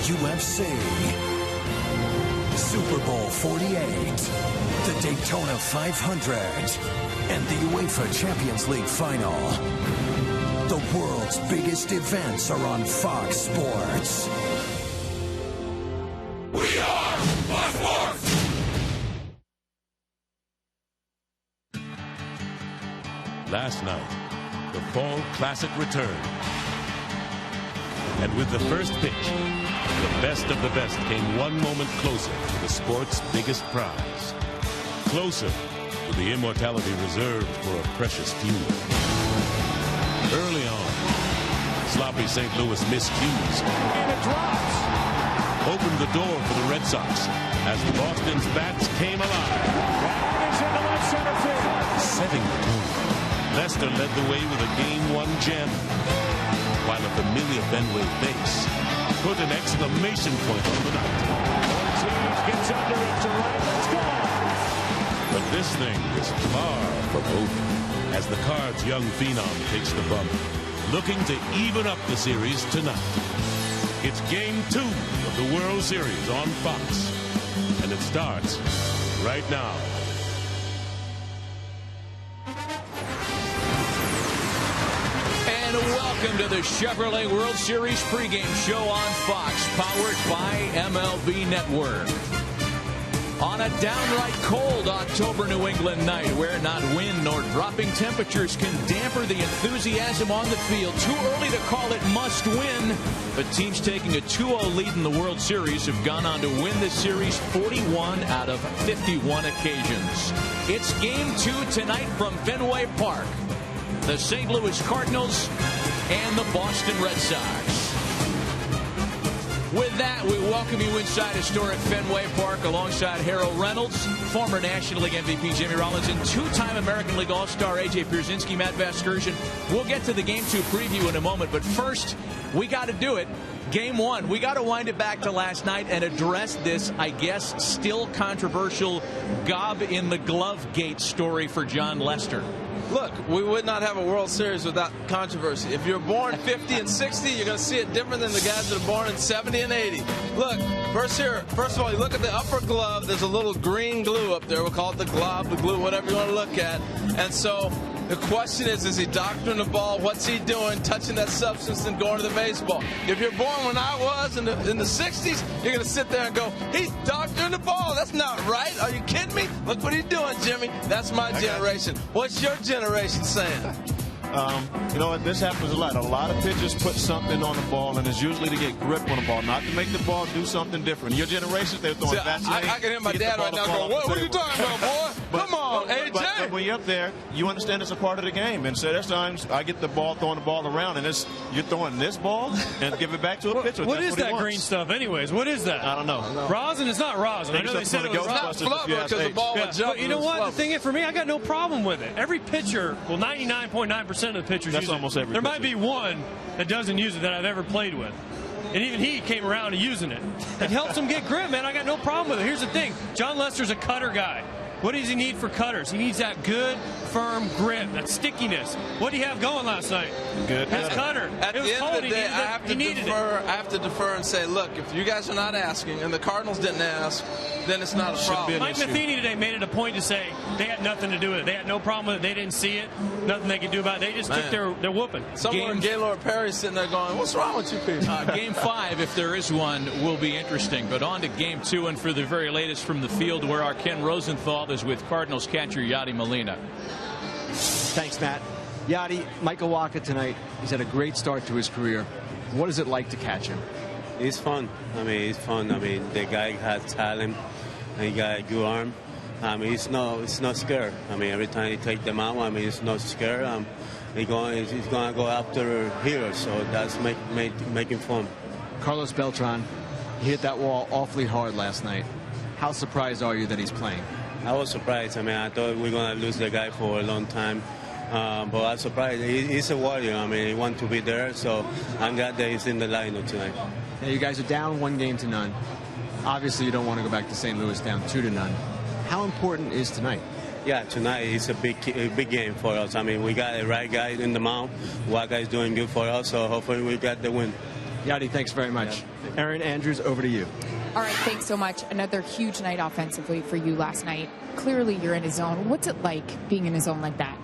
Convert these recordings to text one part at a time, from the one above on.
UFC, Super Bowl 48, the Daytona 500, and the UEFA Champions League Final. The world's biggest events are on Fox Sports. We are Fox Sports! Last night, the Fall Classic returned. And with the first pitch, the best of the best came one moment closer to the sport's biggest prize. Closer to the immortality reserved for a precious few. Early on, sloppy St. Louis miscues. And it drops. Opened the door for the Red Sox as Boston's bats came alive. That is into left center field. Setting the tone, Lester led the way with a game-1 gem, while a familiar Fenway face put an exclamation point on the night. Ortiz gets under it to right. Let's go. But this thing is far from over as the Cards' young phenom takes the bump, looking to even up the series tonight. It's Game 2 of the World Series on Fox, and it starts right now. And welcome to the Chevrolet World Series pregame show on Fox, powered by MLB Network. On a downright cold October New England night, where not wind nor dropping temperatures can damper the enthusiasm on the field. Too early to call it must win, but teams taking a 2-0 lead in the World Series have gone on to win the series 41 out of 51 occasions. It's Game 2 tonight from Fenway Park. The St. Louis Cardinals and the Boston Red Sox. With that, we welcome you inside historic Fenway Park alongside Harold Reynolds, former National League MVP Jimmy Rollins, and two-time American League All-Star A.J. Pierzynski, Matt Vasgersian. We'll get to the Game 2 preview in a moment, but first, we got to do it. Game 1, we got to wind it back to last night and address this, I guess, still controversial gob-in-the-glove gate story for John Lester. Look, we would not have a World Series without controversy. If you're born 50 and 60, you're going to see it different than the guys that are born in 70 and 80. Look, first of all, you look at the upper glove. There's a little green glue up there. We'll call it the glob, the glue, whatever you want to look at. And so the question is he doctoring the ball? What's he doing, touching that substance and going to the baseball? If you're born when I was in the 60s, you're going to sit there and go, he's doctoring the ball. That's not right. Are you kidding me? Look what he's doing, Jimmy. That's my generation. What's your generation saying? You know what? This happens a lot. A lot of pitchers put something on the ball, and it's usually to get grip on the ball, not to make the ball do something different. Your generation, they're throwing Vaseline. I can hear my dad right now going, what are you talking about, boy? Come on, AJ. But when you're up there, you understand it's a part of the game. And so there's times I get the ball, throwing the ball around, and you're throwing this ball and give it back to a pitcher. What is that green stuff anyways? What is that? I don't know. Rosin? It's not rosin. I know they said it was not flubber because the ball would jump. But you know what? The thing is, for me, I got no problem with it. Every pitcher, well, 99.9% of the pitchers use it. Almost every there pitcher. Might be one that doesn't use it that I've ever played with. And even he came around to using it. It helps him get grip, man. I got no problem with it. Here's the thing. John Lester's a cutter guy. What does he need for cutters? He needs that good, firm grip, that stickiness. What did he have going last night? Good His cutter. At the end of the day, I have to defer and say, look, if you guys are not asking, and the Cardinals didn't ask, then it's not a problem. Mike Matheny today made it a point to say they had nothing to do with it. They had no problem with it. They didn't see it. Nothing they could do about it. They just took their whooping. Somewhere Gaylord Perry's sitting there going, what's wrong with you people? Game 5, if there is one, will be interesting. But on to Game 2, and for the very latest from the field, where our Ken Rosenthal is with Cardinals catcher Yadi Molina. Thanks, Matt. Yadi, Michael Wacha tonight, he's had a great start to his career. What is it like to catch him? It's fun. It's fun. The guy has talent. He got a good arm. He's not scared. Every time he take them out, he's not scared. He's going to go after here, so that's making fun. Carlos Beltran, he hit that wall awfully hard last night. How surprised are you that he's playing? I was surprised. I thought we were going to lose the guy for a long time. But I'm surprised. He's a warrior. He wants to be there, so I'm glad that he's in the lineup tonight. Now, you guys are down 1-0. Obviously, you don't want to go back to St. Louis down 2-0. How important is tonight? Yeah, tonight is a big game for us. We got a right guy in the mound. Wacha is doing good for us, so hopefully we got the win. Yadi, thanks very much. Yeah. Erin Andrews, over to you. All right, thanks so much. Another huge night offensively for you last night. Clearly, you're in a zone. What's it like being in a zone like that?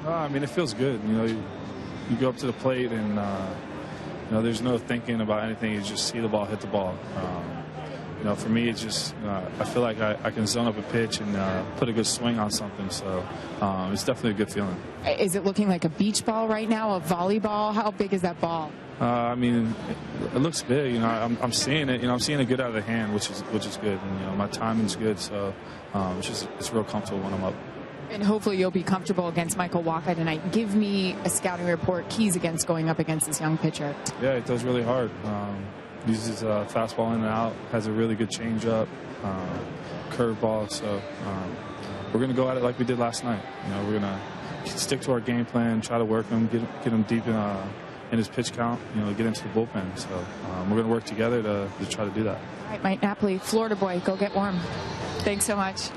I mean, it feels good. You know, you go up to the plate and, you know, there's no thinking about anything. You just see the ball, hit the ball. You know, for me, it's just I feel like I can zone up a pitch and put a good swing on something. So it's definitely a good feeling. Is it looking like a beach ball right now, a volleyball? How big is that ball? I mean, it looks big. You know, I'm seeing it. You know, I'm seeing it good out of the hand, which is good. And you know, my timing's good, so it's real comfortable when I'm up. And hopefully you'll be comfortable against Michael Wacha tonight. Give me a scouting report, keys against going up against this young pitcher. Yeah, it does really hard. Uses fastball in and out, has a really good changeup, curveball. So we're going to go at it like we did last night. You know, we're going to stick to our game plan, try to work him, get him deep in his pitch count, you know, get into the bullpen. So we're going to work together to try to do that. All right, Mike Napoli, Florida boy, go get warm. Thanks so much.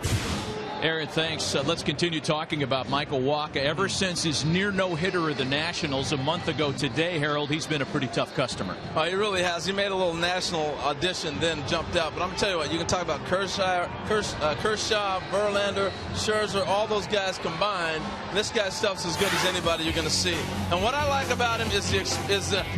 Aaron, thanks. Let's continue talking about Michael Wacha. Ever since his near no-hitter of the Nationals a month ago today, Harold, he's been a pretty tough customer. Oh, he really has. He made a little national audition, then jumped out. But I'm going to tell you what, you can talk about Kershaw, Verlander, Scherzer, all those guys combined. This guy's stuff's as good as anybody you're going to see. And what I like about him is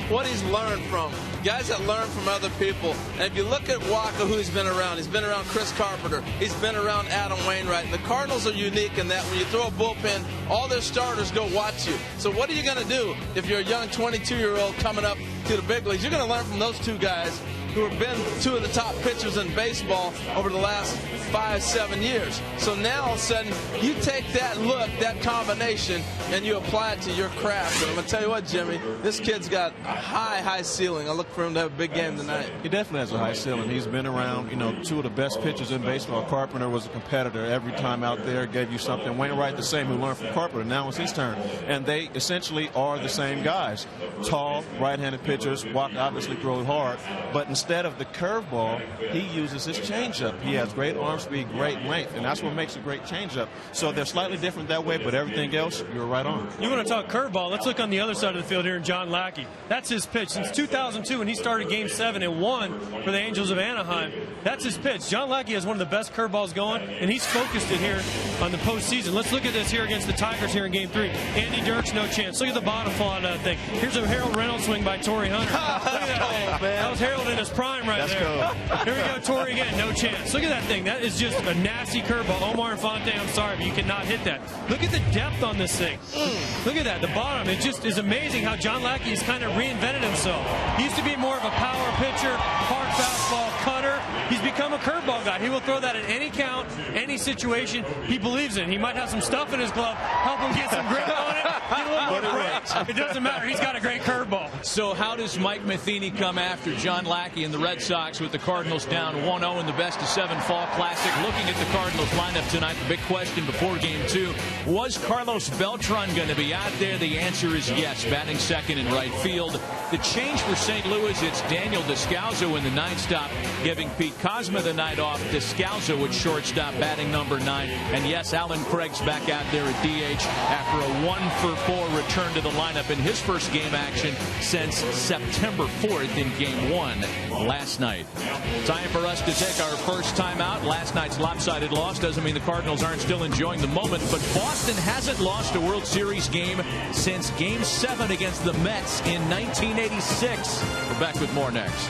what he's learned from. Guys that learn from other people. And if you look at Wacha, who he's been around Chris Carpenter. He's been around Adam Wainwright. The Cardinals are unique in that when you throw a bullpen, all their starters go watch you. So what are you going to do if you're a young 22-year-old coming up to the big leagues? You're going to learn from those two guys who have been two of the top pitchers in baseball over the last 5-7 years. So now all of a sudden you take that look, that combination, and you apply it to your craft. And I'm going to tell you what, Jimmy, this kid's got a high ceiling. I look for him to have a big game tonight. He definitely has a high ceiling. He's been around, you know, two of the best pitchers in baseball. Carpenter was a competitor every time out there, gave you something. Wainwright the same, who learned from Carpenter. Now it's his turn. And they essentially are the same guys. Tall, right-handed pitchers. Wacha obviously throws hard. But instead of the curveball, he uses his changeup. He has great arm speed, great length, and that's what makes a great changeup. So they're slightly different that way, but everything else, you're right on. You want to talk curveball? Let's look on the other side of the field here in John Lackey. That's his pitch. Since 2002, when he started Game 7 and won for the Angels of Anaheim, that's his pitch. John Lackey has one of the best curveballs going, and he's focused it here on the postseason. Let's look at this here against the Tigers here in Game 3. Andy Dirks, no chance. Look at the bottom fall out of that thing. Here's a Harold Reynolds swing by Torrey Hunter. Look at that thing. That was Harold in his prime right there. Here we go, Torrey again, no chance. Look at that thing. That is just a nasty curveball. Omar Infante, I'm sorry, but you cannot hit that. Look at the depth on this thing. Look at that, the bottom. It just is amazing how John Lackey has kind of reinvented himself. He used to be more of a power pitcher, hard fastball cutter. He's become a curveball guy. He will throw that in any count, any situation. He believes in it. He might have some stuff in his glove, help him get some grip on it, get a little more grip. It doesn't matter. He's got a great curveball. So how does Mike Matheny come after John Lackey and the Red Sox with the Cardinals down 1-0 in the best-of-7 Fall Classic? Looking at the Cardinals lineup tonight, the big question before Game 2, was Carlos Beltran going to be out there? The answer is yes, batting second in right field. The change for St. Louis, it's Daniel Descalso in the ninth stop, giving Pete Kozma the night off. Descalso at shortstop, batting number 9. And yes, Alan Craig's back out there at DH after a 1-for-4 return to the lineup in his first game action since September 4th in Game 1 last night. Time for us to take our first time out. Last night's lopsided loss doesn't mean the Cardinals aren't still enjoying the moment, but Boston hasn't lost a World Series game since Game 7 against the Mets in 1986. We're back with more next.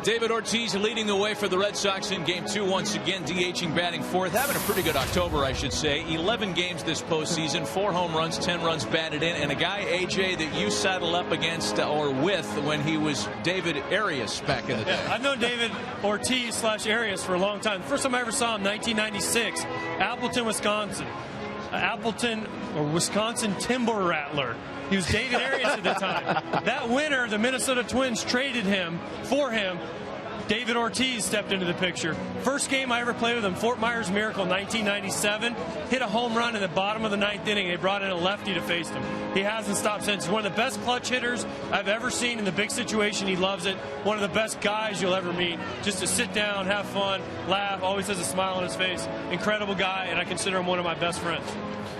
David Ortiz leading the way for the Red Sox in Game 2. Once again, DHing, batting fourth. Having a pretty good October, I should say. 11 games this postseason, 4 home runs, 10 runs batted in. And a guy, AJ, that you saddled up against or with when he was David Arias back in the day. Yeah, I've known David Ortiz / Arias for a long time. The first time I ever saw him, 1996, Appleton, Wisconsin. Appleton or Wisconsin Timber Rattler. He was David Arias at the time. That winter, the Minnesota Twins traded him for him. David Ortiz stepped into the picture. First game I ever played with him, Fort Myers Miracle, 1997. Hit a home run in the bottom of the 9th inning. They brought in a lefty to face him. He hasn't stopped since. He's one of the best clutch hitters I've ever seen in the big situation. He loves it. One of the best guys you'll ever meet. Just to sit down, have fun, laugh, always has a smile on his face. Incredible guy, and I consider him one of my best friends.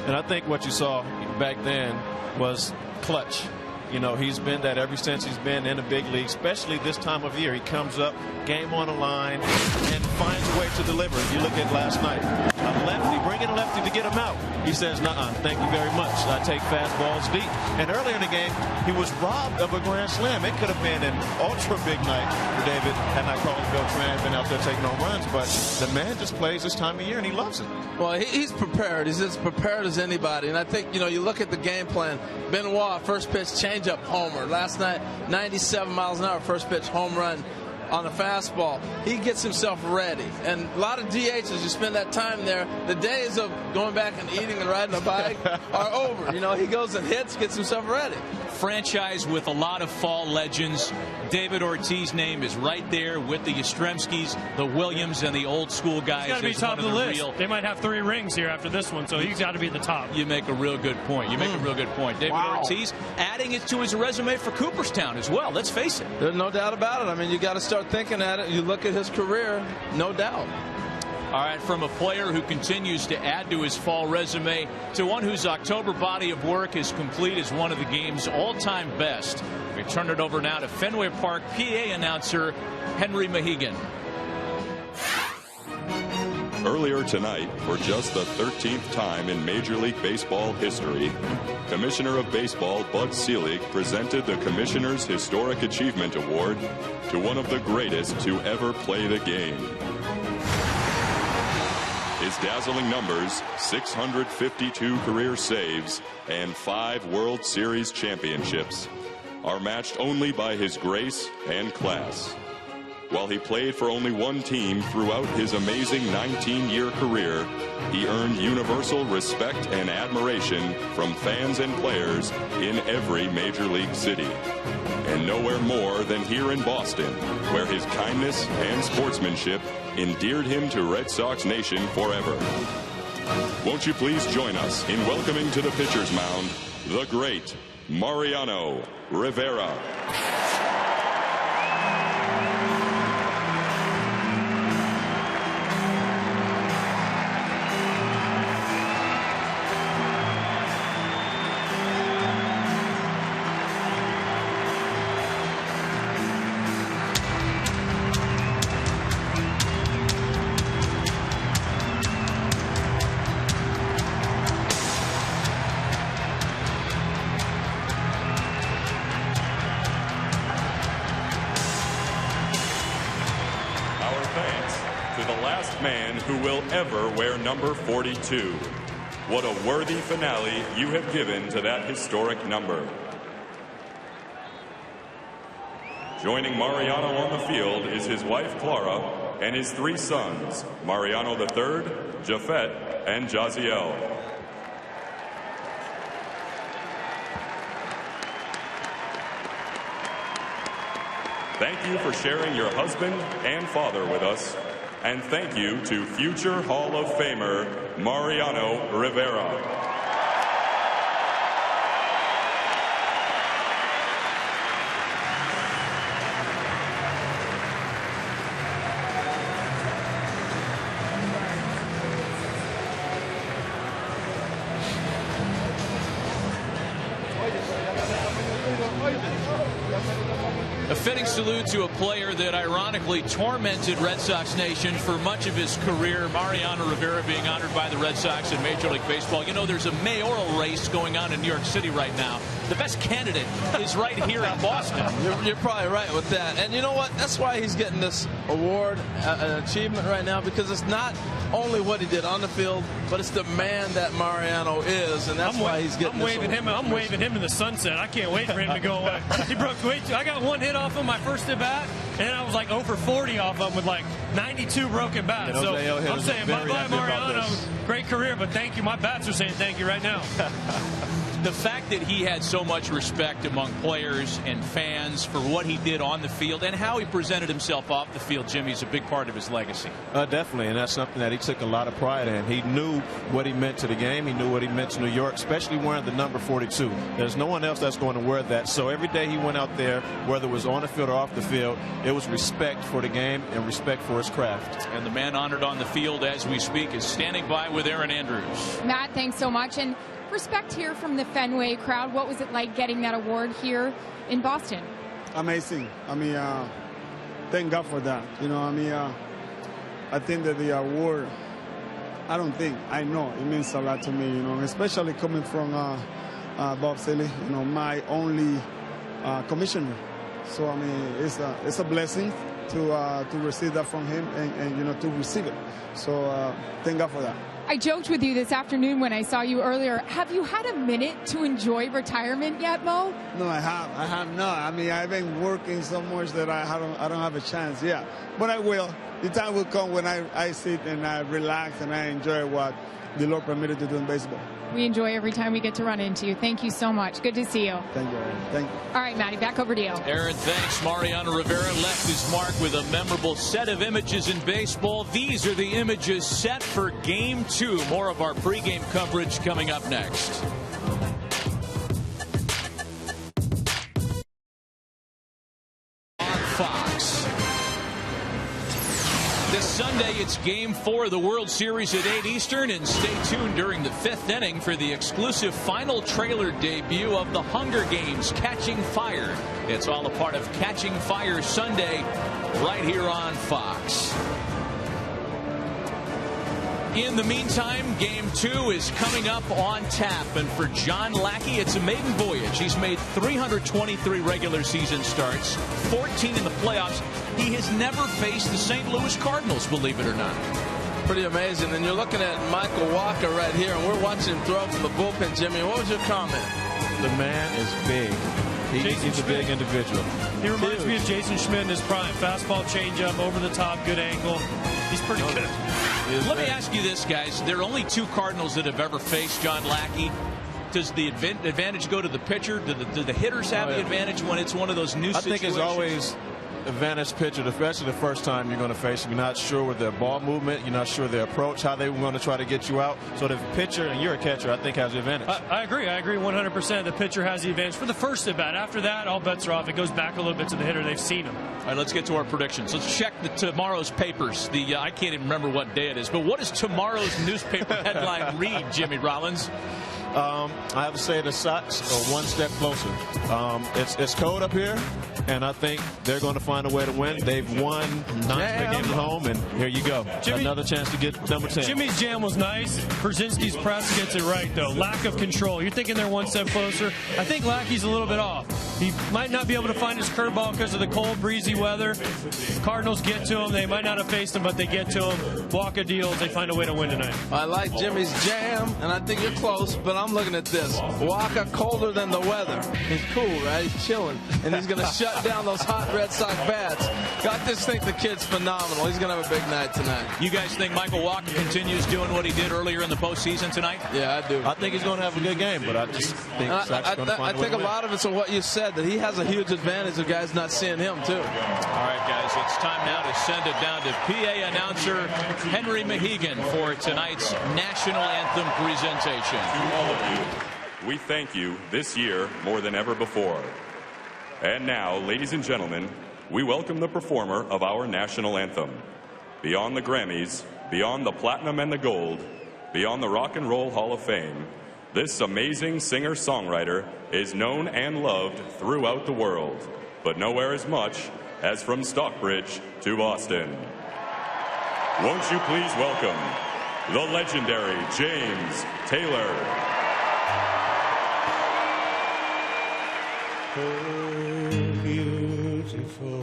And I think what you saw back then was clutch. You know, he's been that ever since he's been in the big league, especially this time of year. He comes up, game on the line, and finds a way to deliver. If you look at last night, a lefty, bringing a lefty to get him out. He says, nuh-uh, thank you very much. I take fastballs deep. And earlier in the game, he was robbed of a grand slam. It could have been an ultra big night for David had not Carlos Beltran been out there taking no runs. But the man just plays this time of year, and he loves it. Well, he's prepared. He's as prepared as anybody. And I think, you know, you look at the game plan. Benoit, first pitch, changeup, homer. Last night, 97 miles an hour, first pitch, home run on a fastball. He gets himself ready. And a lot of DHs, you spend that time there, the days of going back and eating and riding a bike are over. You know, he goes and hits, gets himself ready. Franchise with a lot of fall legends. David Ortiz's name is right there with the Yastrzemskis, the Williams, and the old school guys. He's got to be top of the list. They might have 3 rings here after this one, so he's got to be at the top. You make a real good point. David Ortiz adding it to his resume for Cooperstown as well. Let's face it. There's no doubt about it. I mean, you got to start thinking at it. You look at his career, no doubt. All right, from a player who continues to add to his fall resume to one whose October body of work is complete as one of the game's all-time best. We turn it over now to Fenway Park PA announcer Henry Mahegan. Earlier tonight, for just the 13th time in Major League Baseball history, Commissioner of Baseball Bud Selig presented the Commissioner's Historic Achievement Award to one of the greatest to ever play the game. His dazzling numbers, 652 career saves, and 5 World Series championships, are matched only by his grace and class. While he played for only one team throughout his amazing 19-year career, he earned universal respect and admiration from fans and players in every major league city. And nowhere more than here in Boston, where his kindness and sportsmanship endeared him to Red Sox Nation forever. Won't you please join us in welcoming to the pitcher's mound the great Mariano Rivera. Who will ever wear number 42. What a worthy finale you have given to that historic number. Joining Mariano on the field is his wife Clara and his 3 sons, Mariano III, Japhet, and Jaziel. Thank you for sharing your husband and father with us. And thank you to future Hall of Famer Mariano Rivera. A fitting salute to a player that ironically tormented Red Sox Nation for much of his career. Mariano Rivera being honored by the Red Sox in Major League Baseball. You know, there's a mayoral race going on in New York City right now. The best candidate is right here in Boston. You're probably right with that. And you know what? That's why he's getting this award, an achievement right now, because it's not only what he did on the field, but it's the man that Mariano is, and that's why he's getting this award. I'm waving him in the sunset. I can't wait for him to go away. He broke way too. I got one hit off him my first at bat, and I was like 0 for 40 off him with like 92 broken bats. So I'm saying bye-bye, Mariano. Great career, but thank you. My bats are saying thank you right now. The fact that he had so much respect among players and fans for what he did on the field and how he presented himself off the field, Jimmy, is a big part of his legacy. Definitely, and that's something that he took a lot of pride in. He knew what he meant to the game. He knew what he meant to New York, especially wearing the number 42. There's no one else that's going to wear that. So every day he went out there, whether it was on the field or off the field, it was respect for the game and respect for his craft. And the man honored on the field as we speak is standing by with Aaron Andrews. Matt, thanks so much. And respect here from the Fenway crowd. What was it like getting that award here in Boston? Amazing. I mean, thank God for that. You know, I mean, I think that the award, I know it means a lot to me, you know, especially coming from Bob Silly, you know, my only commissioner. So, I mean, it's a blessing to receive that from him and, you know, to receive it. So thank God for that. I joked with you this afternoon when I saw you earlier. Have you had a minute to enjoy retirement yet, Mo? No, I have not. I mean, I've been working so much that I don't have a chance yet. But I will. The time will come when I sit and I relax and I enjoy what the Lord permitted to do in baseball. We enjoy every time we get to run into you. Thank you so much. Good to see you. Thank you, Aaron. Thank you. All right, Matty, back over to you. Aaron, thanks. Mariano Rivera left his mark with a memorable set of images in baseball. These are the images set for Game 2. More of our pregame coverage coming up next. On Fox. This Sunday, it's Game 4 of the World Series at 8 Eastern, and stay tuned during the 5th inning for the exclusive final trailer debut of the Hunger Games, Catching Fire. It's all a part of Catching Fire Sunday right here on Fox. In the meantime, Game 2 is coming up on tap, and for John Lackey, it's a maiden voyage. He's made 323 regular season starts, 14 in the playoffs. He has never faced the St. Louis Cardinals, believe it or not. Pretty amazing. And you're looking at Michael Walker right here, and we're watching him throw from the bullpen. Jimmy, what was your comment? The man is big. He's a big individual. He reminds me of Jason Schmidt in his prime. Fastball, changeup, over the top, good angle. He's pretty good. Let me ask you this, guys. There are only 2 Cardinals that have ever faced John Lackey. Does the advantage go to the pitcher? Do the hitters have the advantage when it's one of those new situations? I think it's always advantage pitcher, especially the first time you're going to face them. You're not sure with their ball movement. You're not sure their approach, how they were going to try to get you out. So the pitcher, and you're a catcher, I think has the advantage. I agree 100%. The pitcher has the advantage for the first at bat. After that, all bets are off. It goes back a little bit to the hitter. They've seen him. All right, let's get to our predictions. Let's check tomorrow's papers. I can't even remember what day it is, but what does tomorrow's newspaper headline read, Jimmy Rollins? I have to say the Sox are one step closer. It's cold up here, and I think they're going to find a way to win. They've won 9 straight games at home, and here you go. Another chance to get number 10. Jimmy's jam was nice. Brzezinski's press gets it right, though. Lack of control. You're thinking they're one step closer. I think Lackey's a little bit off. He might not be able to find his curveball because of the cold, breezy weather. Cardinals get to him. They might not have faced him, but they get to him. Walker deals. They find a way to win tonight. I like Jimmy's jam, and I think you're close, but I'm looking at this. Walker colder than the weather. He's cool, right? He's chilling, and he's going to shut down those hot Red Sox bats. Got this think the kid's phenomenal. He's going to have a big night tonight. You guys think Michael Walker continues doing what he did earlier in the postseason tonight? Yeah, I do. I think he's going to have a good game, but I just think I think a lot of it's on what you said, that he has a huge advantage of guys not seeing him, too. All right, guys, it's time now to send it down to PA announcer Henry Mahegan for tonight's National Anthem presentation. We thank you this year more than ever before. And now, ladies and gentlemen, we welcome the performer of our national anthem. Beyond the Grammys, beyond the platinum and the gold, beyond the Rock and Roll Hall of Fame, this amazing singer-songwriter is known and loved throughout the world. but nowhere as much as from Stockbridge to Boston. Won't you please welcome the legendary James Taylor. Oh, beautiful,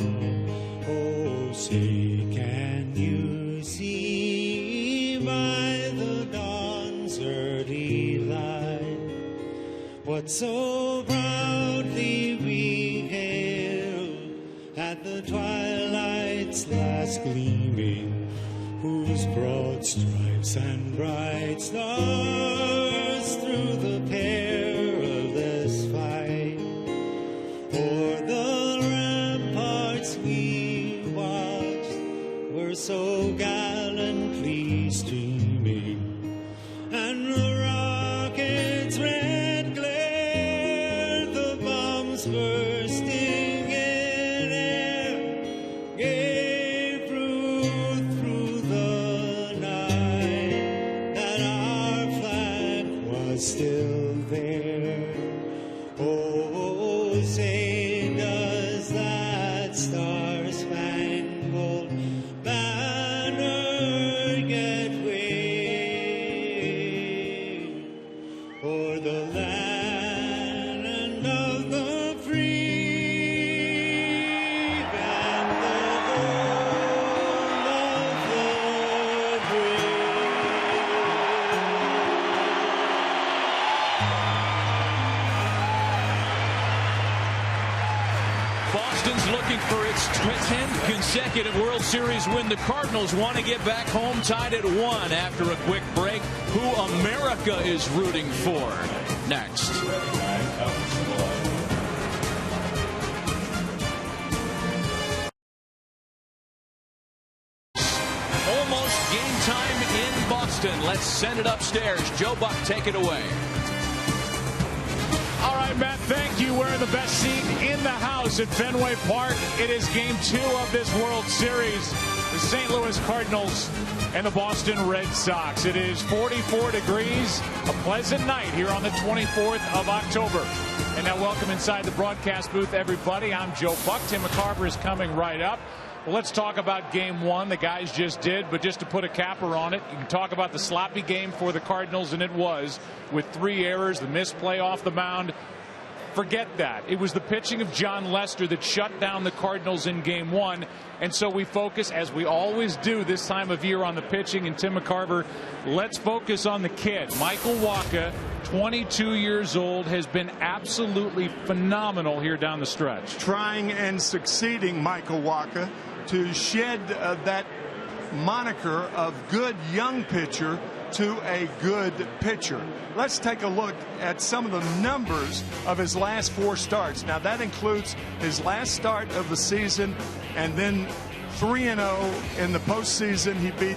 oh, say can you see by the dawn's early light what so proudly we hailed at the twilight's last gleaming, whose broad stripes and bright stars through the perilous fight o'er the ramparts we watched were so gallantly streaming, and the rockets' red glare, the bombs bursting in air, gave proof through the night that our flag was still there. Oh, say does that star-spangled banner yet wave o'er the land of the free and the home of the Boston's looking for its 10th consecutive World Series win. The Cardinals want to get back home tied at 1 after a quick break. Who America is rooting for next. Almost game time in Boston. Let's send it upstairs. Joe Buck, take it away. All right, Matt, thank you. We're in the best seat in the house at Fenway Park. It is game 2 of this World Series. The St. Louis Cardinals and the Boston Red Sox. It is 44 degrees, a pleasant night here on the 24th of October. And now welcome inside the broadcast booth, everybody. I'm Joe Buck. Tim McCarver is coming right up. Well, let's talk about game 1. The guys just did, but just to put a capper on it, you can talk about the sloppy game for the Cardinals, and it was, with 3 errors, the missed play off the mound. Forget that. It was the pitching of John Lester that shut down the Cardinals in game 1. And so we focus, as we always do this time of year, on the pitching. And Tim McCarver, let's focus on the kid. Michael Wacha, 22 years old, has been absolutely phenomenal here down the stretch. Trying and succeeding, Michael Wacha, to shed that moniker of good young pitcher to a good pitcher. Let's take a look at some of the numbers of his last 4 starts. Now, that includes his last start of the season, and then 3-0 in the postseason. He beat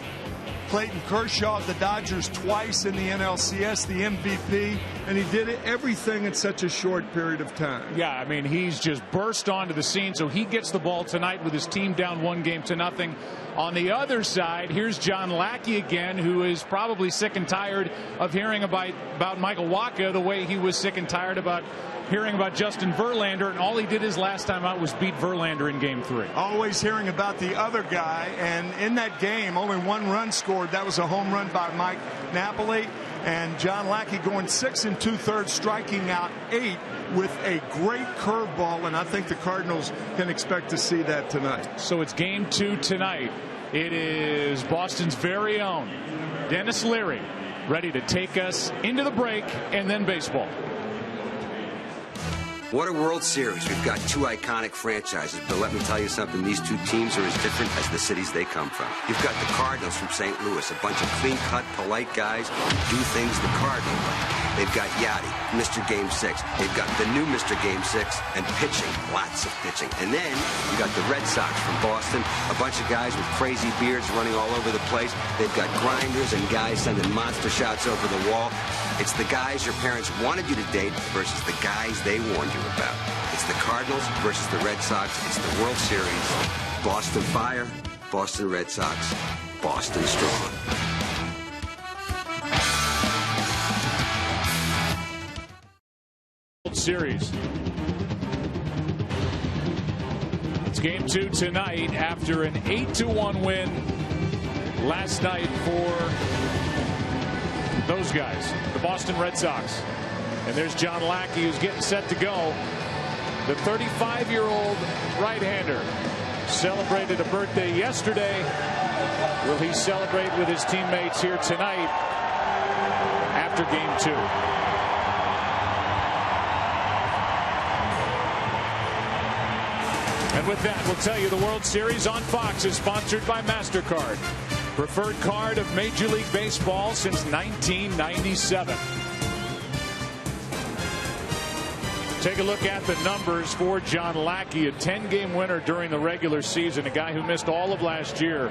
Clayton Kershaw of the Dodgers twice in the NLCS, the MVP, and he did everything in such a short period of time. Yeah, I mean, he's just burst onto the scene, so he gets the ball tonight with his team down 1-0. On the other side, here's John Lackey again, who is probably sick and tired of hearing about Michael Wacha the way he was sick and tired about hearing about Justin Verlander, and all he did his last time out was beat Verlander in game 3. Always hearing about the other guy, and in that game, only 1 run scored. That was a home run by Mike Napoli, and John Lackey going 6 2/3, striking out 8 with a great curveball, and I think the Cardinals can expect to see that tonight. So it's game 2 tonight. It is Boston's very own Dennis Leary ready to take us into the break and then baseball. What a World Series. We've got 2 iconic franchises, but let me tell you something, these 2 teams are as different as the cities they come from. You've got the Cardinals from St. Louis, a bunch of clean-cut, polite guys who do things the Cardinal way. They've got Yachty, Mr. Game 6. They've got the new Mr. Game 6, and pitching, lots of pitching. And then you got the Red Sox from Boston, a bunch of guys with crazy beards running all over the place. They've got grinders and guys sending monster shots over the wall. It's the guys your parents wanted you to date versus the guys they warned you about. It's the Cardinals versus the Red Sox. It's the World Series. Boston Fire, Boston Red Sox, Boston Strong. World Series. It's game 2 tonight after an 8-1 win last night for those guys, the Boston Red Sox. And there's John Lackey, who's getting set to go. The 35-year-old right-hander celebrated a birthday yesterday. Will he celebrate with his teammates here tonight after game 2? And with that, we'll tell you the World Series on Fox is sponsored by MasterCard, preferred card of Major League Baseball since 1997. Take a look at the numbers for John Lackey, a 10-game winner during the regular season, a guy who missed all of last year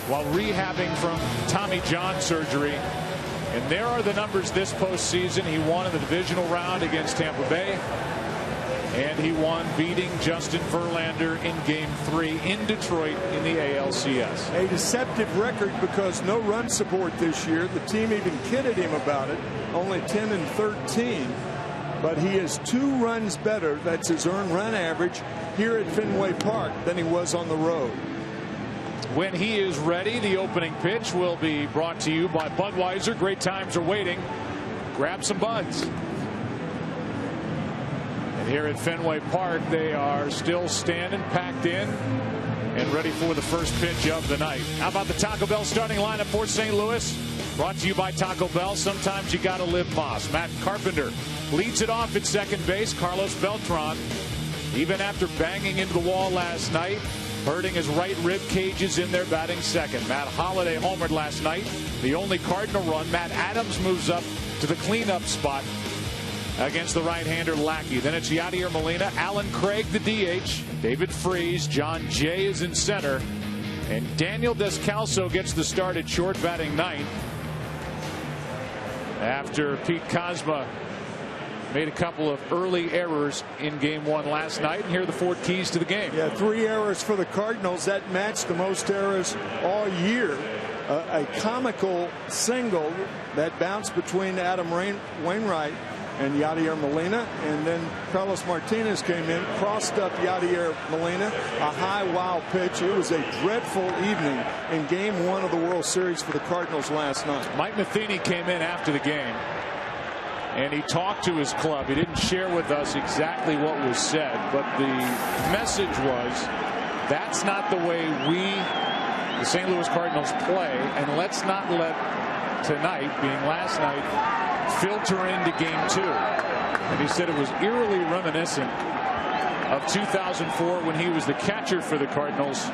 while rehabbing from Tommy John surgery. And there are the numbers this postseason. He won in the divisional round against Tampa Bay, and he won beating Justin Verlander in game 3 in Detroit in the ALCS. A deceptive record because no run support this year. The team even kidded him about it. Only 10-13. But he is 2 runs better, that's his earned run average, here at Fenway Park than he was on the road. When he is ready, the opening pitch will be brought to you by Budweiser. Great times are waiting. Grab some buds. And here at Fenway Park, they are still standing, packed in, and ready for the first pitch of the night. How about the Taco Bell starting lineup for St. Louis? Brought to you by Taco Bell. Sometimes you got to live Moss. Matt Carpenter leads it off at second base. Carlos Beltran, even after banging into the wall last night, hurting his right rib cages in there, batting second. Matt Holliday homered last night, the only Cardinal run. Matt Adams moves up to the cleanup spot against the right-hander Lackey. Then it's Yadier Molina, Alan Craig the DH, David Freese, John Jay is in center, and Daniel Descalso gets the start at short, batting ninth, after Pete Kozma made a couple of early errors in game 1 last night. And here are the 4 keys to the game. Yeah, 3 errors for the Cardinals. That matched the most errors all year. A comical single that bounced between Adam Wainwright and Yadier Molina, and then Carlos Martinez came in, crossed up Yadier Molina, a high wild pitch. It was a dreadful evening in game 1 of the World Series for the Cardinals last night. Mike Matheny came in after the game, and he talked to his club. He didn't share with us exactly what was said, but the message was, that's not the way we, the St. Louis Cardinals, play, and let's not let tonight, being last night, filter into game 2. And he said it was eerily reminiscent of 2004 when he was the catcher for the Cardinals,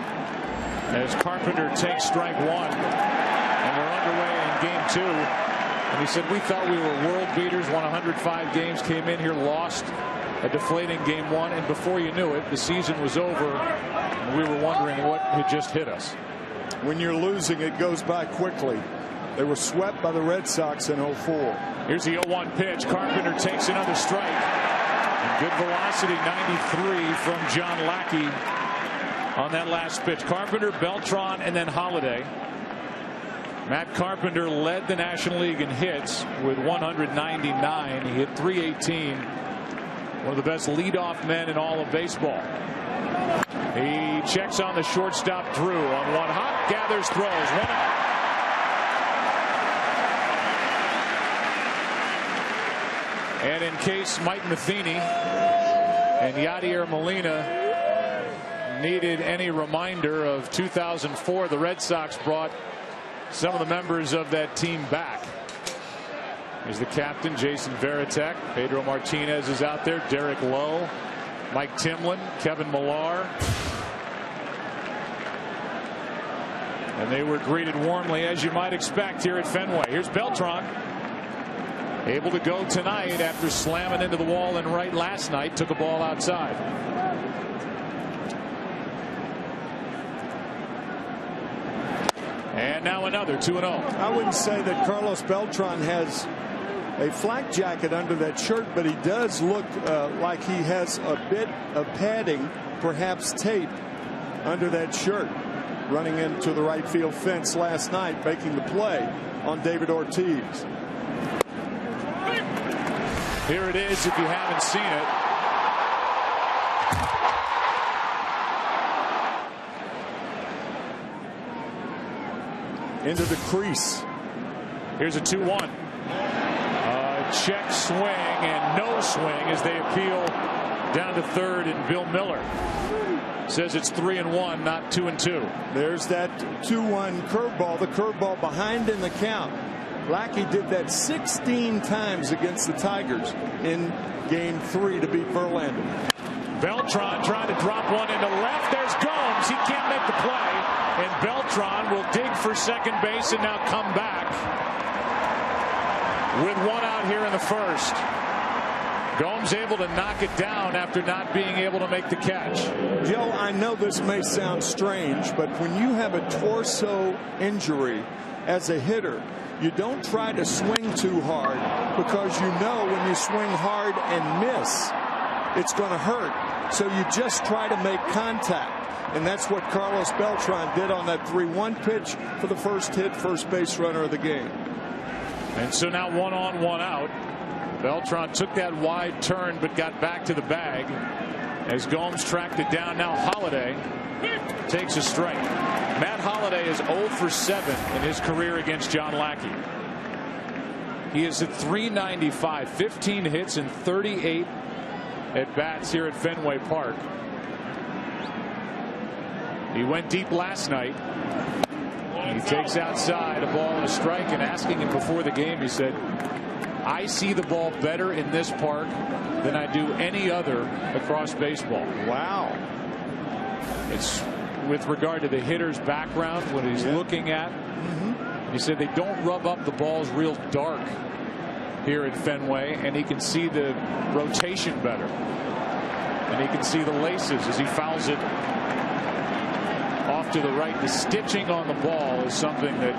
as Carpenter takes strike 1, and we're underway in game 2. And he said, we thought we were world beaters, won 105 games, came in here, lost a deflating game 1, and before you knew it, the season was over, and we were wondering what had just hit us. When you're losing, it goes by quickly. They were swept by the Red Sox in 04. Here's the 0-1 pitch. Carpenter takes another strike. And good velocity, 93 from John Lackey on that last pitch. Carpenter, Beltran, and then Holliday. Matt Carpenter led the National League in hits with 199. He hit .318. One of the best leadoff men in all of baseball. He checks on the shortstop, Drew, on one hop, gathers, throws, 1 out. And in case Mike Matheny and Yadier Molina needed any reminder of 2004, the Red Sox brought some of the members of that team back. Here's the captain, Jason Varitek. Pedro Martinez is out there. Derek Lowe, Mike Timlin, Kevin Millar. And they were greeted warmly, as you might expect, here at Fenway. Here's Beltran, able to go tonight after slamming into the wall in right last night. Took a ball outside. And now another 2-0. I wouldn't say that Carlos Beltran has a flak jacket under that shirt, but he does look like he has a bit of padding, perhaps tape, under that shirt, running into the right field fence last night, making the play on David Ortiz. Here it is if you haven't seen it. into the crease. Here's a 2-1. Check swing and no swing as they appeal down to third, and Bill Miller says it's 3-1, not 2-2. There's that 2-1 curveball, the curveball behind in the count. Lackey did that 16 times against the Tigers in Game 3 to beat Verlander. Beltran trying to drop one into left. There's Gomes. He can't make the play, and Beltran will dig for second base and now come back with one out here in the first. Gomes able to knock it down after not being able to make the catch. Joe, I know this may sound strange, but when you have a torso injury as a hitter, you don't try to swing too hard, because you know when you swing hard and miss, it's going to hurt. So you just try to make contact. And that's what Carlos Beltran did on that 3-1 pitch for the first hit, first base runner of the game. And so now 1 on, 1 out. Beltran took that wide turn but got back to the bag as Gomes tracked it down. Now Holliday takes a strike. Matt Holliday is 0 for 7 in his career against John Lackey. He is at .395, 15 hits and 38 at bats here at Fenway Park. He went deep last night. He takes outside, a ball and a strike, and asking him before the game, he said, I see the ball better in this park than I do any other across baseball. Wow. It's with regard to the hitter's background, what he's looking at. He said they don't rub up the balls real dark here at Fenway, and he can see the rotation better. And he can see the laces as he fouls it off to the right. The stitching on the ball is something that,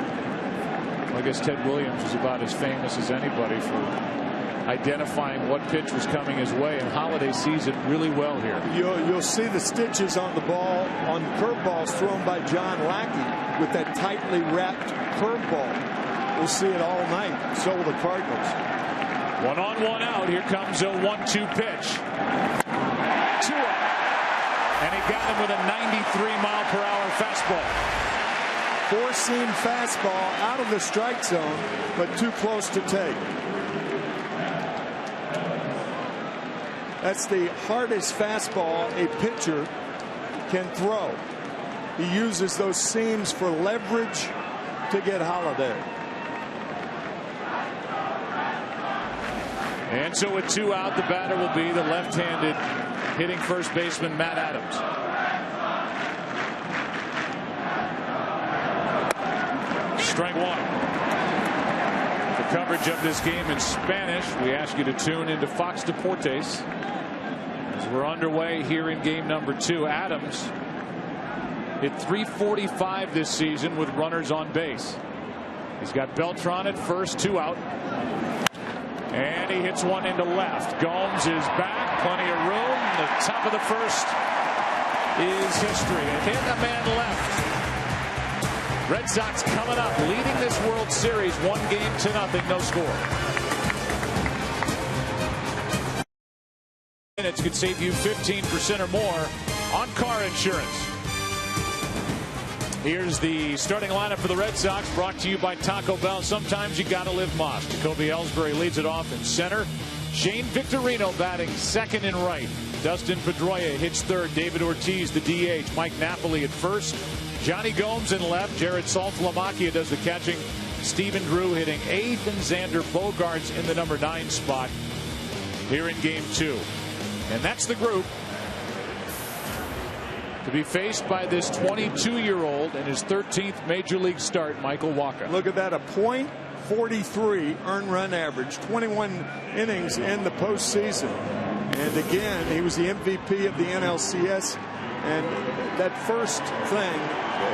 I guess, Ted Williams is about as famous as anybody for identifying what pitch was coming his way, and Holliday sees it really well here. You'll see the stitches on the ball, on curveballs thrown by John Lackey with that tightly wrapped curveball. We'll see it all night. So will the Cardinals. 1 on, 1 out. Here comes a 1-2 pitch. 2 up. And he got him with a 93-mile-per-hour fastball. Four-seam fastball out of the strike zone, but too close to take. That's the hardest fastball a pitcher can throw. He uses those seams for leverage to get Holliday. And so with 2 out, the batter will be the left-handed hitting first baseman Matt Adams. Strike 1. For coverage of this game in Spanish, we ask you to tune into Fox Deportes as we're underway here in game number 2. Adams hit .345 this season with runners on base. He's got Beltran at first, 2 out. And he hits one into left. Gomes is back, plenty of room. The top of the first is history. A hit, a man left. Red Sox coming up, leading this World Series 1-0, no score. Minutes could save you 15% or more on car insurance. Here's the starting lineup for the Red Sox, brought to you by Taco Bell. Sometimes you gotta live Moss. Jacoby Ellsbury leads it off in center. Shane Victorino batting second and right. Dustin Pedroia hits third. David Ortiz the DH. Mike Napoli at first. Johnny Gomes in left. Jared Saltalamacchia does the catching. Stephen Drew hitting eighth, and Xander Bogaerts in the number 9 spot here in game 2. And that's the group to be faced by this 22-year-old in his 13th major league start, Michael Wacha. Look at that, a .43 earned run average, 21 innings in the postseason. And again, he was the MVP of the NLCS. And that first thing,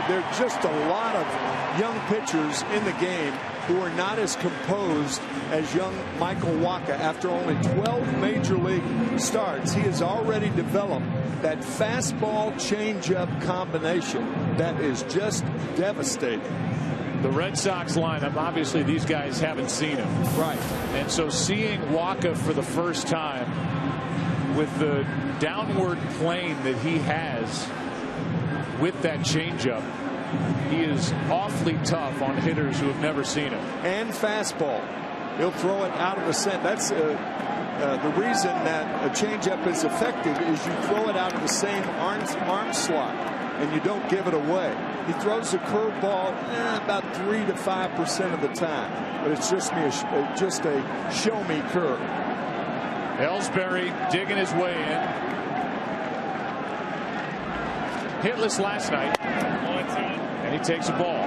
there are just a lot of young pitchers in the game who are not as composed as young Michael Wacha. After only 12 major league starts, he has already developed that fastball changeup combination that is just devastating. The Red Sox lineup, obviously these guys haven't seen him. Right. And so seeing Wacha for the first time with the downward plane that he has with that changeup, he is awfully tough on hitters who have never seen it. And fastball. He'll throw it out of the center. That's the reason that a changeup is effective is you throw it out of the same arm slot and you don't give it away. He throws the curveball about 3 to 5% of the time, but it's just a show me curve. Ellsbury digging his way in. Hitless last night, and he takes a ball.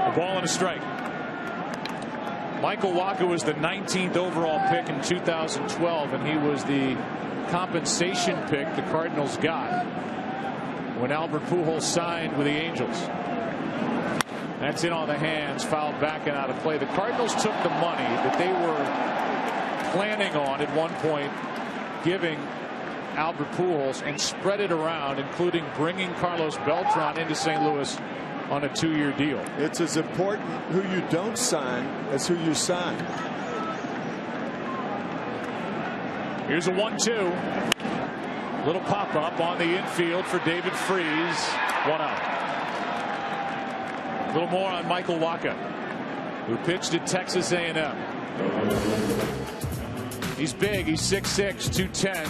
A ball and a strike. Michael Wacha was the 19th overall pick in 2012, and he was the compensation pick the Cardinals got when Albert Pujols signed with the Angels. That's in on the hands, fouled back and out of play. The Cardinals took the money that they were planning on at one point giving Albert Pujols and spread it around, including bringing Carlos Beltran into St. Louis on a 2-year deal. It's as important who you don't sign as who you sign. Here's a 1-2. Little pop up on the infield for David Freese. 1 out. A little more on Michael Wacha, who pitched at Texas A&M. He's big. He's 6'6", 210.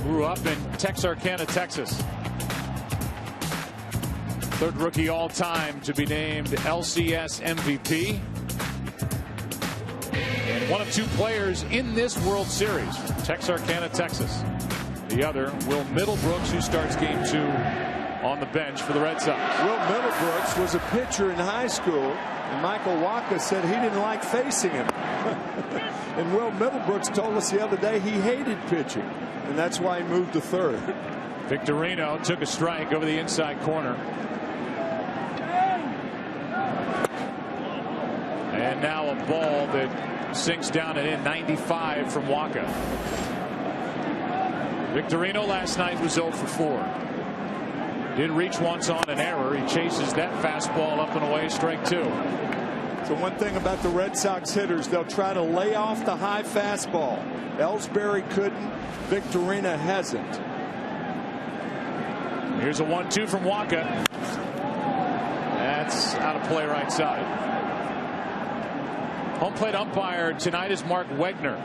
Grew up in Texarkana, Texas. Third rookie all time to be named LCS MVP. And one of 2 players in this World Series, Texarkana, Texas. The other, Will Middlebrooks, who starts game 2 on the bench for the Red Sox. Will Middlebrooks was a pitcher in high school, and Michael Wacha said he didn't like facing him. And Will Middlebrooks told us the other day he hated pitching, and that's why he moved to third. Victorino took a strike over the inside corner. And now a ball that sinks down and in. 95 from Wacha. Victorino last night was 0 for 4. Did reach once on an error. He chases that fastball up and away, strike 2. So one thing about the Red Sox hitters, they'll try to lay off the high fastball. Ellsbury couldn't. Victorino hasn't. Here's a 1-2 from Wacha. That's out of play right side. Home plate umpire tonight is Mark Wegner.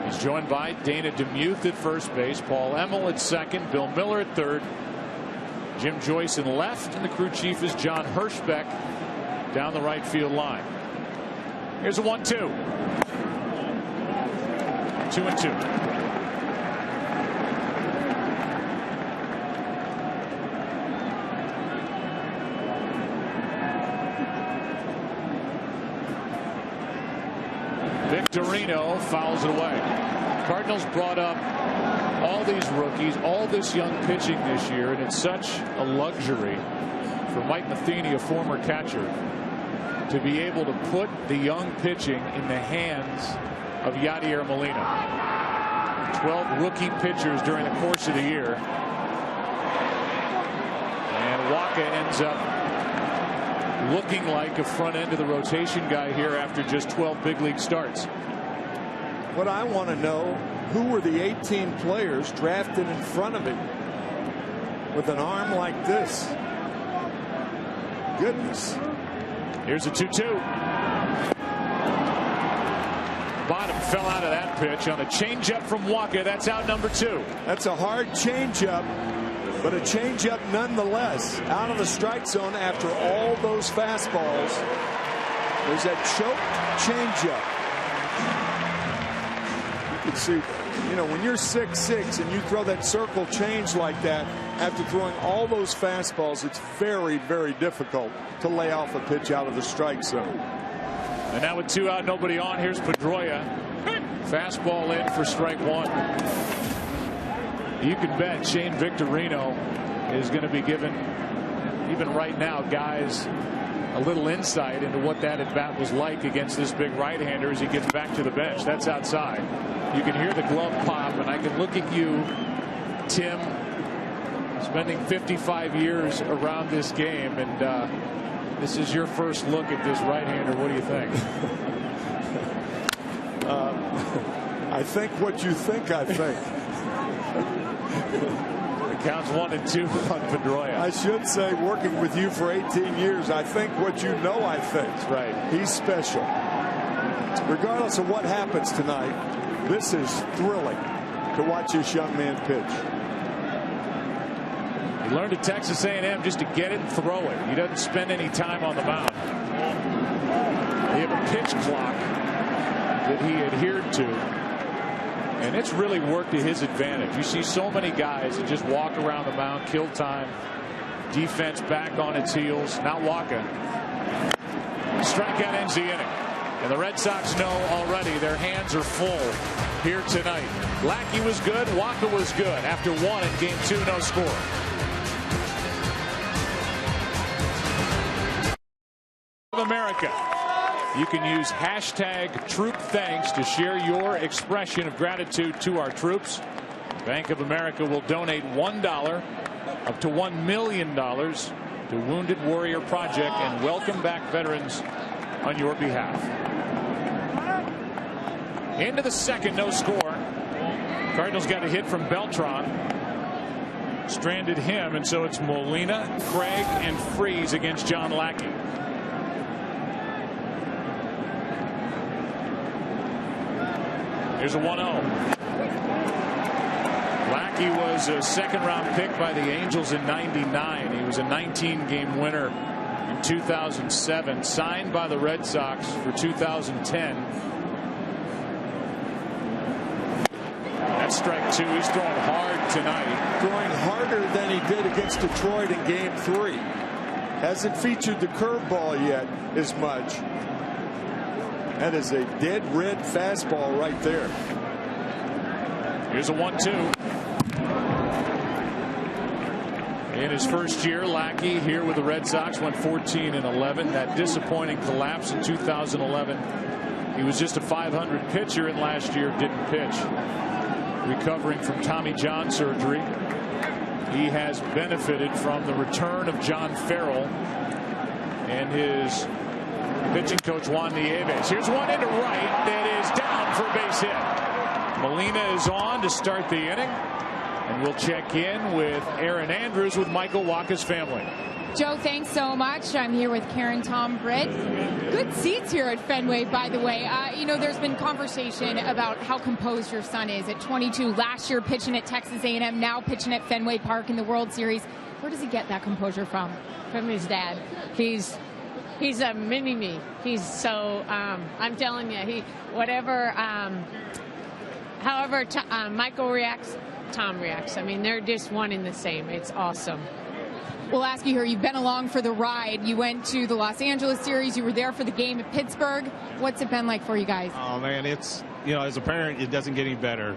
He's joined by Dana DeMuth at first base, Paul Emmel at second, Bill Miller at third, Jim Joyce in left, and the crew chief is John Hirschbeck down the right field line. Here's a 1-2. 2-2. Victorino fouls it away. Cardinals brought up all these rookies, all this young pitching this year, and it's such a luxury for Mike Matheny, a former catcher, to be able to put the young pitching in the hands of Yadier Molina. 12 rookie pitchers during the course of the year. And Wacha ends up looking like a front end of the rotation guy here after just 12 big league starts. What I want to know, who were the 18 players drafted in front of him with an arm like this? Goodness. Here's a 2-2. Bottom fell out of that pitch on a changeup from Wacha. That's out number 2. That's a hard changeup, but a changeup nonetheless. Out of the strike zone after all those fastballs. There's that choked changeup. You can see, you know, when you're 6'6" and you throw that circle change like that after throwing all those fastballs, it's very, very difficult to lay off a pitch out of the strike zone. And now with 2 out, nobody on, here's Pedroia. Fastball in for strike 1. You can bet Shane Victorino is going to be given, even right now, guys, a little insight into what that at bat was like against this big right-hander as he gets back to the bench. That's outside. You can hear the glove pop, and I can look at you, Tim, spending 55 years around this game, and this is your first look at this right-hander. What do you think? I think what you think I think. It counts 1-2 on Pedroia. I should say, working with you for 18 years, I think what you know I think. That's right. He's special. Regardless of what happens tonight, this is thrilling to watch this young man pitch. He learned at Texas A&M just to get it and throw it. He doesn't spend any time on the mound. They have a pitch clock that he adhered to, and it's really worked to his advantage. You see so many guys that just walk around the mound, kill time, defense back on its heels. Not Waka. Strikeout ends the inning. And the Red Sox know already their hands are full here tonight. Lackey was good. Waka was good. After one in game 2, no score. America. You can use hashtag troop thanks to share your expression of gratitude to our troops. Bank of America will donate $1 up to $1 million to Wounded Warrior Project and welcome back veterans on your behalf. Into the second, no score. Cardinals got a hit from Beltran. Stranded him, and so it's Molina, Craig, and Freese against John Lackey. Here's a 1-0. Lackey was a second-round pick by the Angels in '99. He was a 19-game winner in 2007. Signed by the Red Sox for 2010. That's strike 2. He's throwing hard tonight. Throwing harder than he did against Detroit in game 3. Hasn't featured the curveball yet as much. That is a dead red fastball right there. Here's a 1-2. In his first year, Lackey here with the Red Sox went 14-11. That disappointing collapse in 2011. He was just a .500 pitcher, and last year didn't pitch. Recovering from Tommy John surgery. He has benefited from the return of John Farrell and his pitching coach Juan Nieves. Here's one into right that is down for a base hit. Molina is on to start the inning, and we'll check in with Aaron Andrews with Michael Waka's family. Joe, thanks so much. I'm here with Karen, Tom, Britt. Good seats here at Fenway, by the way. You know, there's been conversation about how composed your son is at 22. Last year pitching at Texas A&M, now pitching at Fenway Park in the World Series. Where does he get that composure from? From his dad. He's a mini me. He's so I'm telling you, however Michael reacts, Tom reacts. I mean, they're just one and the same. It's awesome. We'll ask you here, you've been along for the ride. You went to the Los Angeles series. You were there for the game at Pittsburgh. What's it been like for you guys? Oh, man, it's, you know, as a parent, it doesn't get any better.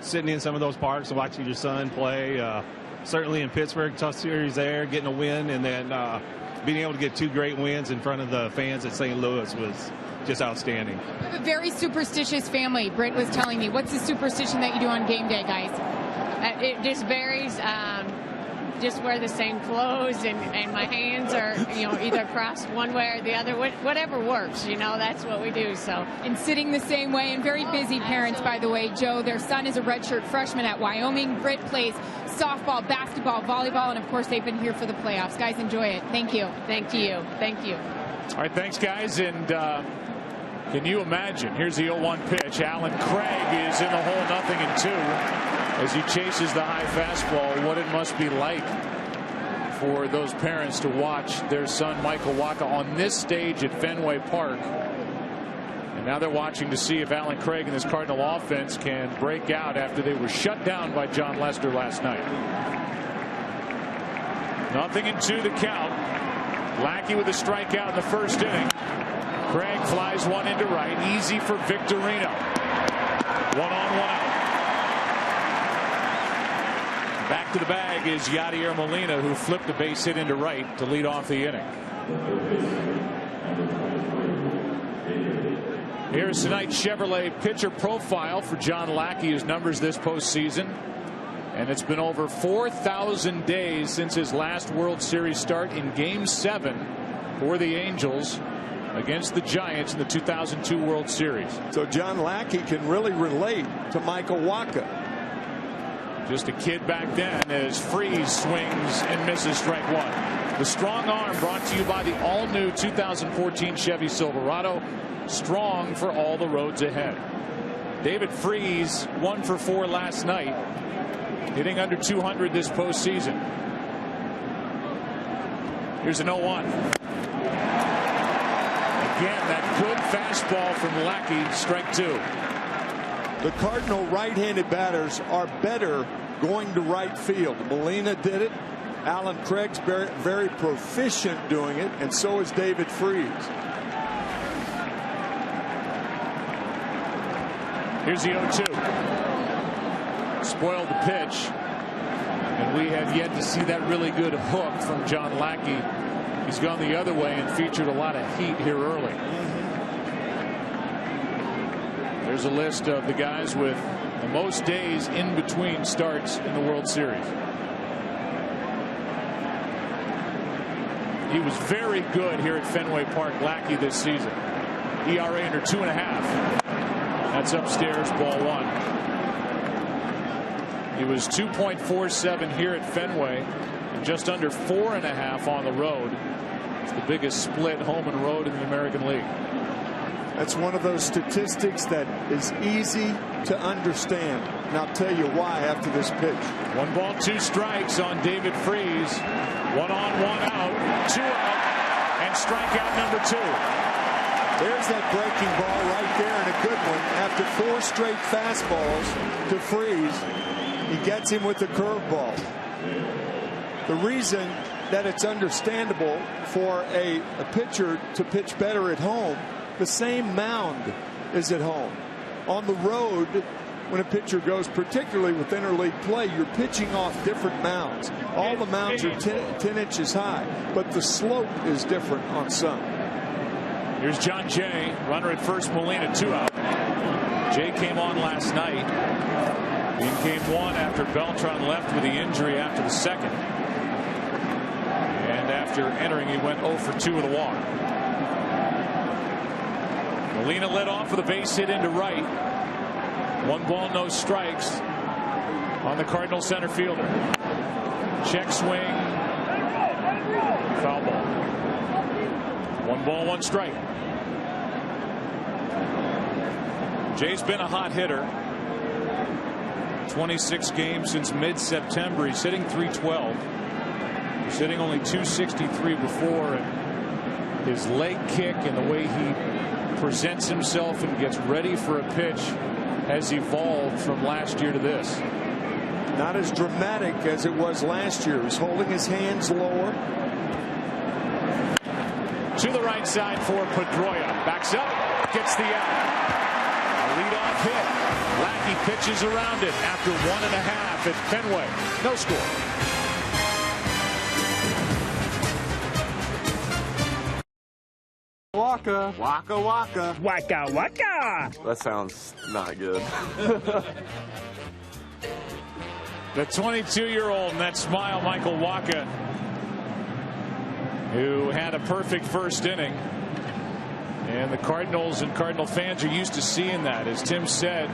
Sitting in some of those parks and watching your son play, certainly in Pittsburgh, tough series there, getting a win, and then being able to get 2 great wins in front of the fans at St. Louis was just outstanding. You have a very superstitious family, Britt was telling me. What's the superstition that you do on game day, guys? It just varies. Just wear the same clothes, and my hands are, you know, either crossed one way or the other. Whatever works, you know, that's what we do. So, and sitting the same way, and very busy parents, by the way. Joe, their son is a redshirt freshman at Wyoming. Britt plays softball, basketball, volleyball, and of course they've been here for the playoffs. Guys, enjoy it. Thank you. Thank you. Thank you. All right, thanks, guys. And can you imagine? Here's the 0-1 pitch. Alan Craig is in the hole, 0-2. As he chases the high fastball, what it must be like for those parents to watch their son Michael Waka on this stage at Fenway Park. And now they're watching to see if Alan Craig and this Cardinal offense can break out after they were shut down by John Lester last night. 0-2 the count. Lackey with a strikeout in the first inning. Craig flies one into right. Easy for Victorino. 1 on, 1 out. Back to the bag is Yadier Molina, who flipped a base hit into right to lead off the inning. Here's tonight's Chevrolet pitcher profile for John Lackey, whose numbers this postseason. And it's been over 4,000 days since his last World Series start in Game 7 for the Angels. against the Giants in the 2002 World Series. So John Lackey can really relate to Michael Wacha. Just a kid back then as Freese swings and misses strike one. The strong arm brought to you by the all-new 2014 Chevy Silverado. Strong for all the roads ahead. David Freese 1 for 4 last night, hitting under 200 this postseason. Here's an 0-1. Again, that good fastball from Lackey, strike 2. The Cardinal right-handed batters are better going to right field. Molina did it. Alan Craig's very proficient doing it, and so is David Freese. Here's the 0-2. Spoiled the pitch. And we have yet to see that really good hook from John Lackey. He's gone the other way and featured a lot of heat here early. There's a list of the guys with the most days in between starts in the World Series. He was very good here at Fenway Park, Lackey, this season. ERA under 2.5. That's upstairs, ball 1. He was 2.47 here at Fenway and just under 4.5 on the road. It's the biggest split home and road in the American League. That's one of those statistics that is easy to understand. And I'll tell you why after this pitch. 1 ball, 2 strikes on David Freese. 1 on, 1 out, 2 out, and strikeout number 2. There's that breaking ball right there, and a good one. After 4 straight fastballs to Freese, he gets him with the curveball. The reason that it's understandable for a pitcher to pitch better at home, the same mound is at home. On the road, when a pitcher goes, particularly with interleague play, you're pitching off different mounds. All the mounds are 10 inches high, but the slope is different on some. Here's John Jay, runner at first, Molina, 2 out. Jay came on last night in game 1 after Beltran left with the injury after the second. And after entering, he went 0 for 2 with a walk. Molina led off with a base hit into right. 1 ball, no strikes on the Cardinal center fielder. Check swing. Foul ball. 1 ball, 1 strike. Jay's been a hot hitter. 26 games since mid-September. He's hitting .312. He's hitting only .263 before. And his leg kick and the way he presents himself and gets ready for a pitch has evolved from last year to this. Not as dramatic as it was last year. He's holding his hands lower. To the right side for Pedroia. Backs up, gets the out. A leadoff hit. Lackey pitches around it after 1.5 at Fenway. No score. Waka. Waka waka. Waka waka. That sounds not good. The 22-year-old and that smile, Michael Wacha, who had a perfect first inning. And the Cardinals and Cardinal fans are used to seeing that. As Tim said,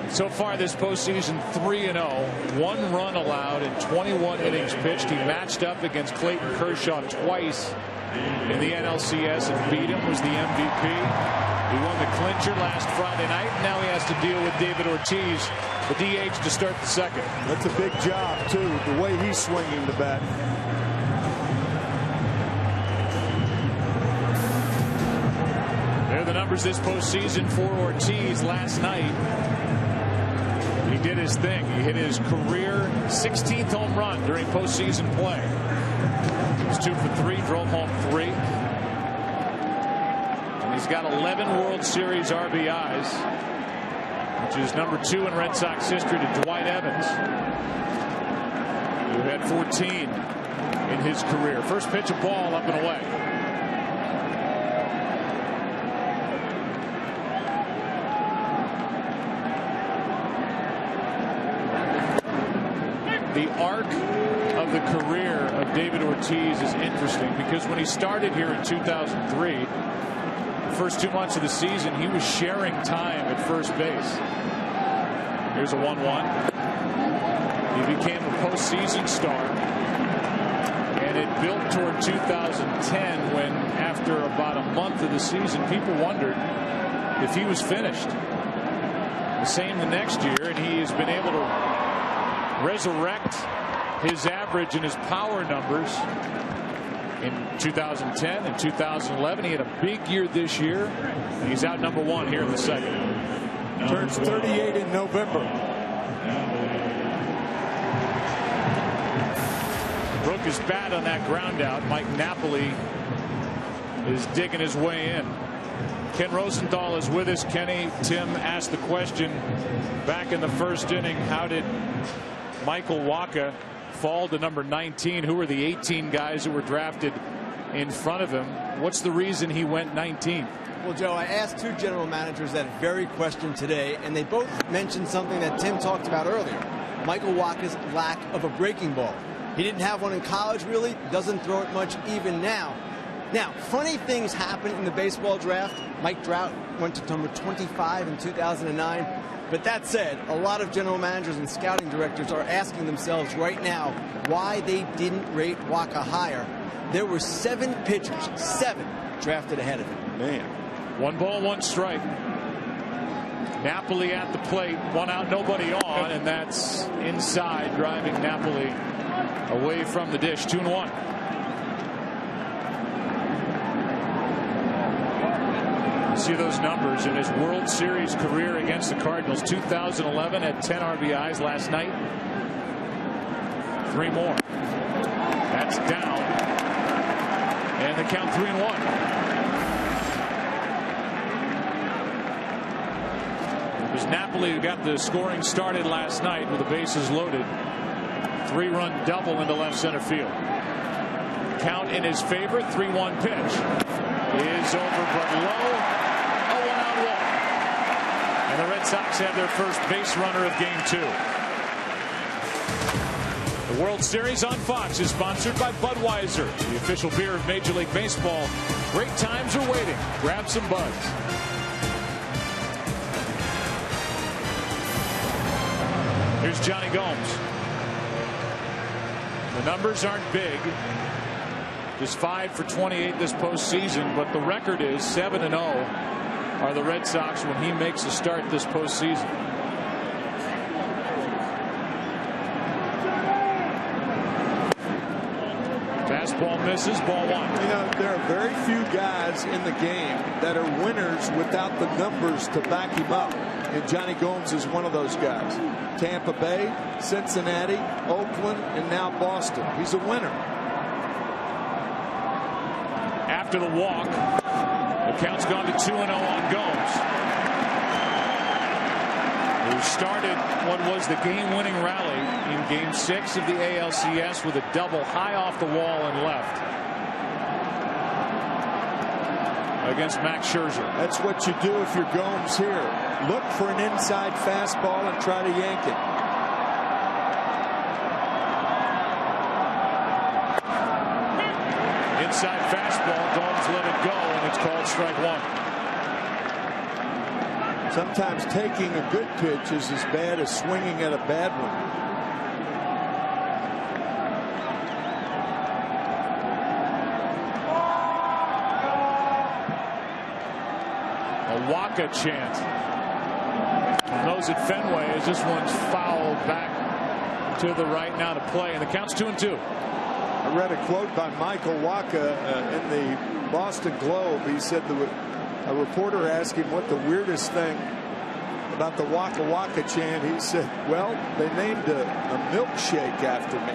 so far this postseason 3-0, 1 run allowed in 21 innings pitched. He matched up against Clayton Kershaw twice in the NLCS and beat him, was the MVP. He won the clincher last Friday night. Now he has to deal with David Ortiz, the DH, to start the second. That's a big job, too, the way he's swinging the bat. There are the numbers this postseason for Ortiz. Last night, he did his thing. He hit his career 16th home run during postseason play. He was 2 for 3, drove home 3. And he's got 11 World Series RBIs, which is number 2 in Red Sox history to Dwight Evans, who had 14 in his career. First pitch, a ball, up and away. The arc of of the career of David Ortiz is interesting because when he started here in 2003, the first 2 months of the season, he was sharing time at first base. Here's a 1-1. He became a postseason star, and it built toward 2010 when, after about a month of the season, people wondered if he was finished. The same the next year, and he has been able to resurrect his average and his power numbers in 2010 and 2011. He had a big year this year, and he's out number 1 here in the second. Turns 38 in November. Broke his bat on that ground out. Mike Napoli is digging his way in. Ken Rosenthal is with us. Kenny, Tim asked the question back in the first inning, how did Michael Wacha fall to number 19? Who were the 18 guys who were drafted in front of him? What's the reason he went 19th? Well, Joe, I asked 2 general managers that very question today, and they both mentioned something that Tim talked about earlier, Michael Wacha's lack of a breaking ball. He didn't have one in college, really, doesn't throw it much even now. Now, funny things happen in the baseball draft. Mike Trout went to number 25 in 2009. But that said, a lot of general managers and scouting directors are asking themselves right now why they didn't rate Wacha higher. There were 7 pitchers, 7 drafted ahead of him. Man. 1 ball, 1 strike. Napoli at the plate, 1 out, nobody on, and that's inside, driving Napoli away from the dish. 2-1. See those numbers in his World Series career against the Cardinals. 2011 had 10 RBIs last night. 3 more. That's down. And the count 3-1. It was Napoli who got the scoring started last night with the bases loaded. 3-run double into left center field. Count in his favor. 3-1 pitch is over but low. And the Red Sox have their first base runner of game 2. The World Series on Fox is sponsored by Budweiser, the official beer of Major League Baseball. Great times are waiting. Grab some buds. Here's Johnny Gomes. The numbers aren't big. Just 5 for 28 this postseason, but the record is 7-0. Are the Red Sox when he makes a start this postseason. Fastball misses, ball 1. You know, there are very few guys in the game that are winners without the numbers to back him up. And Johnny Gomes is one of those guys. Tampa Bay, Cincinnati, Oakland, and now Boston. He's a winner. After the walk, the count's gone to 2-0 on Gomes, who started what was the game-winning rally in Game 6 of the ALCS with a double high off the wall and left against Max Scherzer. That's what you do if you're Gomes here. Look for an inside fastball and try to yank it. Inside fastball, Gomes let it go, and it's called strike 1. Sometimes taking a good pitch is as bad as swinging at a bad one. A Wacha chant from those at Fenway as this one's fouled back to the right now to play, and the count's 2-2. I read a quote by Michael Wacha in the Boston Globe. He said a reporter asked him what the weirdest thing about the Waka Waka chant. He said, well, they named a milkshake after me.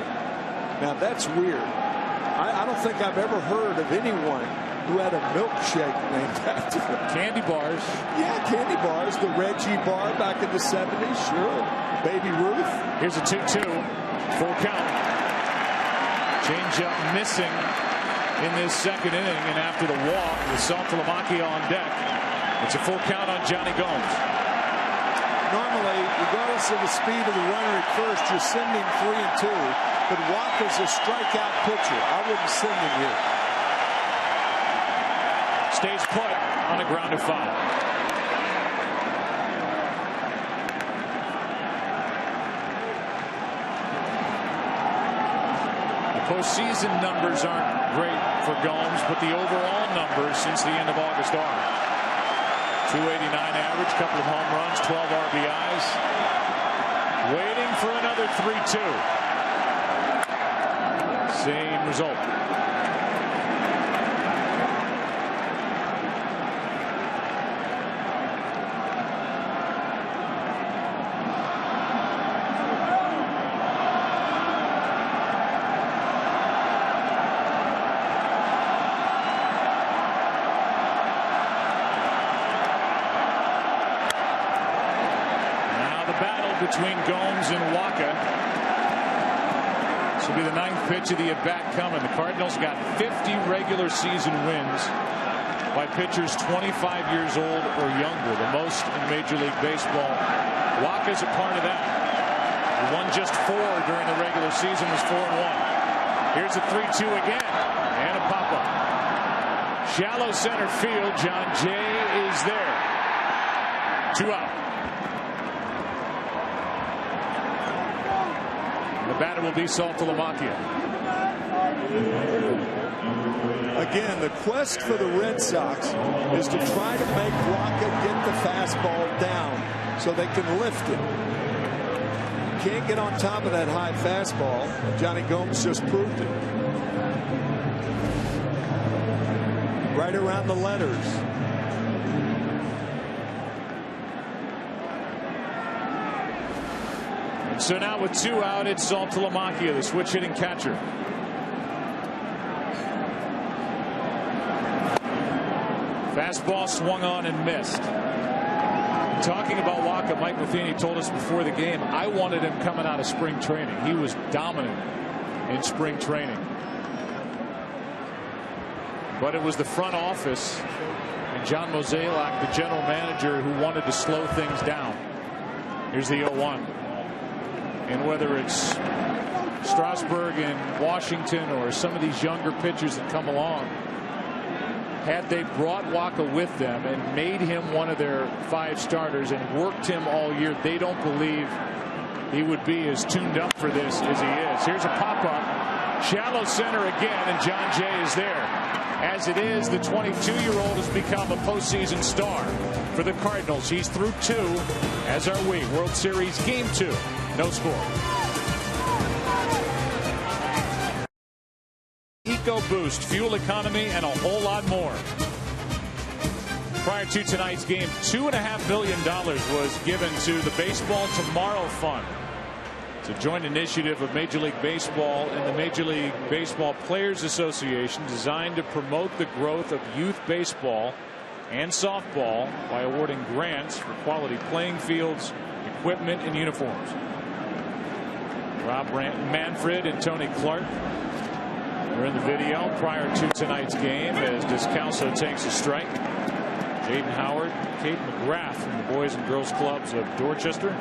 Now that's weird. I don't think I've ever heard of anyone who had a milkshake named after them. Candy bars. Yeah, candy bars. The Reggie bar back in the 70s, sure. Baby Ruth. Here's a 2-2. Full count. Changeup missing in this second inning, and after the walk with Saltalamacchia on deck, it's a full count on Johnny Gomes. Normally, regardless of the speed of the runner at first, you're sending 3 and 2. But Walker's a strikeout pitcher. I wouldn't send him here. Stays put on a ground to foul. The postseason numbers aren't great for Gomes, but the overall numbers since the end of August are. 289 average, couple of home runs, 12 RBIs. Waiting for another 3-2. Same result. Between Gomes and Waka. This will be the 9th pitch of the at-bat coming. The Cardinals got 50 regular season wins by pitchers 25 years old or younger, the most in Major League Baseball. Waka's a part of that. He won just 4 during the regular season, was 4-1. Here's a 3-2 again, and a pop-up. Shallow center field. John Jay is there. 2 out. The batter will be Saltalamacchia. Again, the quest for the Red Sox is to try to make Waka get the fastball down so they can lift it. Can't get on top of that high fastball. Johnny Gomes just proved it. Right around the letters. So now with 2 out, it's Saltalamacchia, the switch hitting catcher. Fastball swung on and missed. Talking about Waka, Mike Matheny told us before the game, I wanted him coming out of spring training. He was dominant in spring training. But it was the front office and John Mozeliak, the general manager, who wanted to slow things down. Here's the 0-1. And whether it's Strasburg in Washington or some of these younger pitchers that come along, had they brought Waka with them and made him one of their 5 starters and worked him all year, they don't believe he would be as tuned up for this as he is. Here's a pop-up. Shallow center again, and John Jay is there. As it is, the 22-year-old has become a postseason star for the Cardinals. He's through 2, as are we. World Series Game 2. No score. EcoBoost, fuel economy, and a whole lot more. Prior to tonight's game, $2.5 million was given to the Baseball Tomorrow Fund. It's a joint initiative of Major League Baseball and the Major League Baseball Players Association, designed to promote the growth of youth baseball and softball by awarding grants for quality playing fields, equipment, and uniforms. Rob Manfred and Tony Clark are in the video prior to tonight's game as Descalso takes a strike. Jaden Howard, Kate McGrath from the Boys and Girls Clubs of Dorchester.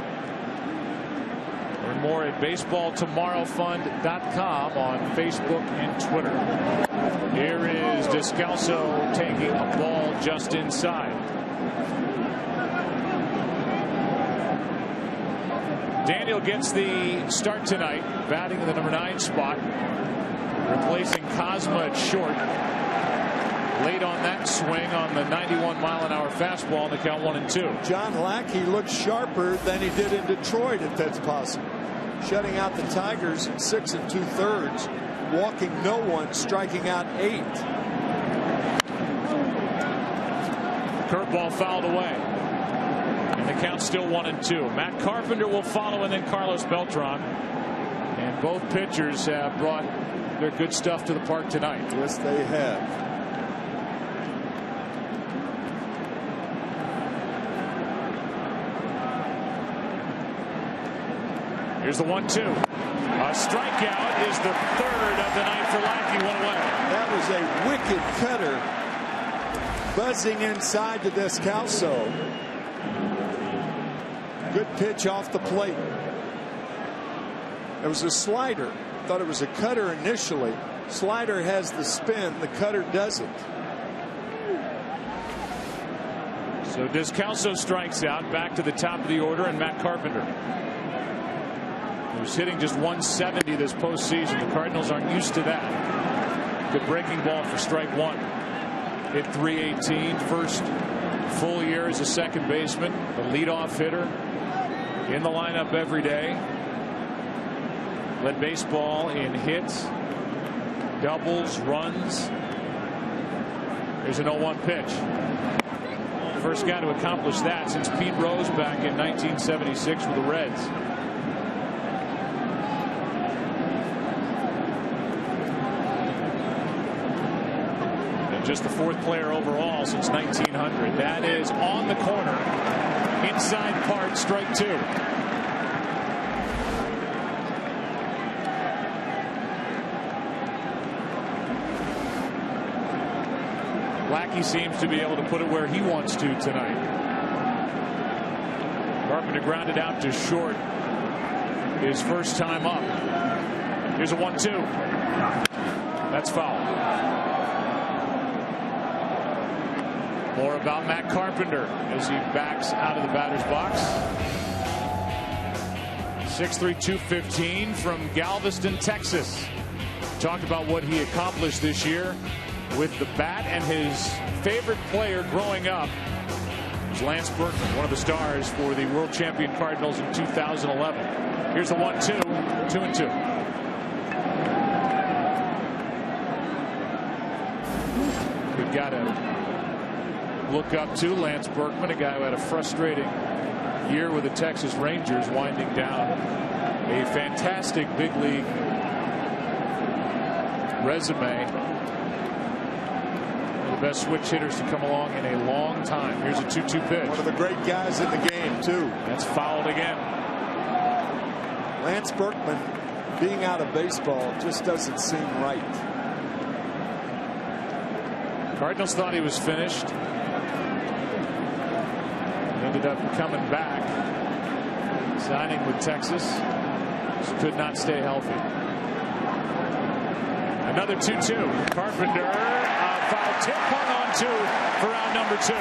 Learn more at baseballtomorrowfund.com on Facebook and Twitter. Here is Descalso taking a ball just inside. Daniel gets the start tonight, batting in the number 9 spot, replacing Cosma at short. Late on that swing on the 91-mile-an-hour fastball, and the count 1-2. John Lackey looks sharper than he did in Detroit, if that's possible. Shutting out the Tigers in 6 2/3, walking no one, striking out 8. Curveball fouled away. And the count's still 1-2. Matt Carpenter will follow, and then Carlos Beltran. And both pitchers have brought their good stuff to the park tonight. Yes, they have. Here's the 1-2. A strikeout is the 3rd of the night for Lackey. 1 away. That was a wicked cutter, buzzing inside to Descalso. Good pitch off the plate. It was a slider. Thought it was a cutter initially. Slider has the spin. The cutter doesn't. So Descalso strikes out. Back to the top of the order, and Matt Carpenter, who's hitting just 170 this postseason. The Cardinals aren't used to that. Good breaking ball for strike one. Hit .318. First full year as a second baseman. The leadoff hitter. In the lineup every day. Led baseball in hits, doubles, runs. There's an 0-1 pitch. First guy to accomplish that since Pete Rose back in 1976 with the Reds. And just the fourth player overall since 1900. That is on the corner. Inside part, strike two. Lackey seems to be able to put it where he wants to tonight. Carpenter grounded out to short his first time up. Here's a 1-2. That's foul. More about Matt Carpenter as he backs out of the batter's box. 6'3", 215 from Galveston, Texas. Talked about what he accomplished this year with the bat, and his favorite player growing up was Lance Berkman, one of the stars for the world champion Cardinals in 2011. Here's the 1-2, 2-2. Good guy to look up to, Lance Berkman, a guy who had a frustrating year with the Texas Rangers, winding down a fantastic big league resume. Best switch hitters to come along in a long time. Here's a 2-2 pitch. One of the great guys in the game, too. That's fouled again. Lance Berkman being out of baseball just doesn't seem right. Cardinals thought he was finished. Ended up coming back. Signing with Texas. Just could not stay healthy. Another 2-2. Carpenter. Foul tip hung on to for round number 2.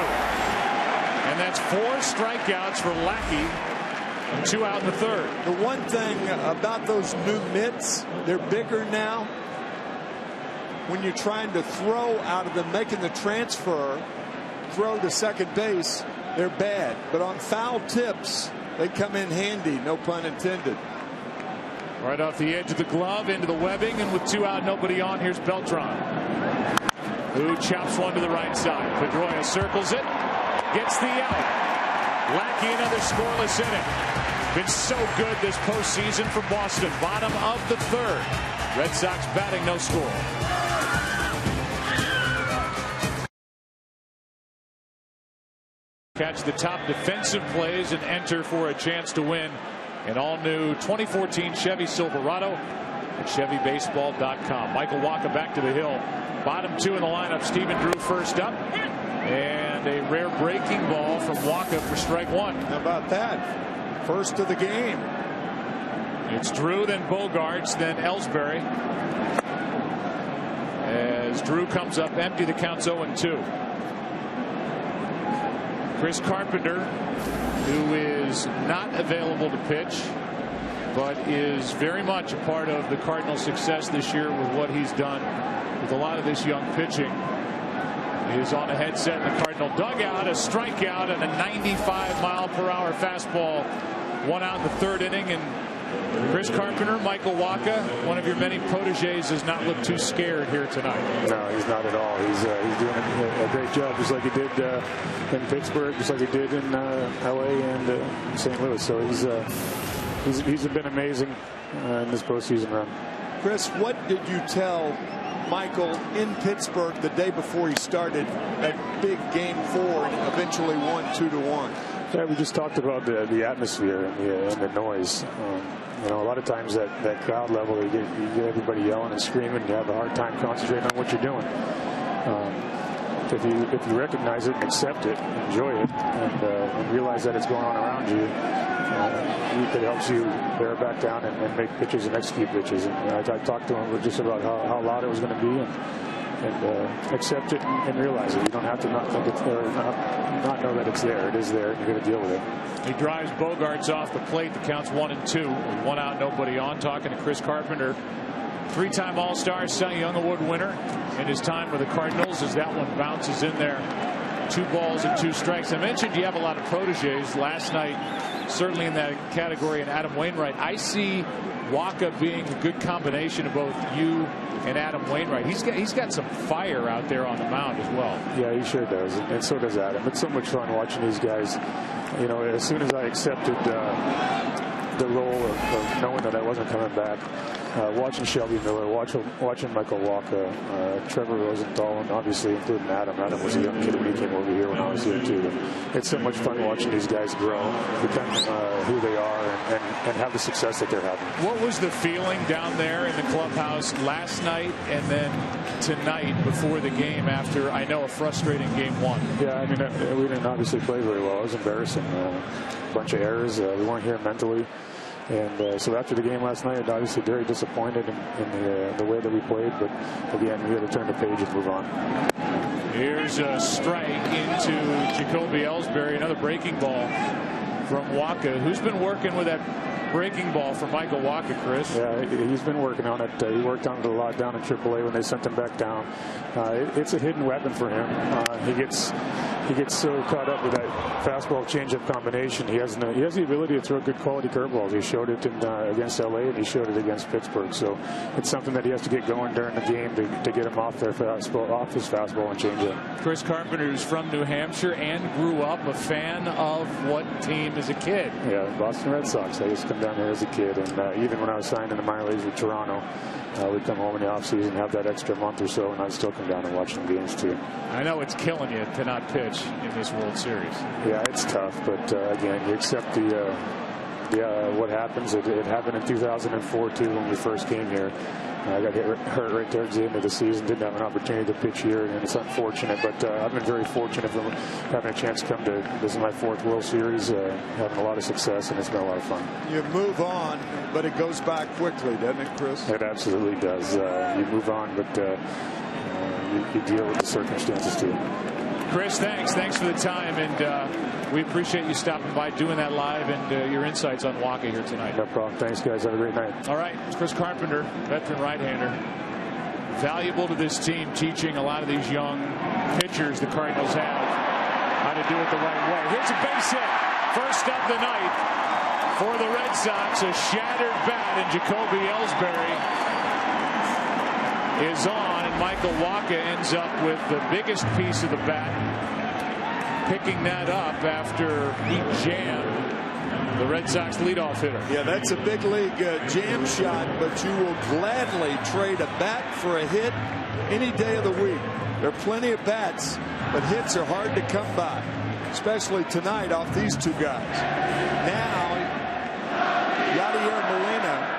And that's 4 strikeouts for Lackey and 2 out in the third. The one thing about those new mitts, they're bigger now. When you're trying to throw out of them, making the transfer, throw to second base, they're bad. But on foul tips, they come in handy, no pun intended. Right off the edge of the glove into the webbing, and with 2 out, nobody on, here's Beltran, who chops one to the right side. Pedroia circles it, gets the out. Lackey another scoreless inning. Been so good this postseason for Boston. Bottom of the third. Red Sox batting, no score. Catch the top defensive plays and enter for a chance to win an all-new 2014 Chevy Silverado at ChevyBaseball.com. Michael Wacha back to the hill. Bottom 2 in the lineup. Stephen Drew first up. And a rare breaking ball from Wacha for strike 1. How about that? First of the game. It's Drew, then Bogarts, then Ellsbury. As Drew comes up empty, the count's 0-2. Chris Carpenter, who is not available to pitch, but is very much a part of the Cardinals' success this year with what he's done with a lot of this young pitching. He is on a headset in the Cardinal dugout, a strikeout and a 95-mile-per-hour fastball. 1 out in the third inning, and Chris Carpenter, Michael Wacha, one of your many proteges, does not look too scared here tonight. No, he's not at all. He's doing a great job, just like he did in Pittsburgh, just like he did in L.A. and St. Louis. So he's been amazing in this postseason run. Chris, what did you tell Michael in Pittsburgh the day before he started that big game 4 and eventually won 2-1? Yeah, we just talked about the atmosphere and the noise. You know, a lot of times that crowd level, you get everybody yelling and screaming. You have a hard time concentrating on what you're doing. if you recognize it and accept it, enjoy it, and realize that it's going on around you, it helps you bear back down and make pitches and execute pitches. And I talked to him just about how loud it was going to be, and accept it and realize it. You don't have to not think it's there, or not know that it's there. It is there. You're going to deal with it. He drives Bogarts off the plate. The count's 1-2 with 1 out, nobody on. Talking to Chris Carpenter, 3-time All-Star, Cy Young Award winner in his time with the Cardinals, as that one bounces in there. 2 balls and 2 strikes. I mentioned you have a lot of proteges. Last night, certainly in that category, and Adam Wainwright. I see Wacha being a good combination of both you and Adam Wainwright. He's got some fire out there on the mound as well. Yeah, he sure does, and so does Adam. It's so much fun watching these guys. You know, as soon as I accepted the role of knowing that I wasn't coming back, watching Shelby Miller, watching Michael Wacha, Trevor Rosenthal, and obviously including Adam. Adam was a young kid when he came over here when I was here too. It's so much fun watching these guys grow, become who they are, and have the success that they're having. What was the feeling down there in the clubhouse last night and then tonight before the game after, I know, a frustrating game 1? Yeah, I mean, we didn't obviously play very well. It was embarrassing. A bunch of errors. We weren't here mentally. And so after the game last night, obviously very disappointed in the way that we played. But again, we had to turn the page and move on. Here's a strike into Jacoby Ellsbury. Another breaking ball from Wacha. Who's been working with that breaking ball for Michael Wacha, Chris? Yeah, he's been working on it. He worked on it a lot down in AAA when they sent him back down. It's a hidden weapon for him. He gets so caught up with that fastball changeup combination. He has the ability to throw good quality curveballs. He showed it against LA, and he showed it against Pittsburgh. So it's something that he has to get going during the game to get him off his fastball and changeup. Chris Carpenter, who's from New Hampshire and grew up a fan of what team as a kid? Yeah, Boston Red Sox. I used to come down here as a kid, and even when I was signed in the minor leagues with Toronto, we'd come home in the offseason, have that extra month or so, and I'd still come down and watch some games too. I know it's killing you to not pitch in this World Series. Yeah, it's tough, but again, you accept what happens. It happened in 2004 too when we first came here. I got hurt right towards the end of the season. Didn't have an opportunity to pitch here, and it's unfortunate. But I've been very fortunate for having a chance to come to. This is my 4th World Series, having a lot of success, and it's been a lot of fun. You move on, but it goes back quickly, doesn't it, Chris? It absolutely does. You move on, but you deal with the circumstances too. Chris, thanks for the time, and we appreciate you stopping by, doing that live, and your insights on Wacha here tonight. No problem. Thanks, guys. Have a great night. All right, it's Chris Carpenter, veteran right-hander, valuable to this team, teaching a lot of these young pitchers the Cardinals have how to do it the right way. Here's a base hit, first of the night for the Red Sox. A shattered bat, and Jacoby Ellsbury is on, and Michael Wacha ends up with the biggest piece of the bat, picking that up after he jammed the Red Sox leadoff hitter. Yeah, that's a big league jam shot, but you will gladly trade a bat for a hit any day of the week. There are plenty of bats, but hits are hard to come by, especially tonight off these two guys. Now, Yadier Molina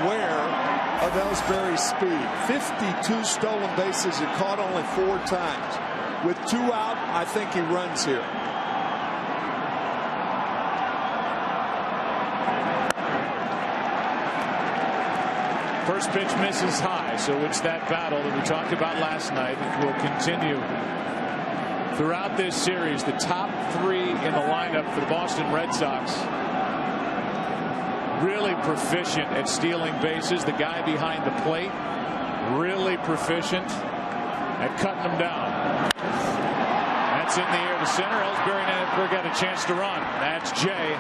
aware of Ellsbury's speed. 52 stolen bases and caught only 4 times. With 2 out, I think he runs here. First pitch misses high, so it's that battle that we talked about last night that will continue throughout this series. The top 3 in the lineup for the Boston Red Sox, really proficient at stealing bases. The guy behind the plate, really proficient at cutting them down. That's in the air to center. Ellsbury never got a chance to run. That's Jay.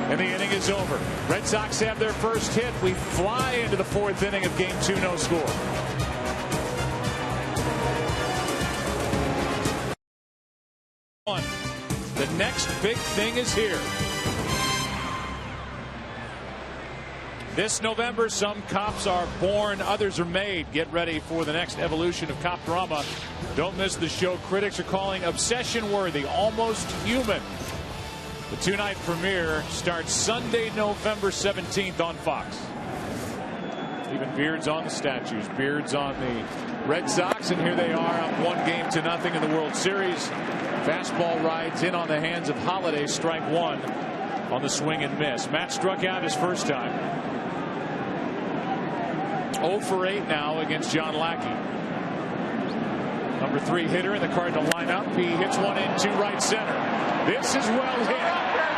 And the inning is over. Red Sox have their first hit. We fly into the 4th inning of Game 2, no score. The next big thing is here. This November, some cops are born, others are made. Get ready for the next evolution of cop drama. Don't miss the show critics are calling obsession-worthy, almost human. The 2-night premiere starts Sunday, November 17th on Fox. Even Beard's on the statues. Beard's on the Red Sox, and here they are up 1-0 in the World Series. Fastball rides in on the hands of Holiday, strike one on the swing and miss. Matt struck out his first time. 0 for 8 now against John Lackey. Number 3 hitter in the Cardinal lineup. He hits one into right center. This is well hit.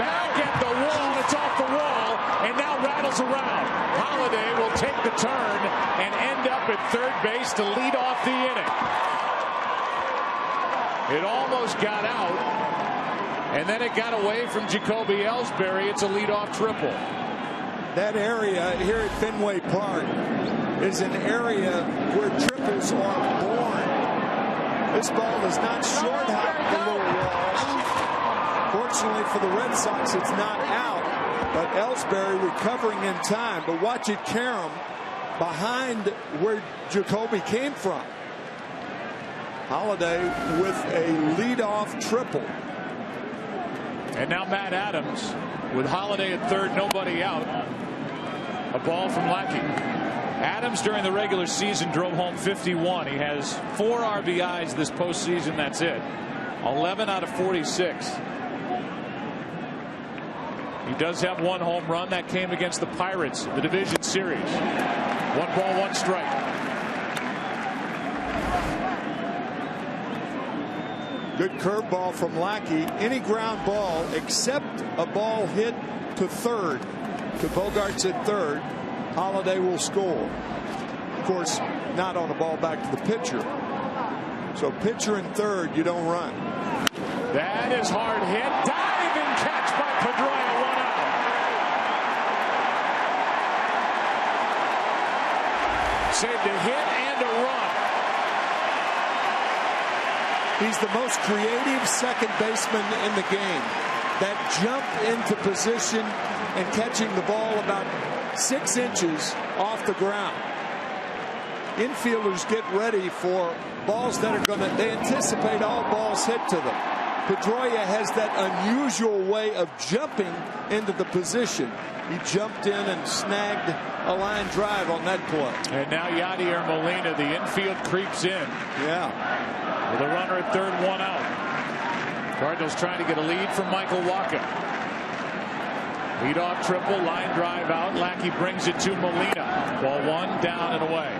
Back at the wall. It's off the wall and now rattles around. Holiday will take the turn and end up at third base to lead off the inning. It almost got out, and then it got away from Jacoby Ellsbury. It's a leadoff triple. That area here at Fenway Park is an area where triples are born. This ball is not short hopped the little wall. Fortunately for the Red Sox, it's not out, but Ellsbury recovering in time. But watch it carom behind where Jacoby came from. Holiday with a leadoff triple. And now Matt Adams with Holiday at third, nobody out. A ball from Lackey. Adams during the regular season drove home 51. He has 4 RBIs this postseason. That's it. 11 out of 46. He does have 1 home run that came against the Pirates, the division series. 1 ball, 1 strike. Good curveball from Lackey. Any ground ball except a ball hit to third, to Bogarts at third, Holiday will score. Of course, not on a ball back to the pitcher. So pitcher and third, you don't run. That is hard hit. Diving catch by Pedroia. 1 out. Saved a hit and a run. He's the most creative second baseman in the game. That jump into position and catching the ball about 6 inches off the ground. Infielders get ready for balls that are going to, they anticipate all balls hit to them. Pedroia has that unusual way of jumping into the position. He jumped in and snagged a line drive on that play. And now Yadier Molina, the infield creeps in. Yeah. With a runner at third, 1 out. Cardinals trying to get a lead from Michael Wacha. Leadoff triple, line drive out. Lackey brings it to Molina. Ball 1, down and away.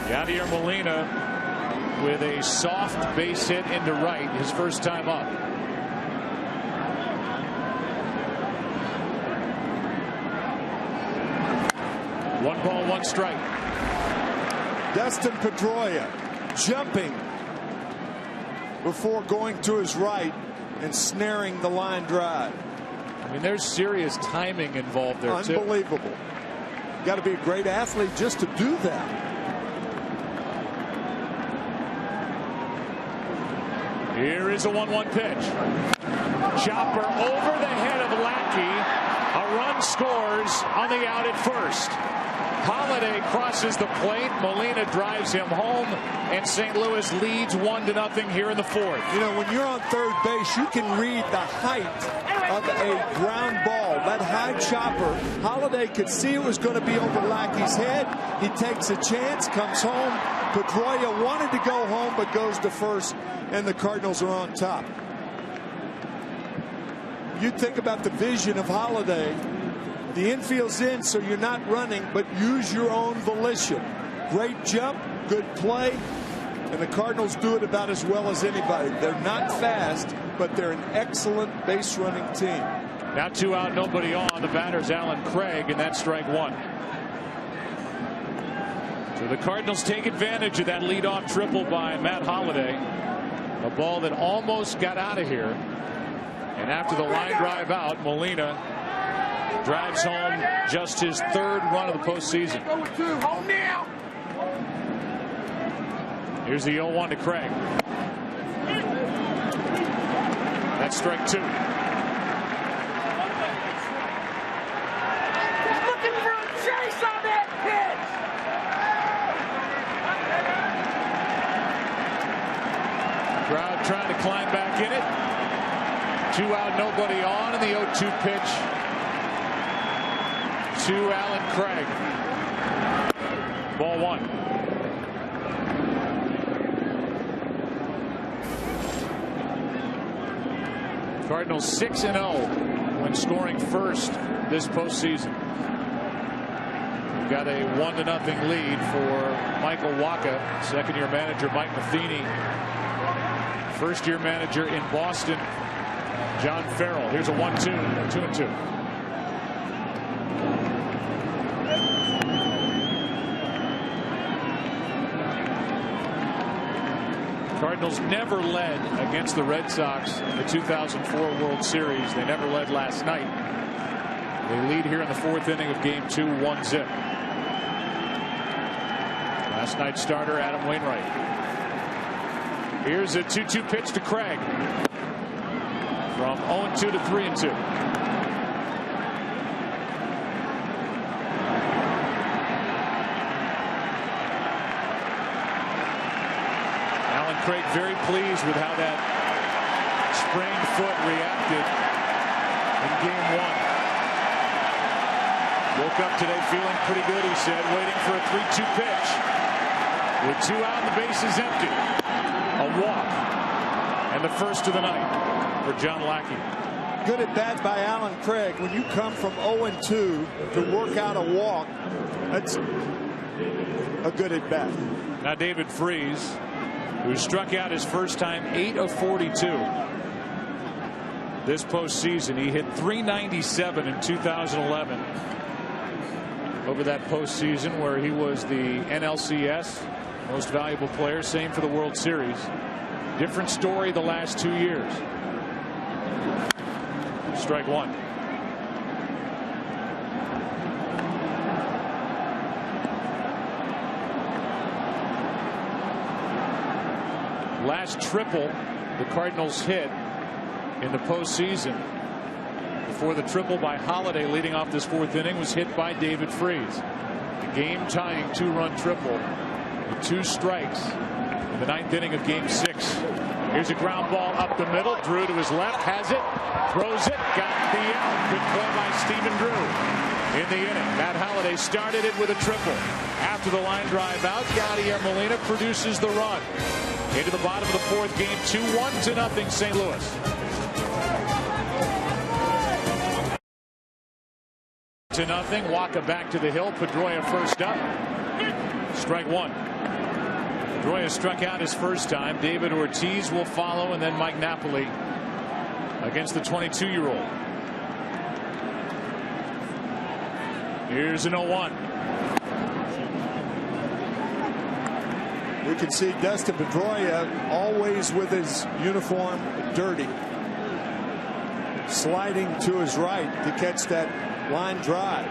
Yadier Molina with a soft base hit into right, his first time up. One ball, 1 strike. Dustin Pedroia jumping before going to his right and snaring the line drive. I mean, there's serious timing involved there, too. Unbelievable. Got to be a great athlete just to do that. Here is a 1-1 pitch. Chopper over the head of Lackey. A run scores on the out at first. Holiday crosses the plate. Molina drives him home, and St. Louis leads 1-0 here in the 4th. You know, when you're on third base, you can read the height of a ground ball. That high chopper, Holiday could see it was going to be over Lackey's head. He takes a chance, comes home. Pedroia wanted to go home, but goes to first, and the Cardinals are on top. You think about the vision of Holiday. The infield's in, so you're not running, but use your own volition. Great jump, good play, and the Cardinals do it about as well as anybody. They're not fast, but they're an excellent base running team. Now 2 out, nobody on. The batter's Alan Craig, and that's strike 1. So the Cardinals take advantage of that leadoff triple by Matt Holiday. A ball that almost got out of here. And after the line drive out, Molina drives home just his 3rd run of the postseason. Here's the 0-1 to Craig. That's strike 2. He's looking for a chase on that pitch. Crowd trying to climb back in it. 2 out, nobody on, and the 0-2 pitch to Alan Craig. Ball 1. Cardinals 6-0 when scoring first this postseason. We've got a 1-0 lead for Michael Wacha. Second-year manager Mike Matheny. First-year manager in Boston, John Farrell. Here's a 1-2, 2-2. Cardinals never led against the Red Sox in the 2004 World Series. They never led last night. They lead here in the 4th inning of Game 2, 1-0. Last night's starter, Adam Wainwright. Here's a 2-2 pitch to Craig. From 0-2 to 3-2. Craig very pleased with how that sprained foot reacted in Game 1. Woke up today feeling pretty good, he said, waiting for a 3-2 pitch. With 2 out and the bases empty. A walk. And the first of the night for John Lackey. Good at bat by Alan Craig. When you come from 0-2 to work out a walk, that's a good at bat. Now David Freese, who struck out his first time, 8 of 42 this postseason. He hit .397 in 2011 over that postseason where he was the NLCS most valuable player. Same for the World Series. Different story the last 2 years. Strike 1. Last triple the Cardinals hit in the postseason before the triple by Holiday leading off this 4th inning was hit by David Freese. The game-tying 2-run triple with 2 strikes in the 9th inning of Game 6. Here's a ground ball up the middle. Drew to his left, has it, throws it, got the out. Good play by Stephen Drew in the inning. Matt Holiday started it with a triple. After the line drive out, Yadier Molina produces the run. Into the bottom of the 4th, Game 2, 1-0 St. Louis. To nothing. Wacha back to the hill. Pedroia first up. Strike 1. Pedroia struck out his first time. David Ortiz will follow, and then Mike Napoli against the 22-year-old. Here's an 0-1. We can see Dustin Pedroia always with his uniform dirty. Sliding to his right to catch that line drive.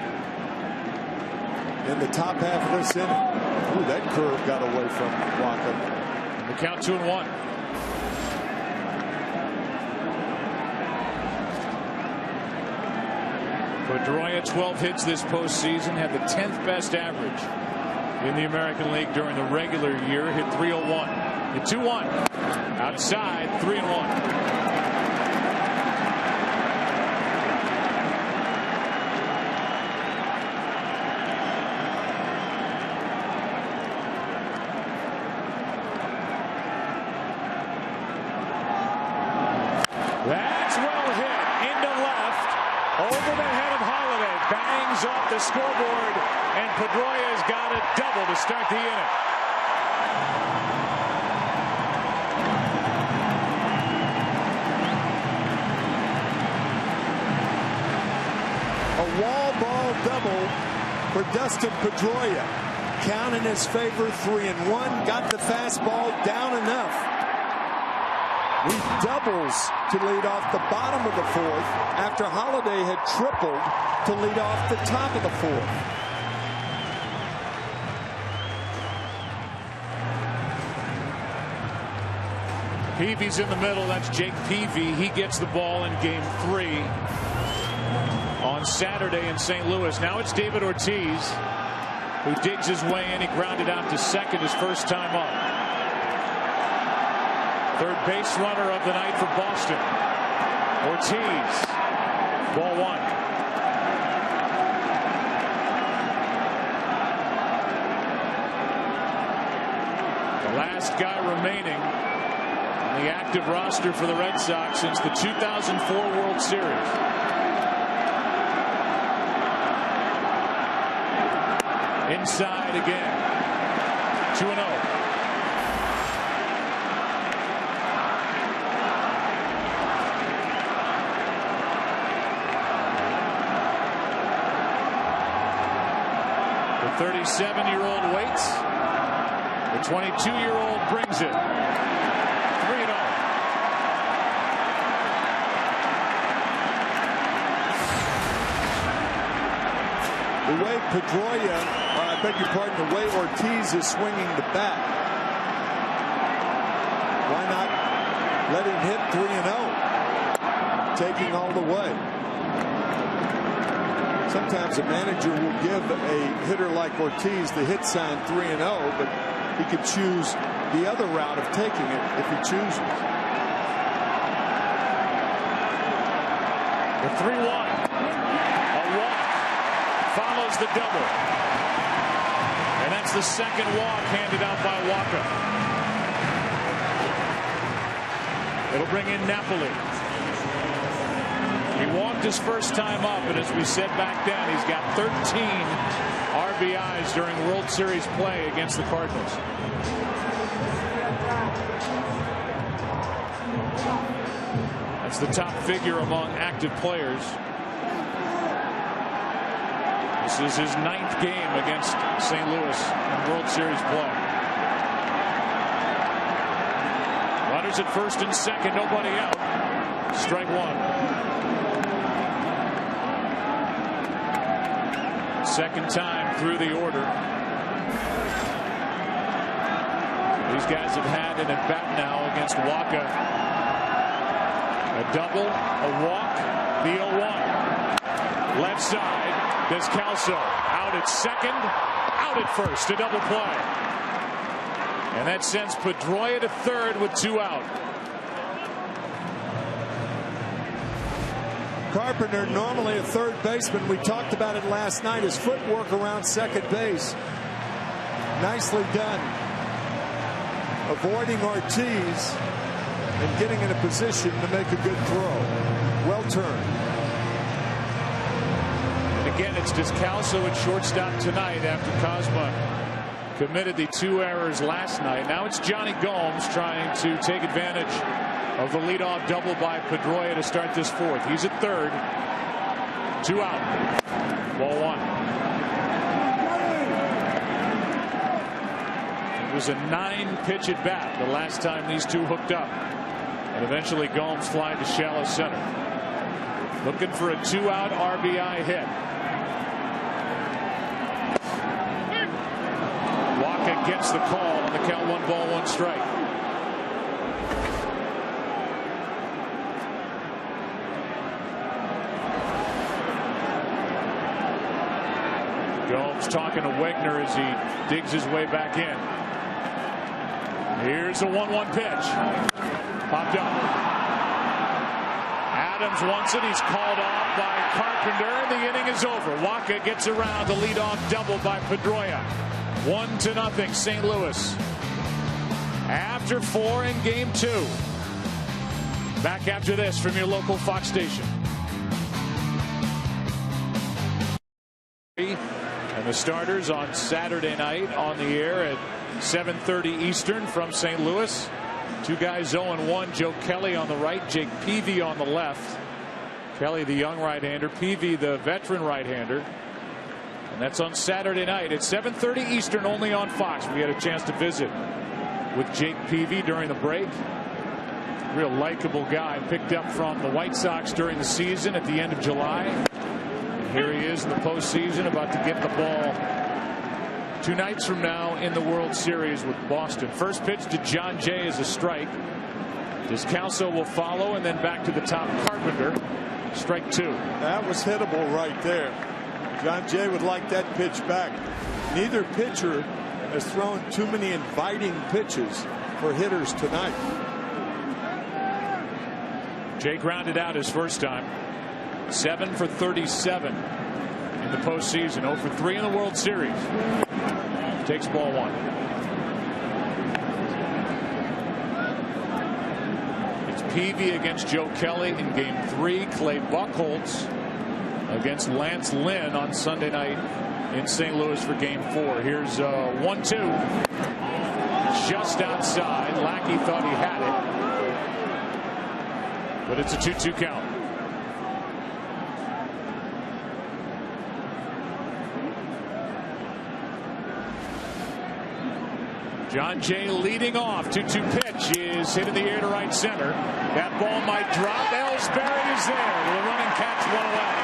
In the top half of this inning. Ooh, that curve got away from Wacha. The count 2-1. Pedroia, 12 hits this postseason, had the 10th best average in the American League during the regular year. Hit .301. Hit 2-1. Outside, 3-1. That's well hit into left, over the head of Holiday, bangs off the scoreboard, and Pedroia's got a double to start the inning. A wall ball double for Dustin Pedroia. Count in his favor, 3-1. Got the fastball down enough. He doubles to lead off the bottom of the 4th after Holiday had tripled to lead off the top of the 4th. Peavy's in the middle. That's Jake Peavy. He gets the ball in Game 3 on Saturday in St. Louis. Now it's David Ortiz who digs his way in. He grounded out to second his first time up. Third base runner of the night for Boston. Ortiz. Ball one. The last guy remaining on the active roster for the Red Sox since the 2004 World Series. Inside again. 2-0. The 37-year-old waits. The 22-year-old brings it. 3-0. The way Pedroia, I beg your pardon, the way Ortiz is swinging the bat, why not let him hit 3-0, taking all the way? Sometimes a manager will give a hitter like Ortiz the hit sign 3-0, but he could choose the other route of taking it if he chooses. The 3-1. A walk follows the double. And that's the second walk handed out by Walker. It'll bring in Napoli. He walked his first time up, and as we said back then, he's got 13 RBIs during World Series play against the Cardinals. That's the top figure among active players. This is his 9th game against St. Louis in World Series play. Runners at first and second, nobody out. Strike one. Second time through the order. These guys have had an at-bat now against Waka. A double, a walk, the 0-1. Left side, Descalso out at second, out at first, a double play. And that sends Pedroia to third with 2 out. Carpenter, normally a third baseman. We talked about it last night. His footwork around second base. Nicely done. Avoiding Ortiz and getting in a position to make a good throw. Well turned. And again, it's Descalso at shortstop tonight after Cosma committed the 2 errors last night. Now it's Johnny Gomes trying to take advantage of the leadoff double by Pedroia to start this 4th. He's at third. 2 out. Ball 1. It was a 9-pitch at bat the last time these two hooked up. And eventually Gomes flied to shallow center. Looking for a 2-out RBI hit. Waka gets the call on the count. 1-1 strike. Gomes talking to Wegner as he digs his way back in. Here's a 1-1 pitch. Popped up. Adams wants it. He's called off by Carpenter. The inning is over. Waka gets around the leadoff double by Pedroia. 1-0 St. Louis. After 4 in game 2. Back after this from your local Fox station. And the starters on Saturday night on the air at 7:30 Eastern from St. Louis. 2 guys 0-1. Joe Kelly on the right, Jake Peavy on the left. Kelly the young right-hander, Peavy the veteran right-hander. And that's on Saturday night at 7:30 Eastern, only on Fox. We had a chance to visit with Jake Peavy during the break. Real likable guy, picked up from the White Sox during the season at the end of July. And here he is in the postseason, about to get the ball 2 nights from now in the World Series with Boston. First pitch to John Jay is a strike. Descalso will follow, and then back to the top. Carpenter, strike 2. That was hittable right there. John Jay would like that pitch back. Neither pitcher has thrown too many inviting pitches for hitters tonight. Jay grounded out his first time. 7 for 37 in the postseason. 0 for 3 in the World Series. Takes ball 1. It's Peavy against Joe Kelly in game 3. Clay Buchholz against Lance Lynn on Sunday night in St. Louis for game 4. Here's 1-2. Just outside. Lackey thought he had it, but it's a 2-2 count. John Jay leading off. 2-2 pitch is hit in the air to right center. That ball might drop. Ellsbury is there with a running catch, 1 away.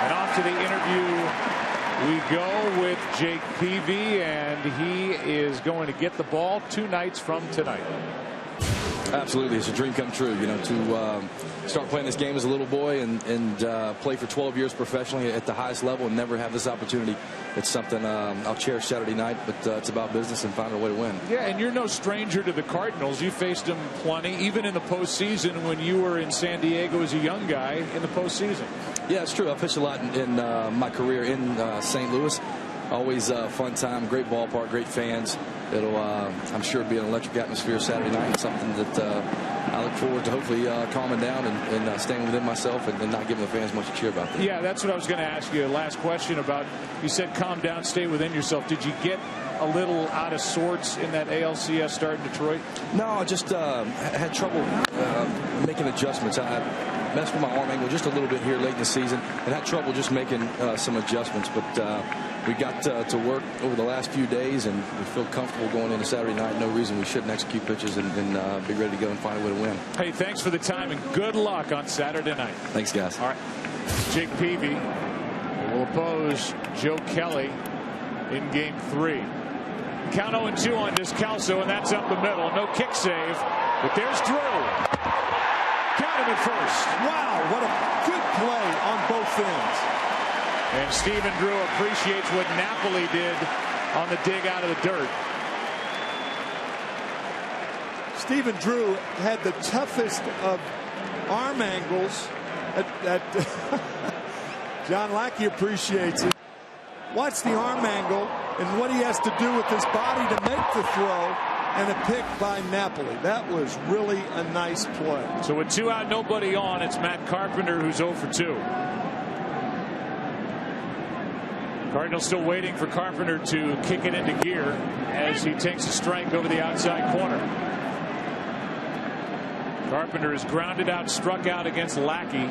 And off to the interview we go with Jake Peavy, and he is going to get the ball 2 nights from tonight. Absolutely, it's a dream come true, you know, to start playing this game as a little boy and play for 12 years professionally at the highest level and never have this opportunity. It's something I'll cherish Saturday night, but it's about business and finding a way to win. Yeah, and you're no stranger to the Cardinals. You faced them plenty, even in the postseason when you were in San Diego as a young guy in the postseason. Yeah, it's true. I pitched a lot in my career in St. Louis. Always a fun time, great ballpark, great fans. It'll, I'm sure, be an electric atmosphere Saturday night, and something that I look forward to hopefully calming down and staying within myself and not giving the fans much to cheer about. Yeah, that's what I was going to ask you. Last question about, you said calm down, stay within yourself. Did you get a little out of sorts in that ALCS start in Detroit? No, I just had trouble making adjustments. I messed with my arm angle just a little bit here late in the season and had trouble just making some adjustments. But we got to work over the last few days, and we feel comfortable going into Saturday night. No reason we shouldn't execute pitches and be ready to go and find a way to win. Hey, thanks for the time and good luck on Saturday night. Thanks, guys. All right. Jake Peavy will oppose Joe Kelly in game 3. Count 0-2 on Descalso, and that's up the middle. No kick save, but there's Drew. Count him at first. Wow, what a good play on both ends. And Stephen Drew appreciates what Napoli did on the dig out of the dirt. Stephen Drew had the toughest of arm angles. John Lackey appreciates it. Watch the arm angle and what he has to do with his body to make the throw, and a pick by Napoli. That was really a nice play. So with 2 out, nobody on, it's Matt Carpenter who's 0 for 2. Cardinals still waiting for Carpenter to kick it into gear as he takes a strike over the outside corner. Carpenter is grounded out, struck out against Lackey,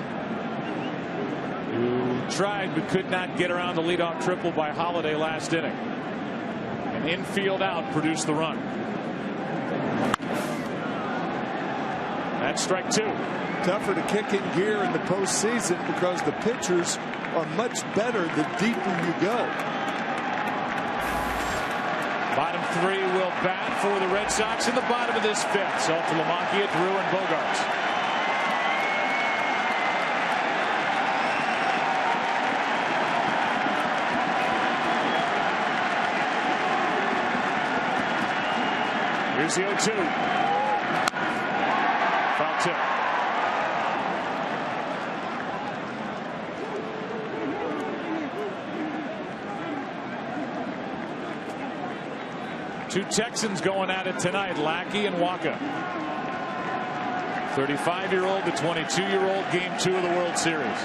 who tried but could not get around the leadoff triple by Holiday last inning. An infield out produced the run. That's strike 2. Tougher to kick in gear in the postseason because the pitchers are much better the deeper you go. Bottom 3 will bat for the Red Sox in the bottom of this 5th. Saltalamacchia, Drew, and Bogarts. Here's the 0-2. Foul tip. Two Texans going at it tonight, Lackey and Waka. 35-year-old to 22-year-old, game 2 of the World Series.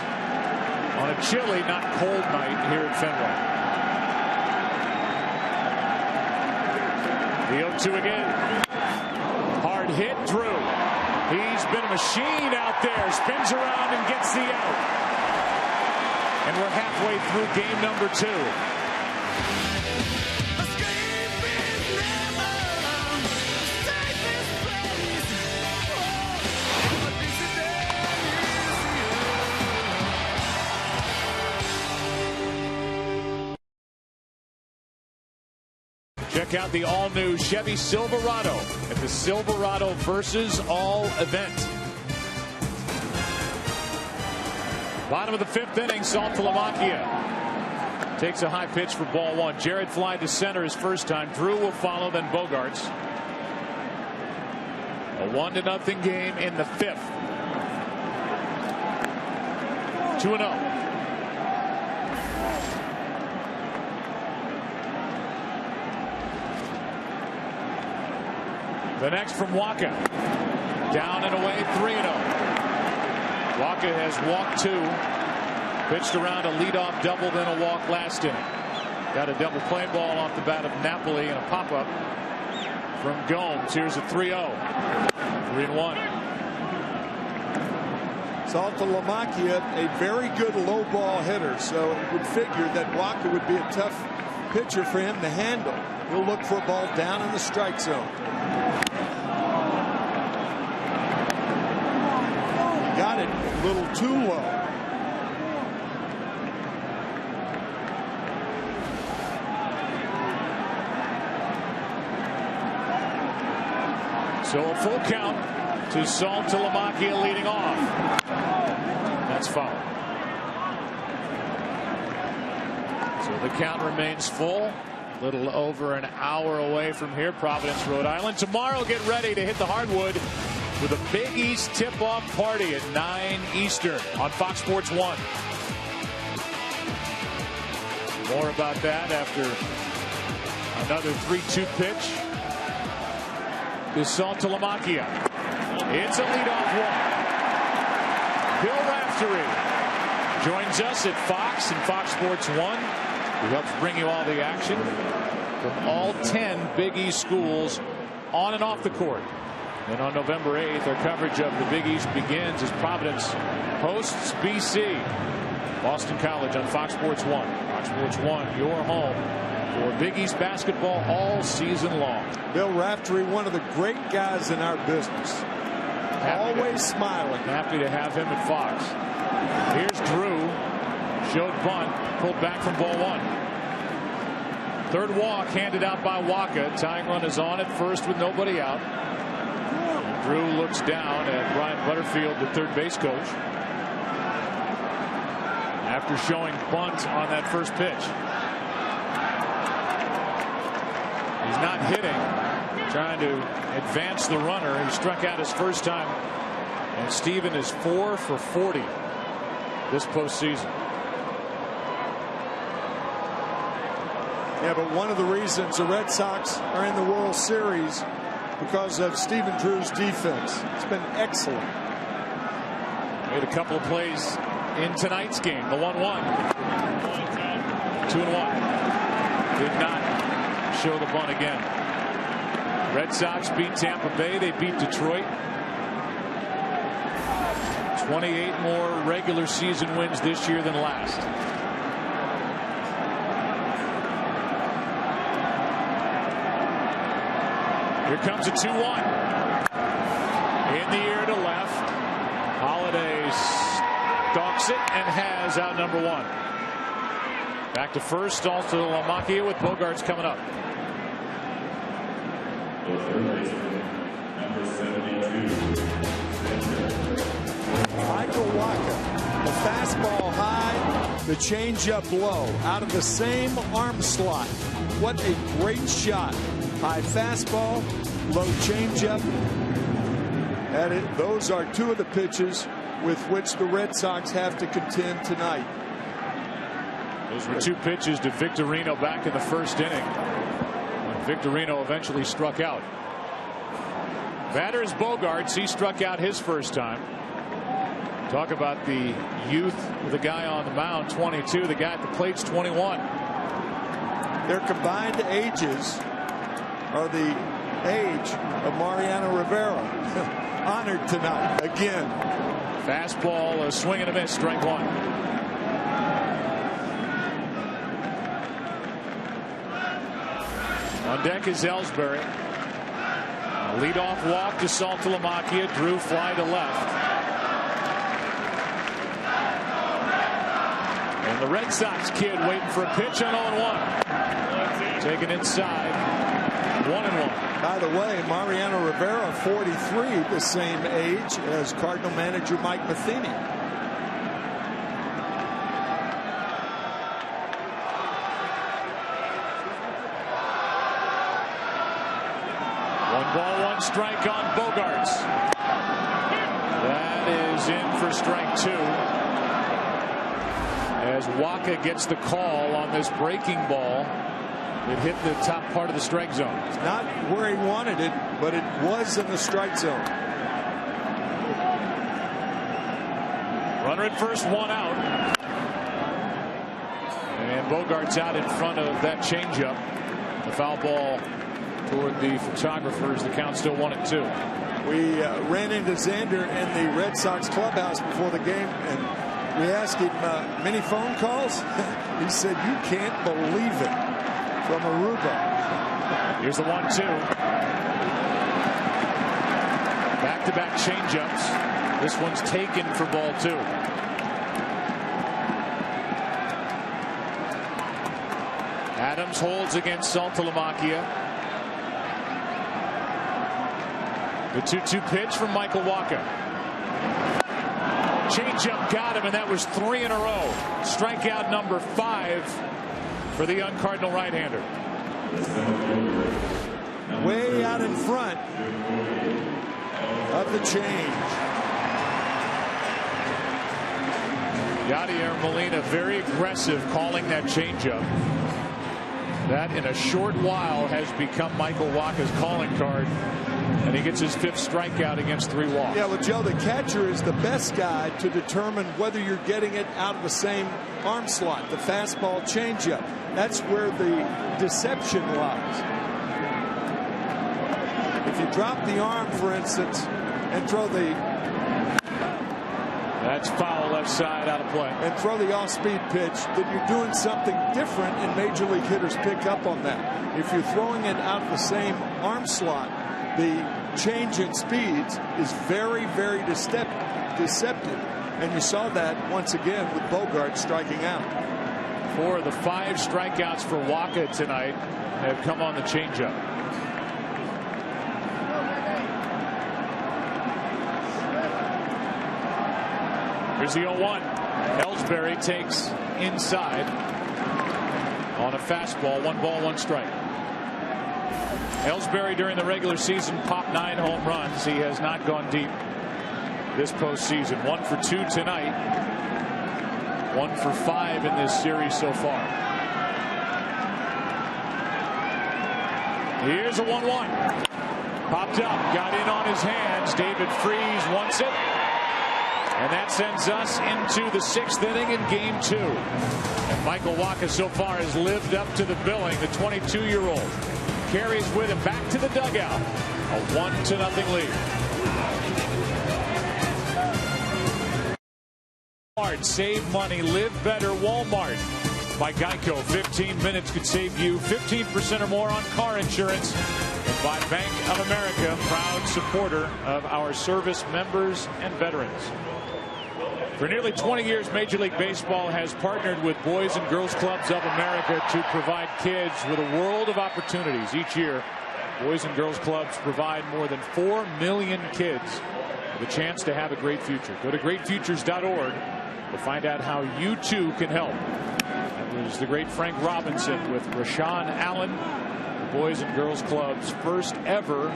On a chilly, not cold night here at Fenway. The 0-2 again. Hard hit, Drew. He's been a machine out there. Spins around and gets the out. And we're halfway through game number 2. Check out the all-new Chevy Silverado at the Silverado versus All event. Bottom of the 5th inning, Saltalamacchia takes a high pitch for ball 1. Jared fly to center his first time. Drew will follow, then Bogarts. A 1-0 game in the 5th. 2-0. The next from Waka. Down and away, 3-0. Waka has walked 2. Pitched around a leadoff double, then a walk last inning. Got a double play ball off the bat of Napoli and a pop-up from Gomes. Here's a 3-0. 3-1. Saltalamacchia, a very good low ball hitter, so you would figure that Waka would be a tough pitcher for him to handle. He'll look for a ball down in the strike zone. Got it a little too low. So a full count to Saltalamacchia leading off. That's foul. So the count remains full. A little over an hour away from here, Providence, Rhode Island. Tomorrow, get ready to hit the hardwood with a Big East tip-off party at 9 Eastern on Fox Sports 1. More about that after another 3-2 pitch. Is Saltalamacchia. It's a leadoff walk. Bill Raftery joins us at Fox and Fox Sports 1, who helps bring you all the action from all 10 Big East schools on and off the court. And on November 8th, our coverage of the Big East begins as Providence hosts BC. Boston College on Fox Sports 1. Fox Sports 1, your home for Big East basketball all season long. Bill Raftery, one of the great guys in our business. Always smiling. Happy to have him at Fox. Here's Drew. Showed bunt. Pulled back from ball 1. Third walk handed out by Waka. Tying run is on at first with nobody out. Drew looks down at Brian Butterfield, the third base coach, after showing bunt on that first pitch. He's not hitting, trying to advance the runner. He struck out his first time, and Steven is 4 for 40 this postseason. Yeah, but one of the reasons the Red Sox are in the World Series because of Stephen Drew's defense. It's been excellent. Made a couple of plays in tonight's game. The 1-1. 2-1. Did not show the bunt again. Red Sox beat Tampa Bay. They beat Detroit. 28 more regular season wins this year than last. Here comes a 2-1. In the air to left. Holiday stalks it and has out number 1. Back to first, also Saltalamacchia with Bogarts coming up. Michael Waka, the fastball high, the changeup low, out of the same arm slot. What a great shot. High fastball, low changeup. Those are 2 of the pitches with which the Red Sox have to contend tonight. Those were 2 pitches to Victorino back in the first inning, when Victorino eventually struck out. Batter is Bogarts. He struck out his first time. Talk about the youth with the guy on the mound, 22. The guy at the plate's 21. Their combined ages are the age of Mariano Rivera. Honored tonight again. Fastball, a swing and a miss, strike 1. On deck is Ellsbury. A leadoff walk to Saltalamacchia. Drew fly to left. And the Red Sox kid waiting for a pitch on 0-1. Taken inside. 1-1. By the way, Mariano Rivera, 43, the same age as Cardinal manager Mike Matheny. One ball, 1 strike on Bogarts. That is in for strike 2. as Waka gets the call on this breaking ball. It hit the top part of the strike zone. It's not where he wanted it, but it was in the strike zone. Runner at first, one out. And Bogart's out in front of that changeup. The foul ball toward the photographers. The count still 1-2. We ran into Xander in the Red Sox clubhouse before the game, and we asked him many phone calls. He said, "You can't believe it," from Aruba. Here's the 1-2. Back-to-back changeups. This one's taken for ball 2. Adams holds against Saltalamacchia. The 2-2 pitch from Michael Waka. Changeup got him, and that was 3 in a row. Strikeout number 5 for the young Cardinal right-hander. Way out in front of the change. Yadier Molina very aggressive calling that changeup. That in a short while has become Michael Waka's calling card. And he gets his 5th strikeout against 3 walks. Yeah, well, Joe, the catcher is the best guy to determine whether you're getting it out of the same arm slot, the fastball changeup. That's where the deception lies. If you drop the arm, for instance, and throw the... That's foul left side, out of play. And throw the off-speed pitch, then you're doing something different, and major league hitters pick up on that. If you're throwing it out of the same arm slot, the change in speeds is very, very deceptive. And you saw that once again with Bogart striking out. 4 of the 5 strikeouts for Waka tonight have come on the changeup. Here's the 0-1. Ellsbury takes inside on a fastball. 1 ball, 1 strike. Ellsbury during the regular season popped 9 home runs. He has not gone deep this postseason. 1 for 2 tonight. 1 for 5 in this series so far. Here's a 1-1. Popped up, got in on his hands. David Freese wants it. And that sends us into the 6th inning in game 2. And Michael Waka so far has lived up to the billing. The 22-year-old carries with him back to the dugout. A 1-0 lead. Save money, live better. Walmart by Geico. 15 minutes could save you 15% or more on car insurance. And by Bank of America, proud supporter of our service members and veterans. For nearly 20 years, Major League Baseball has partnered with Boys and Girls Clubs of America to provide kids with a world of opportunities. Each year, Boys and Girls Clubs provide more than 4 million kids with a chance to have a great future. Go to greatfutures.org to find out how you too can help. That was the great Frank Robinson with Rashawn Allen, the Boys and Girls Club's first ever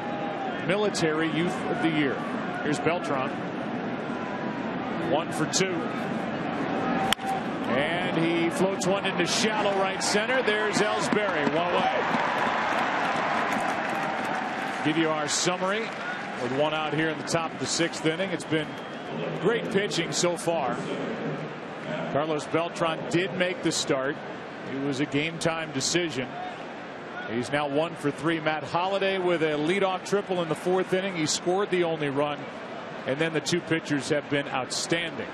Military Youth of the Year. Here's Beltran. 1 for 2. And he floats one into shallow right center. There's Ellsbury, 1 away. Give you our summary with 1 out here in the top of the 6th inning. It's been great pitching so far. Carlos Beltran did make the start. It was a game time decision. He's now 1 for 3. Matt Holliday with a leadoff triple in the 4th inning. He scored the only run. And then the 2 pitchers have been outstanding.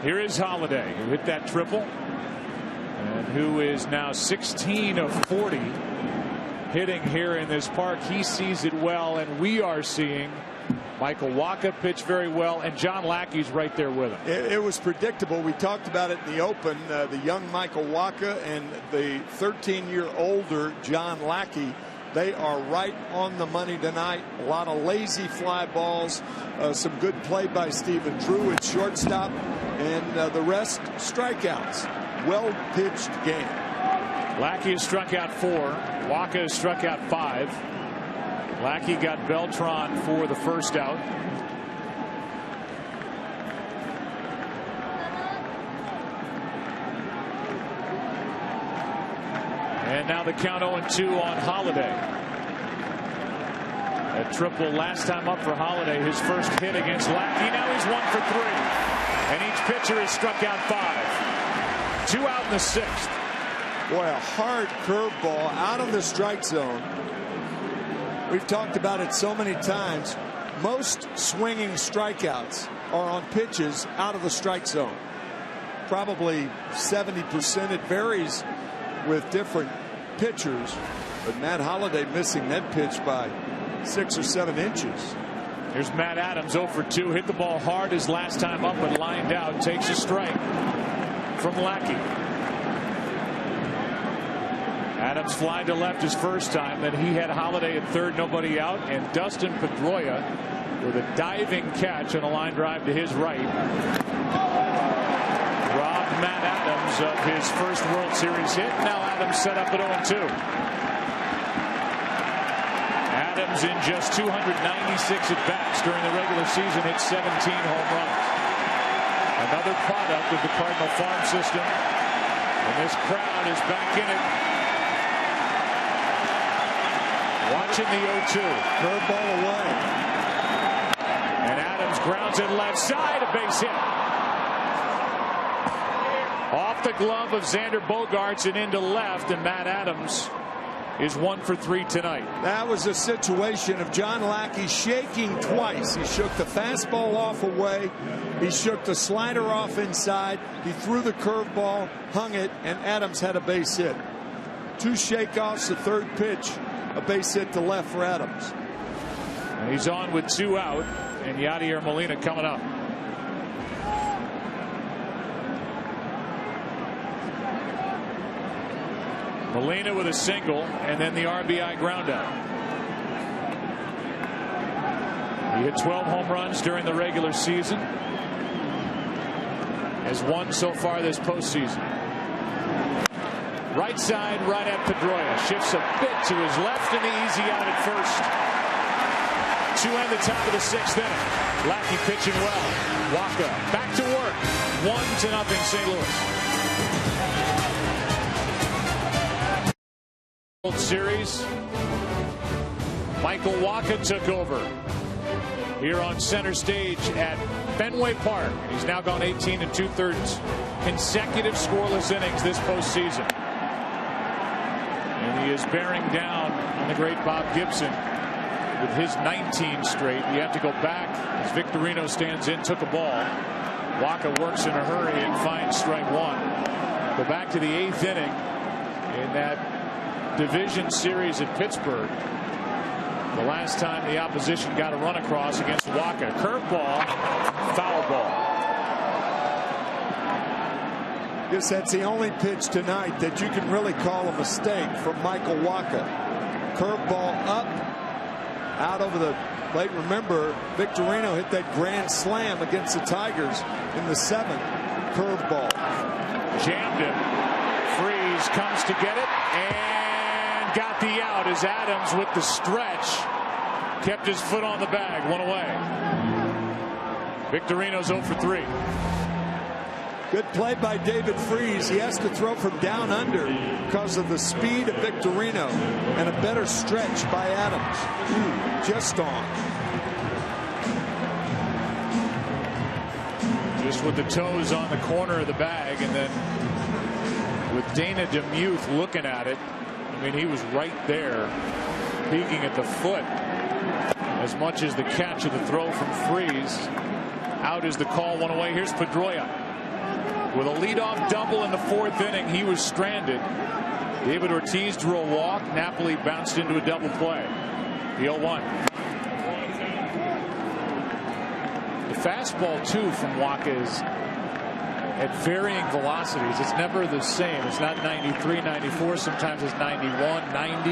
Here is Holliday, who hit that triple and who is now 16 of 40 hitting here in this park. He sees it well, and we are seeing Michael Waka pitch very well, and John Lackey's right there with him. It was predictable. We talked about it in the open. The young Michael Waka and the 13-year-older John Lackey, they are right on the money tonight. A lot of lazy fly balls, some good play by Stephen Drew at shortstop, and the rest strikeouts. Well pitched game. Lackey has struck out 4. Waka has struck out 5. Lackey got Beltran for the first out. And now the count 0-2 on Holiday. A triple last time up for Holiday. His first hit against Lackey. Now he's 1 for 3. And each pitcher has struck out 5. 2 out in the 6th. Boy, a hard curveball out of the strike zone. We've talked about it so many times. Most swinging strikeouts are on pitches out of the strike zone. Probably 70%. It varies with different pitchers. But Matt Holliday missing that pitch by 6 or 7 inches. Here's Matt Adams, 0 for 2. Hit the ball hard his last time up, but lined out. Takes a strike from Lackey. Adams flied to left his first time. Then he had Holiday at third, nobody out. And Dustin Pedroia with a diving catch and a line drive to his right. Robbed Matt Adams of his first World Series hit. Now Adams set up at 0-2. Adams in just 296 at-bats during the regular season hit 17 home runs. Another product of the Cardinal farm system. And this crowd is back in it. Watching the 0-2. Curveball away. And Adams grounds it left side. A base hit. Off the glove of Xander Bogaerts and into left. And Matt Adams is 1 for 3 tonight. That was a situation of John Lackey shaking twice. He shook the fastball off away. He shook the slider off inside. He threw the curveball, hung it, and Adams had a base hit. 2 shakeoffs, the third pitch, a base hit to left for Adams. And he's on with 2 out, and Yadier Molina coming up. Molina with a single, and then the RBI ground out. He hit 12 home runs during the regular season. Has 1 so far this postseason. Right side, right at Pedroia. Shifts a bit to his left, and the easy out at first. 2 in the top of the 6th inning. Lackey pitching well. Waka back to work. 1-0 St. Louis. World Series. Michael Waka took over here on center stage at Fenway Park. He's now gone 18 2/3 consecutive scoreless innings this postseason. And he is bearing down on the great Bob Gibson with his 19 straight. You have to go back as Victorino stands in, took a ball. Waka works in a hurry and finds strike 1. Go back to the 8th inning in that division series at Pittsburgh. The last time the opposition got a run across against Waka. Curveball, foul ball. Guess that's the only pitch tonight that you can really call a mistake from Michael Waka. Curveball up, out over the plate. Remember, Victorino hit that grand slam against the Tigers in the 7th. Curveball. Jammed him. Freeze comes to get it and got the out as Adams with the stretch kept his foot on the bag. 1 away. Victorino's 0 for 3. Good play by David Freeze. He has to throw from down under because of the speed of Victorino and a better stretch by Adams. Just on. Just with the toes on the corner of the bag, and then with Dana DeMuth looking at it. I mean, he was right there peeking at the foot as much as the catch of the throw from Freeze. Out is the call. 1 away. Here's Pedroia with a leadoff double in the 4th inning. He was stranded. David Ortiz drew a walk. Napoli bounced into a double play. The 0-1. The fastball too from Waka is at varying velocities. It's never the same. It's not 93, 94. Sometimes it's 91, 90.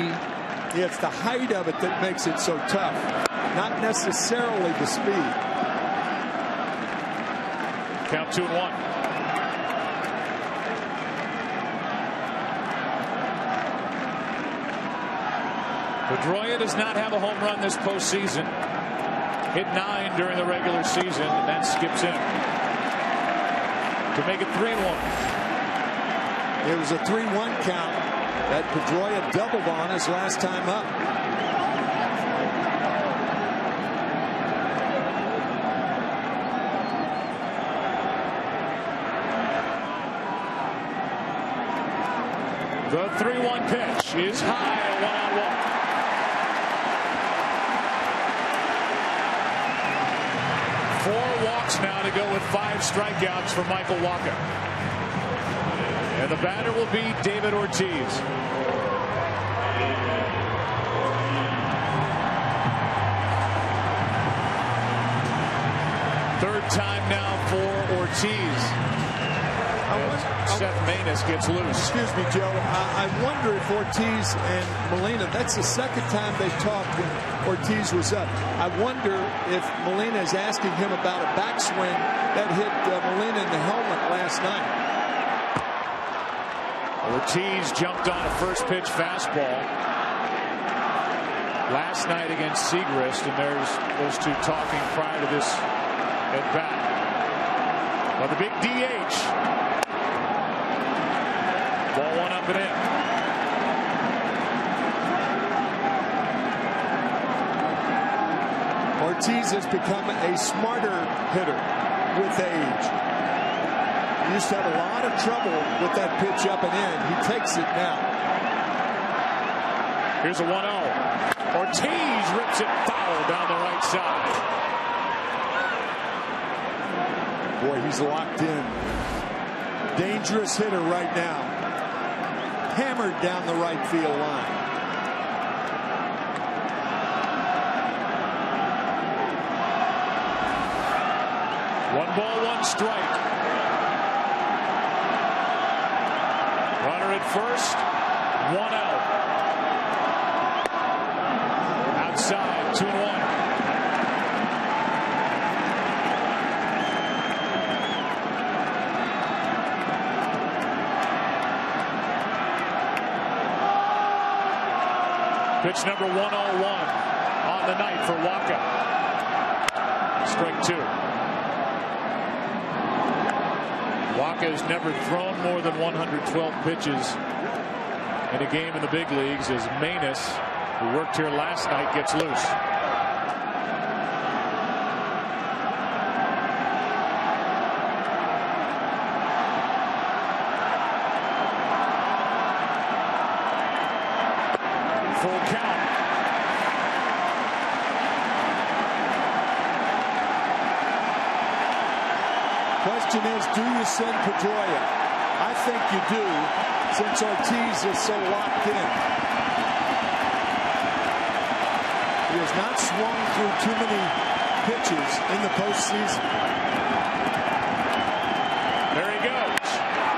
Yeah, it's the height of it that makes it so tough, not necessarily the speed. Count 2-1. Pedroia does not have a home run this postseason. Hit 9 during the regular season and then skips in to make it 3-1. It was a 3-1 count. that Pedroia doubled on his last time up. The 3-1 pitch is high, 1-on-1. 4 walks now to go with 5 strikeouts for Michael Wacha. And the batter will be David Ortiz. Third time now for Ortiz. Seth Maness gets loose. Excuse me, Joe. I wonder if Ortiz and Molina, that's the second time they've talked when Ortiz was up. I wonder if Molina is asking him about a backswing that hit Molina in the helmet last night. Ortiz jumped on a first pitch fastball last night against Segrist, and there's those two talking prior to this at bat. But the big DH. Ball 1 up and in. Ortiz has become a smarter hitter with age. He used to have a lot of trouble with that pitch up and in. He takes it now. Here's a 1-0. Ortiz rips it foul down the right side. Boy, he's locked in. Dangerous hitter right now. Hammered down the right field line. One ball, 1 strike. Runner at first, 1 out. Outside, 2-1. Pitch number 101 on the night for Wacha. Strike 2. Wacha has never thrown more than 112 pitches in a game in the big leagues as Maness, who worked here last night, gets loose. Full count. Question is, do you send Pedroia? I think you do, since Ortiz is so locked in. He has not swung through too many pitches in the postseason. There he goes.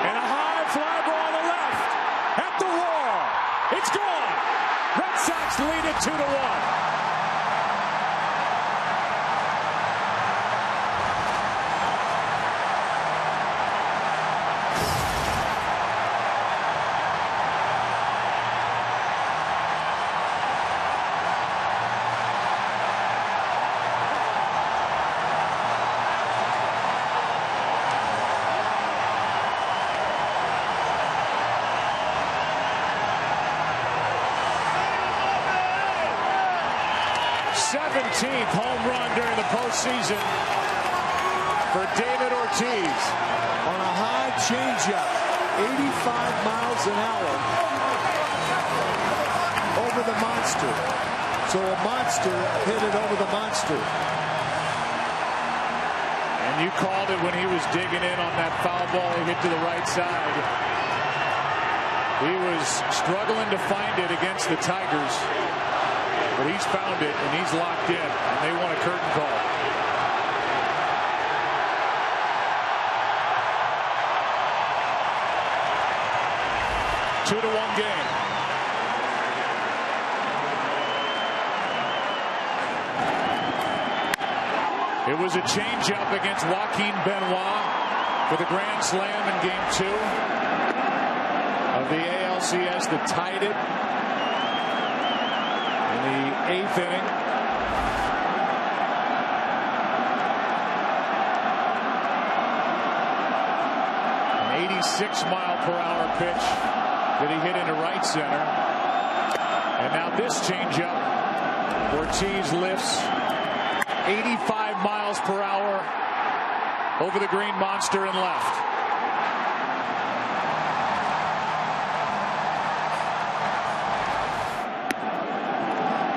And a high fly ball on the left. At the wall. It's gone. Red Sox lead it 2-1. Home run during the postseason for David Ortiz. On a high changeup, 85 miles an hour over the monster. So a monster hit it over the monster. And you called it when he was digging in on that foul ball he hit to the right side. He was struggling to find it against the Tigers. But he's found it, and he's locked in, and they want a curtain call. Two to 1 game. It was a changeup against Joaquin Benoit for the grand slam in Game 2 of the ALCS that tied it. The 8th inning. An 86-mile-per-hour pitch that he hit into right center. And now this changeup. Ortiz lifts 85 miles per hour over the green monster and left.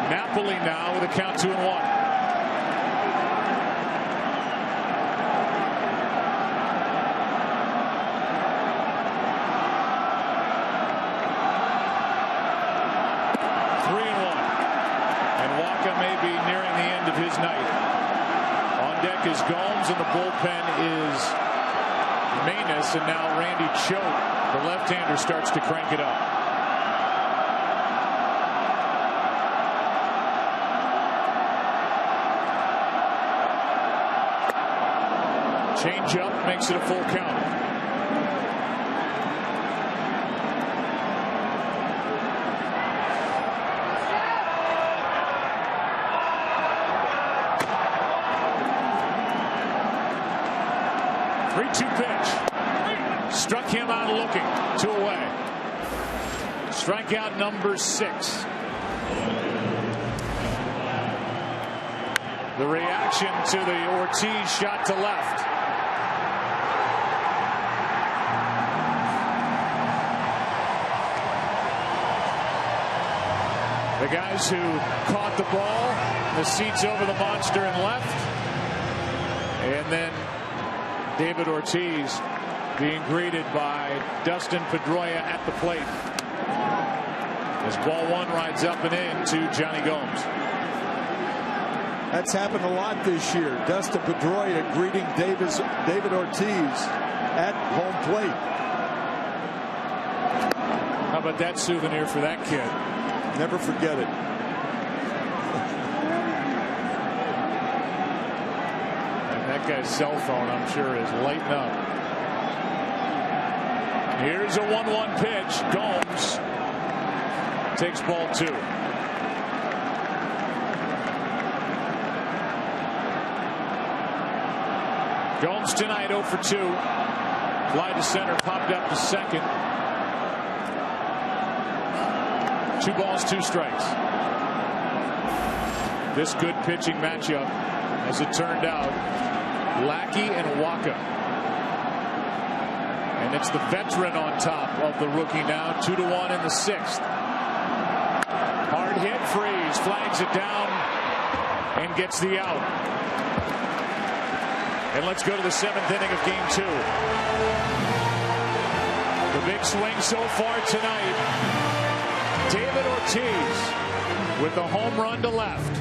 Napoli now with a count 2-1. May be nearing the end of his night. On deck is Gomes, and the bullpen is Manus, and now Randy Choate, the left-hander, starts to crank it up. Change up makes it a full count. Pitch. Struck him out looking. 2 away. Strikeout number 6. The reaction to the Ortiz shot to left. The guys who caught the ball, the seats over the monster and left. And then David Ortiz being greeted by Dustin Pedroia at the plate. As ball 1 rides up and in to Johnny Gomes. That's happened a lot this year. Dustin Pedroia greeting David Ortiz at home plate. How about that souvenir for that kid? Never forget it. That guy's cell phone, I'm sure, is lighting up. Here's a 1-1 pitch. Gomes takes ball 2. Gomes tonight 0 for 2. Fly to center, popped up to second. 2 balls, 2 strikes. This good pitching matchup, as it turned out. Lackey and Waka. And it's the veteran on top of the rookie now. 2-1 in the 6th. Hard hit, Freeze flags it down and gets the out. And let's go to the 7th inning of game 2. The big swing so far tonight. David Ortiz with the home run to left.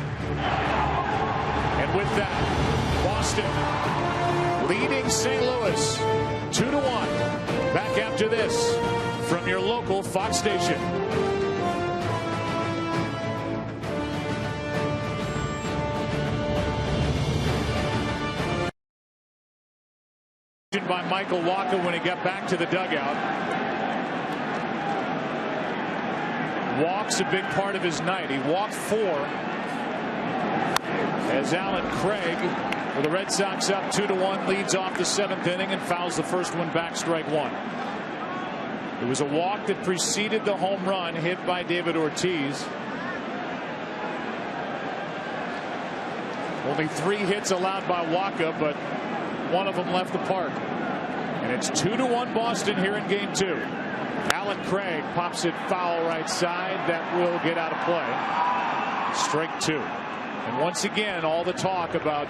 And with that, Boston leading St. Louis 2-1. Back after this from your local Fox station. By Michael Waka when he got back to the dugout. Walks a big part of his night. He walked 4 as Alan Craig, with the Red Sox up 2-1, leads off the 7th inning and fouls the first one back, strike 1. It was a walk that preceded the home run hit by David Ortiz. Only 3 hits allowed by Waka, but one of them left the park. And it's 2-1 Boston here in game 2. Alan Craig pops it foul right side. That will get out of play. Strike 2. And once again, all the talk about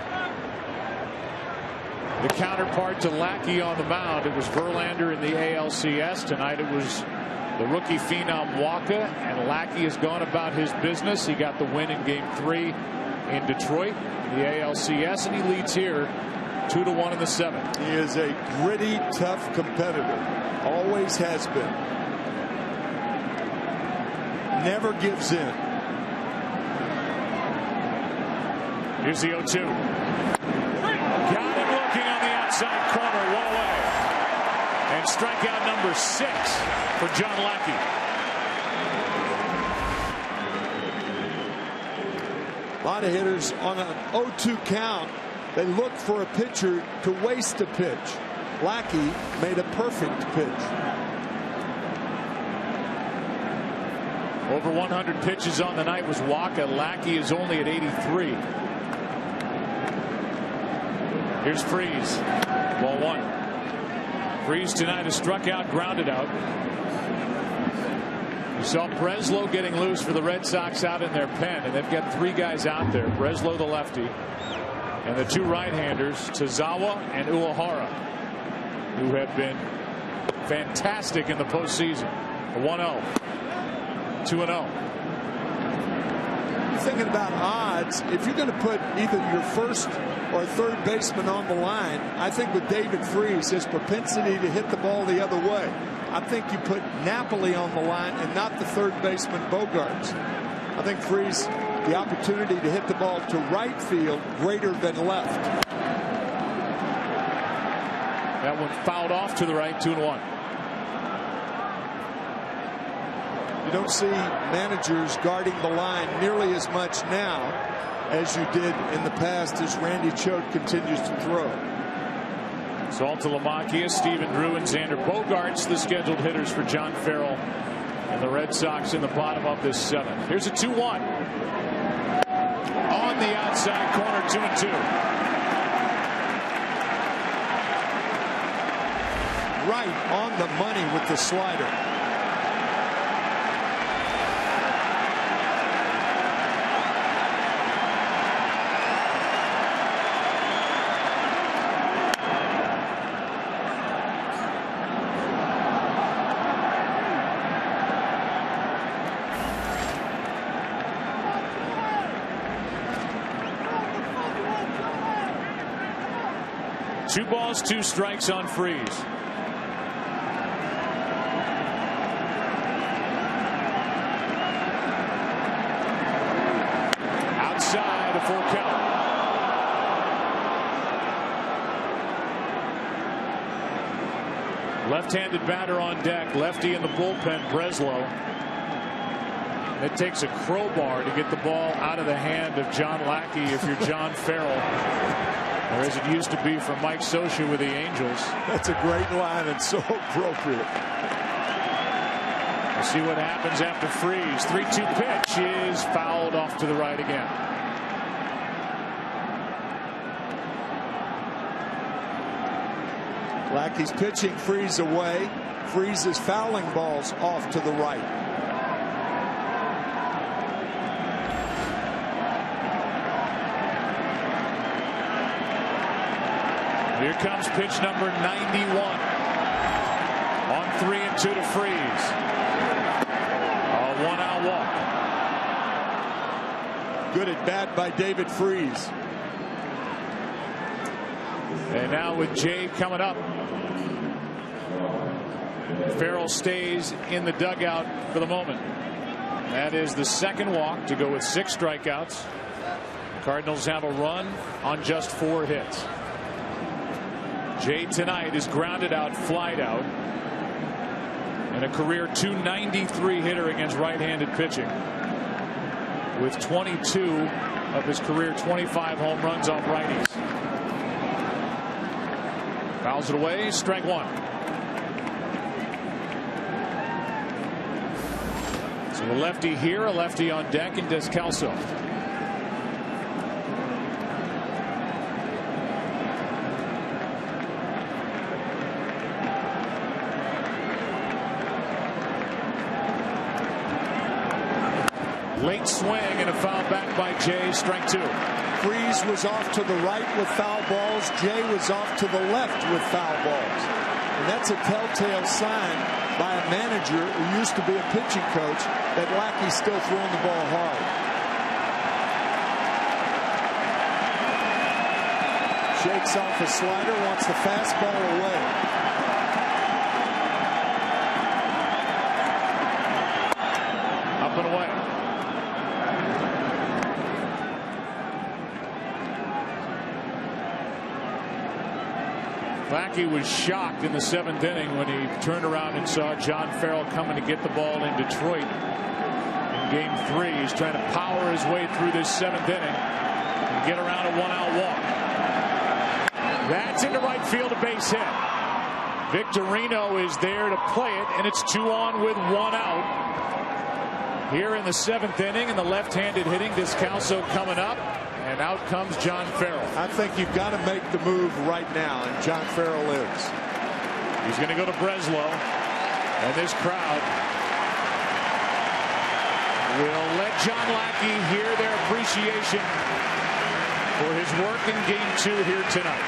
the counterpart to Lackey on the mound. It was Verlander in the ALCS. Tonight it was the rookie phenom Waka. And Lackey has gone about his business. He got the win in game 3 in Detroit, the ALCS, and he leads here 2-1 in the 7th. He is a gritty, tough competitor. Always has been. Never gives in. Here's the 0-2. Got him looking on the outside corner, 1 away. And strikeout number 6 for John Lackey. A lot of hitters on an 0-2 count. They look for a pitcher to waste a pitch. Lackey made a perfect pitch. Over 100 pitches on the night was Waka. Lackey is only at 83. Here's Freese. Ball 1. Freese tonight has struck out, grounded out. You saw Breslow getting loose for the Red Sox out in their pen, and they've got 3 guys out there. Breslow, the lefty, and the 2 right-handers, Tazawa and Uehara, who have been fantastic in the postseason. A 1-0, 2-0. Thinking about odds, if you're going to put either your first or third baseman on the line, I think with David Freese, his propensity to hit the ball the other way, I think you put Napoli on the line and not the third baseman Bogarts. I think Freese, the opportunity to hit the ball to right field greater than left. That one fouled off to the right, 2-1. You don't see managers guarding the line nearly as much now as you did in the past as Randy Choate continues to throw. Saltalamacchia, Stephen Drew, and Xander Bogaerts, the scheduled hitters for John Farrell and the Red Sox in the bottom of this 7th. Here's a 2-1. On the outside corner, 2-2. Right on the money with the slider. Two balls, 2 strikes on Freese. Outside, a full count. Left-handed batter on deck. Lefty in the bullpen, Breslow. It takes a crowbar to get the ball out of the hand of John Lackey if you're John Farrell. Or as it used to be for Mike Scioscia with the Angels. That's a great line and so appropriate. We'll see what happens after Freese. 3-2 pitch is fouled off to the right again. Lackey's pitching Freese away. Freese is fouling balls off to the right. Here comes pitch number 91. On 3-2 to Freese. A 1-out walk. Good at bat by David Freese. And now with Jay coming up, Farrell stays in the dugout for the moment. That is the 2nd walk to go with 6 strikeouts. The Cardinals have a run on just 4 hits. Jay tonight is grounded out, flied out, and a career .293 hitter against right-handed pitching, with 22 of his career 25 home runs off righties. Fouls it away, strike 1. So a lefty here, a lefty on deck, and Descalso. Late swing and a foul back by Jay, strike 2. Freese was off to the right with foul balls. Jay was off to the left with foul balls. And that's a telltale sign by a manager who used to be a pitching coach that Lackey's still throwing the ball hard. Shakes off a slider, wants the fastball away. Up and away. Lackey was shocked in the 7th inning when he turned around and saw John Farrell coming to get the ball in Detroit in Game 3. He's trying to power his way through this 7th inning and get around a 1-out walk. That's into right field, a base hit. Victorino is there to play it, and it's 2 on with 1 out. Here in the 7th inning, and the left-handed hitting, Descalso coming up, and out comes John Farrell. I think you've got to make the move right now, and John Farrell is. He's going to go to Breslow, and this crowd will let John Lackey hear their appreciation for his work in Game 2 here tonight.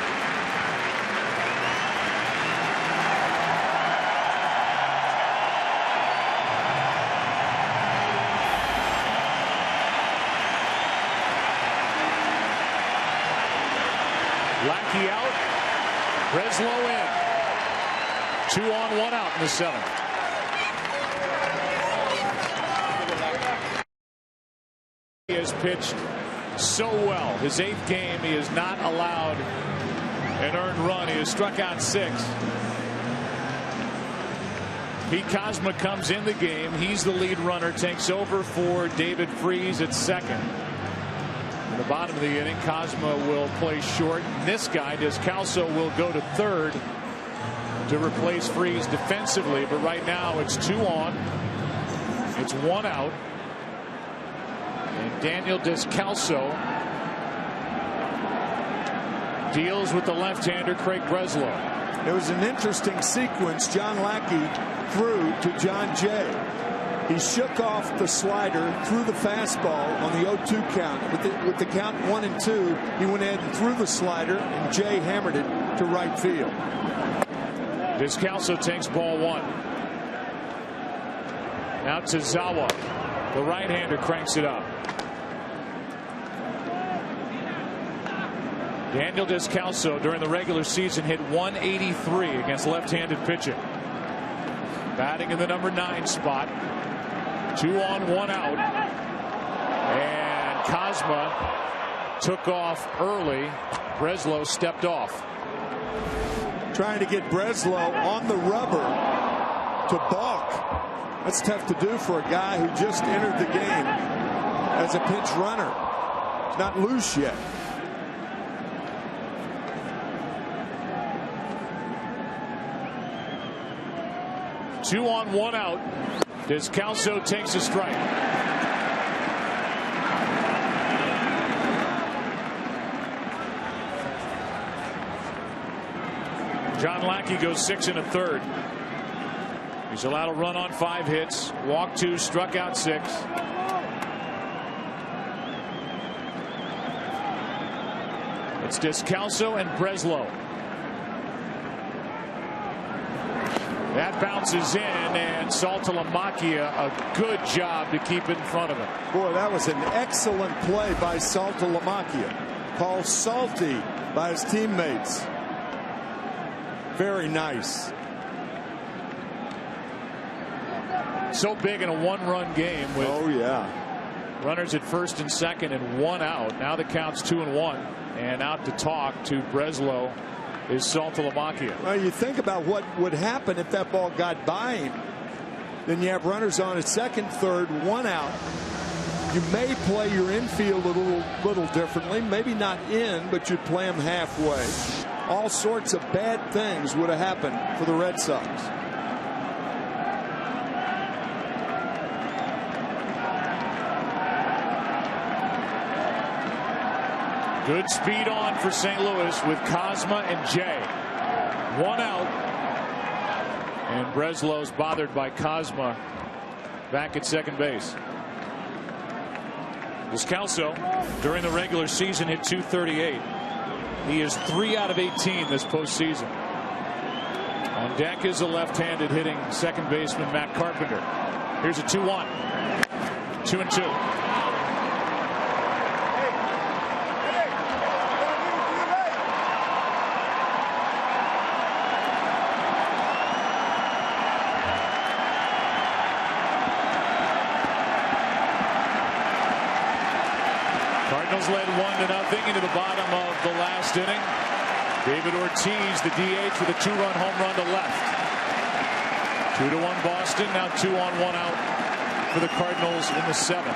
Lackey out, Breslow in. 2 on, 1 out in the 7th. He has pitched so well. His 8th game, he has not allowed an earned run. He has struck out 6. Pete Kozma comes in the game. He's the lead runner, takes over for David Freese at second. In the bottom of the inning, Kozma will play short. This guy, Descalso, will go to third to replace Freese defensively. But right now it's 2 on. It's 1 out. And Daniel Descalso deals with the left-hander Craig Breslow. It was an interesting sequence. John Lackey threw to John Jay. He shook off the slider, threw the fastball on the 0-2 count. With the count 1 and 2, he went ahead and threw the slider, and Jay hammered it to right field. Descalso takes ball 1. Now to Zawa. The right-hander cranks it up. Daniel Descalso during the regular season hit 183 against left-handed pitching. Batting in the number 9 spot. 2 on, 1 out. And Kozma took off early. Breslow stepped off. Trying to get Breslow on the rubber to balk. That's tough to do for a guy who just entered the game as a pinch runner. He's not loose yet. Two on, 1 out. Descalso takes a strike. John Lackey goes 6 1/3. He's allowed a run on 5 hits, walked 2, struck out 6. It's Descalso and Breslow. That bounces in, and Saltalamacchia a good job to keep it in front of him. Boy, that was an excellent play by Saltalamacchia. Called salty by his teammates. Very nice. So big in a 1-run game with runners at first and second and 1 out. Now the count's 2 and 1, and out to talk to Breslow is Saltalamacchia. Well, you think about what would happen if that ball got by him. Then you have runners on at second, third, 1 out. You may play your infield a little differently. Maybe not in, but you'd play them halfway. All sorts of bad things would have happened for the Red Sox. Good speed on for St. Louis with Kozma and Jay. 1 out. And Breslow's bothered by Kozma back at second base. Descalso during the regular season hit .238. He is 3 out of 18 this postseason. On deck is a left-handed hitting second baseman Matt Carpenter. Here's a 2-1. 2-2. Cardinals led 1-0 into the bottom of the last inning. David Ortiz, the DH, with a 2-run home run to left. 2-1 Boston. Now 2 on, 1 out for the Cardinals in the 7th.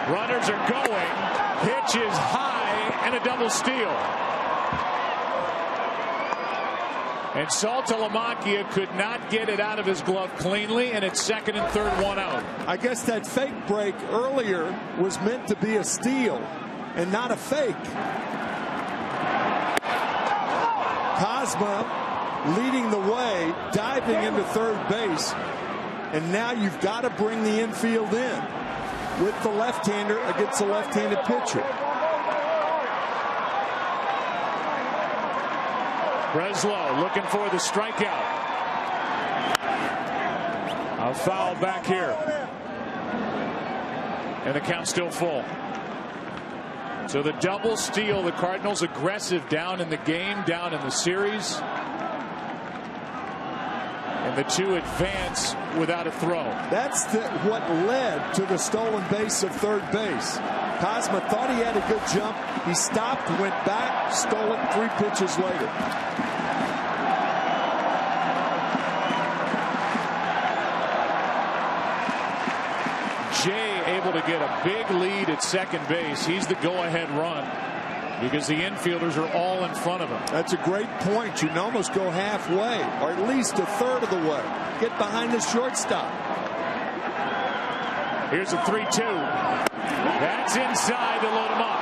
Runners are going. Pitch is high and a double steal. And Saltalamacchia could not get it out of his glove cleanly, and it's second and third, one out. I guess that fake break earlier was meant to be a steal and not a fake. Cosma leading the way, diving into third base, and now you've got to bring the infield in with the left-hander against the left-handed pitcher. Breslow looking for the strikeout. A foul back here. And the count's still full. So the double steal, the Cardinals aggressive down in the game, down in the series. And the two advance without a throw. That's what led to the stolen base of third base. Cosma thought he had a good jump. He stopped, went back, stole it 3 pitches later. Jay able to get a big lead at second base. He's the go-ahead run because the infielders are all in front of him. That's a great point. You can almost go halfway, or at least a third of the way. Get behind the shortstop. Here's a 3-2. That's inside to load him up.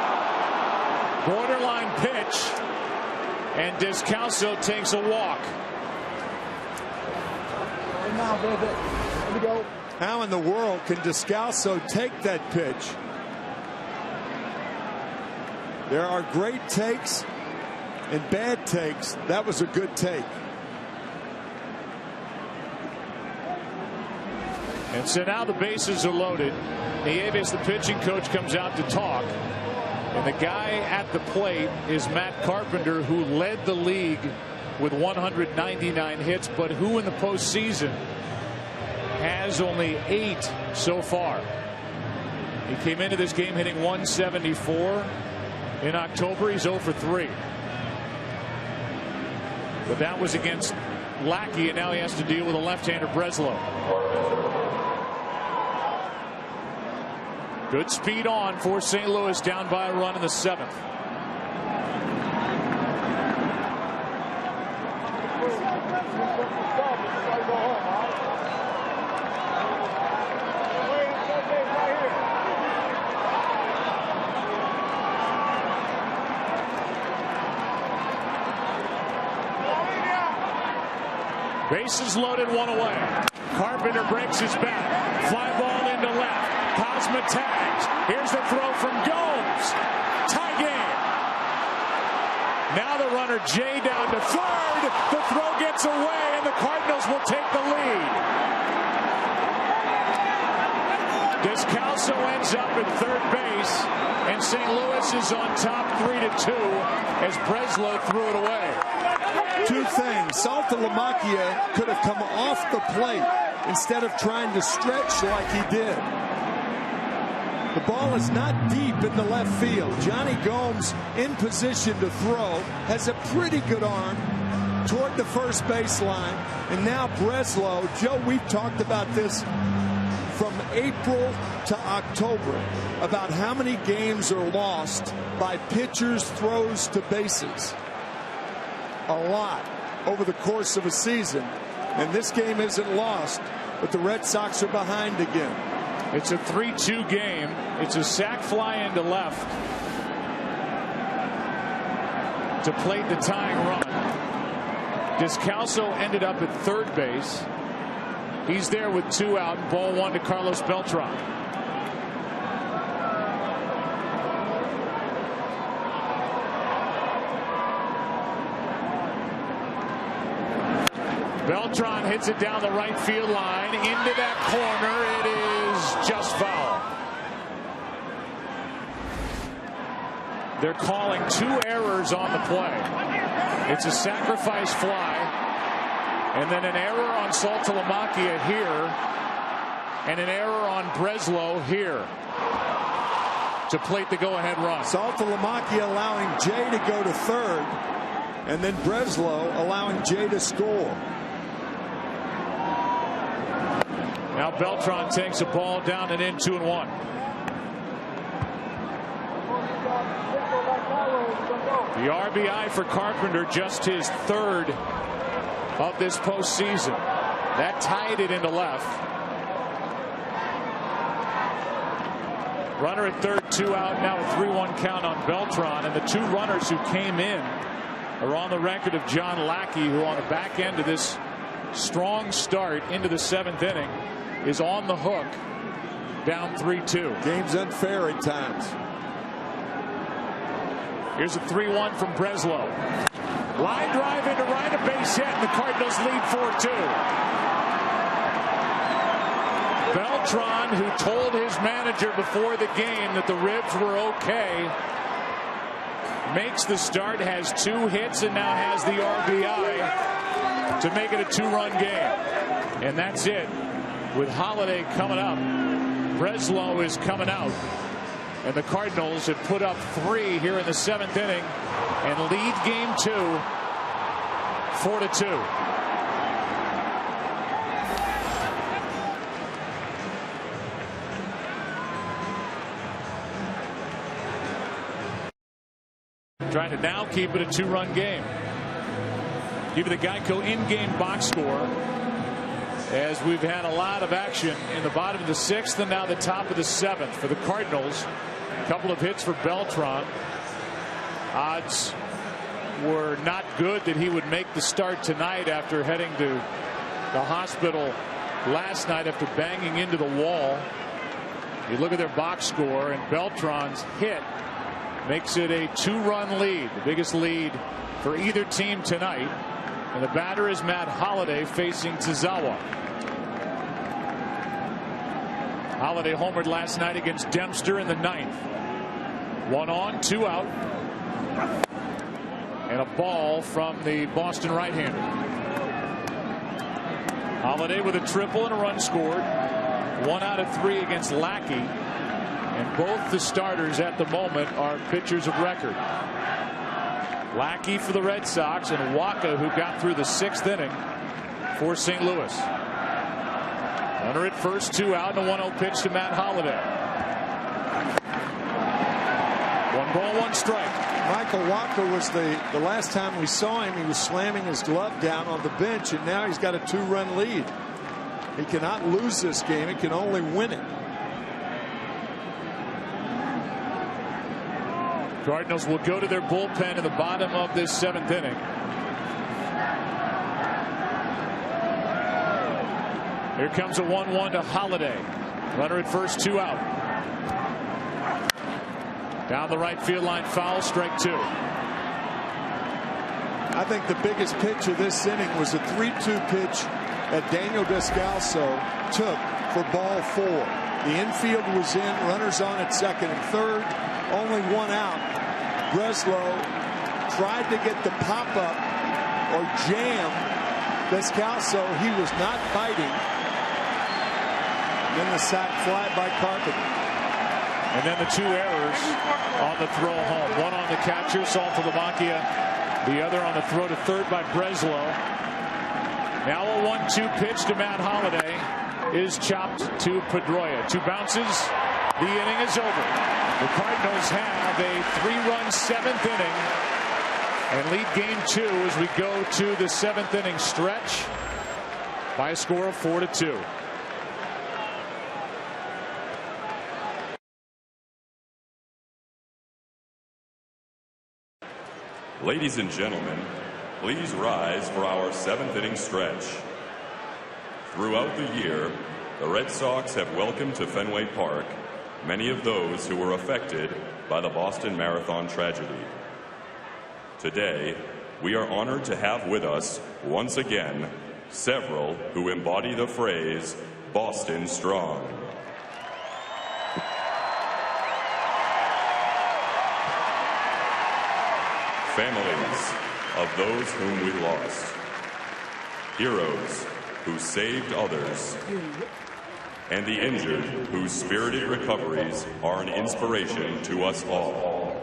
Borderline pitch. And Descalso takes a walk. Now, baby. Here we go. How in the world can Descalso take that pitch? There are great takes and bad takes. That was a good take. And so now the bases are loaded. Nieves, the pitching coach, comes out to talk. And the guy at the plate is Matt Carpenter, who led the league with 199 hits, but who in the postseason has only 8 so far. He came into this game hitting 174. In October, he's 0 for 3. But that was against Lackey, and now he has to deal with a left-hander, Breslow. Good speed on for St. Louis, down by a run in the 7th. Bases loaded, 1 away. Carpenter breaks his bat. Fly ball into left. Cosma tags. Here's the throw from Gomes. Tie game. Now the runner Jay down to third. The throw gets away, and the Cardinals will take the lead. Descalso ends up at third base, and St. Louis is on top 3-2 as Breslow threw it away. 2 things. Saltalamacchia could have come off the plate instead of trying to stretch like he did. The ball is not deep in the left field. Johnny Gomes in position to throw, has a pretty good arm toward the first baseline. And now Breslow, Joe, we've talked about this from April to October, about how many games are lost by pitchers' throws to bases. A lot over the course of a season, and this game isn't lost, but the Red Sox are behind again. It's a 3-2 game. It's a sac fly into left to plate the tying run. Descalso ended up at third base. He's there with 2 out, and ball 1 to Carlos Beltran. Beltran hits it down the right field line into that corner. It is just foul. They're calling 2 errors on the play. It's a sacrifice fly, and then an error on Saltalamacchia here, and an error on Breslow here to plate the go-ahead run. Saltalamacchia allowing Jay to go to third, and then Breslow allowing Jay to score. Now Beltran takes a ball down and in, 2-1. The RBI for Carpenter, just his 3rd of this postseason. That tied it into left. Runner at third, 2 out. Now a 3-1 count on Beltran. And the 2 runners who came in are on the record of John Lackey, who on the back end of this strong start into the 7th inning is on the hook, down 3-2. Game's unfair at times. Here's a 3-1 from Breslow. Line drive into right, a base hit, and the Cardinals lead 4-2. Beltran, who told his manager before the game that the ribs were okay, makes the start, has 2 hits, and now has the RBI to make it a 2-run game. And that's it. With Holiday coming up, Breslow is coming out. And the Cardinals have put up 3 here in the 7th inning and lead game 2 4-2. Trying to now keep it a 2-run game. Give you the Geico in-game box score, as we've had a lot of action in the bottom of the 6th and now the top of the 7th for the Cardinals. A couple of hits for Beltran. Odds were not good that he would make the start tonight after heading to the hospital last night after banging into the wall. You look at their box score, and Beltran's hit makes it a 2-run lead, the biggest lead for either team tonight. And the batter is Matt Holliday facing Tazawa. Holliday homered last night against Dempster in the 9th. 1 on, 2 out. And a ball from the Boston right-hander. Holliday with a triple and a run scored. 1 out of 3 against Lackey. And both the starters at the moment are pitchers of record. Lackey for the Red Sox and Waka, who got through the 6th inning for St. Louis. Runner at first, 2 out, and a 1-0 pitch to Matt Holliday. 1 ball, 1 strike. Michael Waka was the last time we saw him, he was slamming his glove down on the bench, and now he's got a 2-run lead. He cannot lose this game, he can only win it. Cardinals will go to their bullpen in the bottom of this 7th inning. Here comes a 1-1 to Holliday. Runner at first, 2 out. Down the right field line, foul, strike 2. I think the biggest pitch of this inning was a 3-2 pitch that Daniel Descalso took for ball 4. The infield was in, runners on at 2nd and 3rd, only 1 out. Breslow tried to get the pop-up or jam Descalso. He was not biting. And then the sac fly by Carpenter. And then the 2 errors on the throw home. 1 on the catcher, Saltalamacchia. The other on the throw to third by Breslow. Now a 1-2 pitch to Matt Holliday is chopped to Pedroia. 2 bounces. The inning is over. The Cardinals have a 3-run 7th inning and lead game 2 as we go to the 7th inning stretch by a score of 4-2. Ladies and gentlemen, please rise for our 7th inning stretch. Throughout the year, the Red Sox have welcomed to Fenway Park many of those who were affected by the Boston Marathon tragedy. Today, we are honored to have with us, once again, several who embody the phrase, Boston Strong. Families of those whom we lost. Heroes who saved others. And the injured, whose spirited recoveries are an inspiration to us all,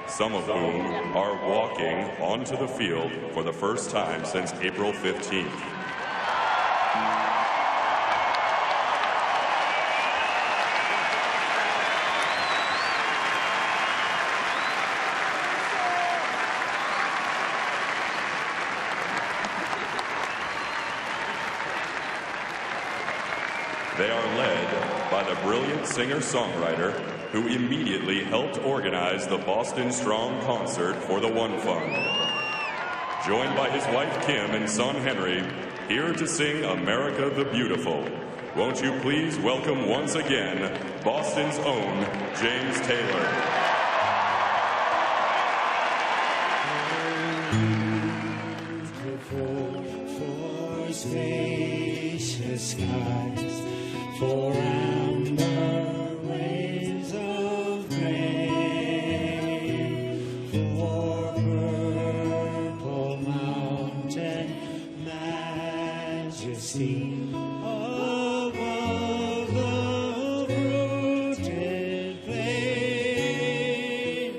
some of whom are walking onto the field for the first time since April 15th. They are led by the brilliant singer-songwriter who immediately helped organize the Boston Strong concert for the One Fund. Joined by his wife Kim and son Henry, here to sing America the Beautiful. Won't you please welcome once again Boston's own James Taylor. For spacious skies, for amber waves of grain, for purple mountain majesty. Above the fruited plain,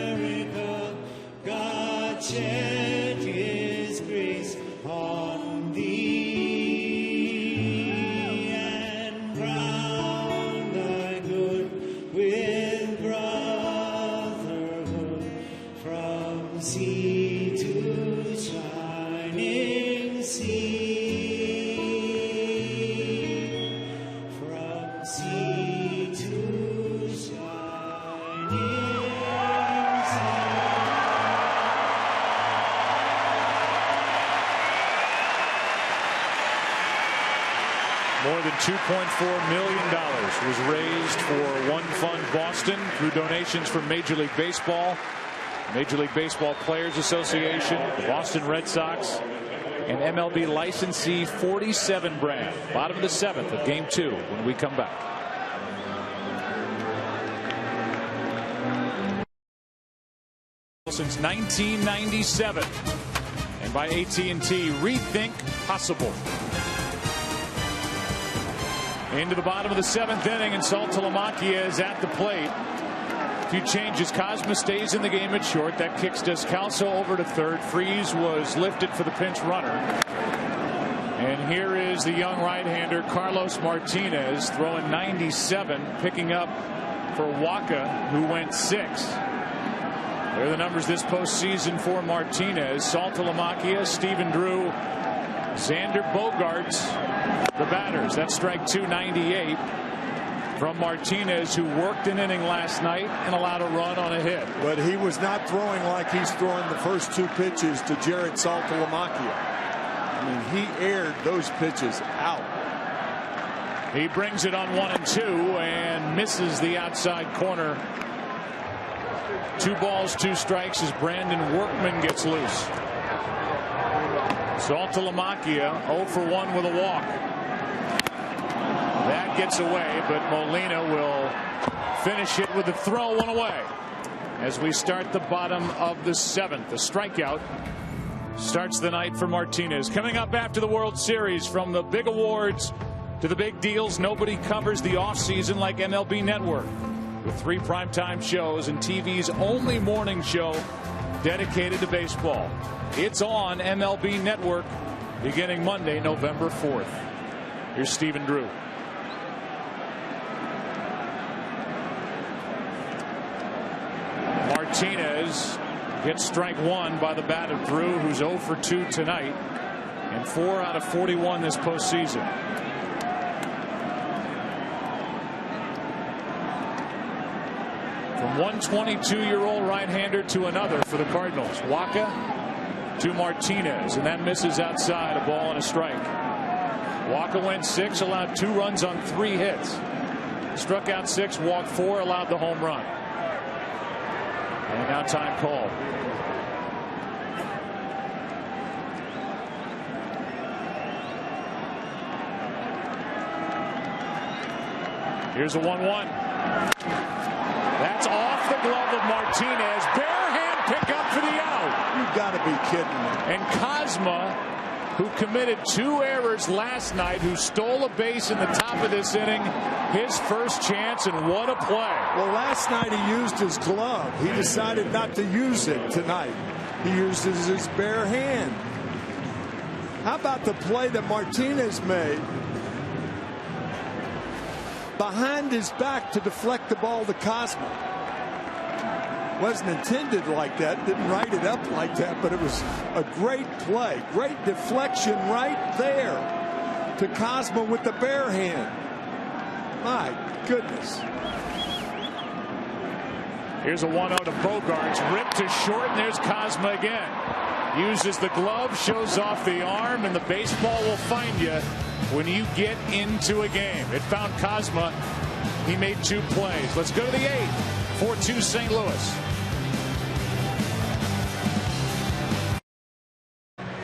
America, God shed His grace on thee and crown thy good with brotherhood from sea to shining sea, from sea to shining sea. More than $2.4 million was raised for One Fund Boston through donations from Major League Baseball, Major League Baseball Players Association, the Boston Red Sox, and MLB licensee 47 brand. Bottom of the 7th of Game 2 when we come back. Since 1997, and by AT&T, rethink possible. Into the bottom of the 7th inning, and Saltalamacchia is at the plate. A few changes. Cosma stays in the game at short. That kicks Descalso over to third. Freese was lifted for the pinch runner. And here is the young right-hander Carlos Martinez throwing 97, picking up for Wacha, who went 6. There are the numbers this postseason for Martinez. Saltalamacchia, Stephen Drew, Xander Bogaerts, the batters. That's strike 298 from Martinez, who worked an inning last night and allowed a run on a hit. But he was not throwing like he's throwing the first 2 pitches to Jared Saltalamacchia. I mean, he aired those pitches out. He brings it on 1 and 2 and misses the outside corner. 2 balls, 2 strikes as Brandon Workman gets loose. Saltalamacchia 0 for 1 with a walk. That gets away, but Molina will finish it with a throw, 1 away. As we start the bottom of the 7th, the strikeout starts the night for Martinez. Coming up after the World Series, from the big awards to the big deals, nobody covers the offseason like MLB Network. With 3 primetime shows and TV's only morning show dedicated to baseball. It's on MLB Network beginning Monday, November 4th. Here's Stephen Drew. Martinez gets strike 1 by the bat of Drew, who's 0 for 2 tonight and 4 out of 41 this postseason. From one 22-year-old right-hander to another for the Cardinals. Wacha to Martinez, and that misses outside, a ball and a strike. Wacha went 6, allowed 2 runs on 3 hits. Struck out 6, walked 4, allowed the home run. And now time called. Here's a 1-1. That's off the glove of Martinez. Bare hand pickup for the out. You got to be kidding me. And Cosma, who committed 2 errors last night, who stole a base in the top of this inning, his first chance, and what a play. Well, last night he used his glove. He decided not to use it tonight. He used his bare hand. How about the play that Martinez made behind his back to deflect the ball to Cosma? Wasn't intended like that, didn't write it up like that, but it was a great play. Great deflection right there to Cosmo with the bare hand. My goodness. Here's a 1-0 to Bogarts, ripped to short, and there's Cosma again. Uses the glove, shows off the arm, and the baseball will find you when you get into a game. It found Cosma. He made 2 plays. Let's go to the 8th. 4-2 St. Louis.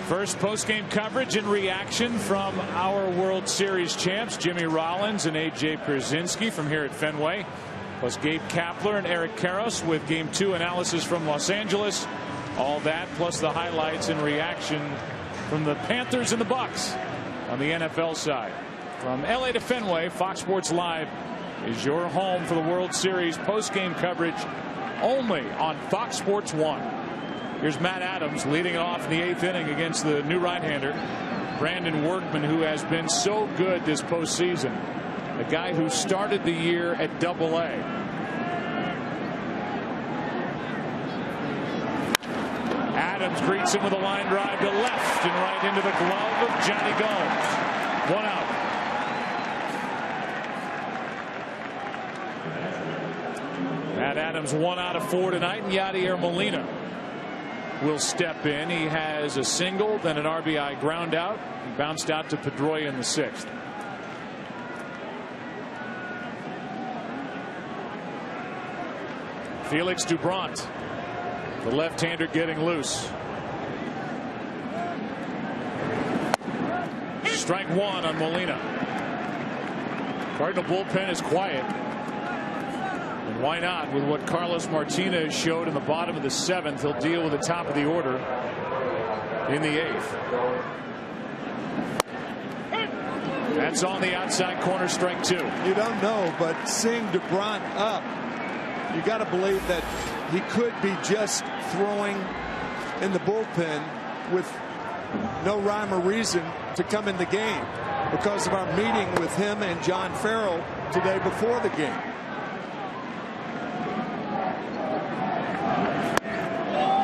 First post-game coverage and reaction from our World Series champs, Jimmy Rollins and A.J. Pierzynski from here at Fenway, plus Gabe Kapler and Eric Karros with Game 2 analysis from Los Angeles. All that plus the highlights and reaction from the Panthers and the Bucks on the NFL side. From L.A. to Fenway, Fox Sports Live is your home for the World Series post-game coverage only on Fox Sports 1. Here's Matt Adams leading it off in the 8th inning against the new right-hander, Brandon Workman, who has been so good this postseason. A guy who started the year at Double-A. Adams greets him with a line drive to left and right into the glove of Johnny Gomes. 1 out. Matt Adams 1 out of 4 tonight, and Yadier Molina will step in. He has a single, then an RBI ground out. He bounced out to Pedroia in the 6th. Felix Doubront, the left-hander, getting loose. Strike 1 on Molina. Cardinal bullpen is quiet. And why not? With what Carlos Martinez showed in the bottom of the 7th, he'll deal with the top of the order in the 8th. That's on the outside corner, strike 2. You don't know, but seeing Doubront up, you got to believe that he could be just throwing in the bullpen with no rhyme or reason to come in the game because of our meeting with him and John Farrell today before the game.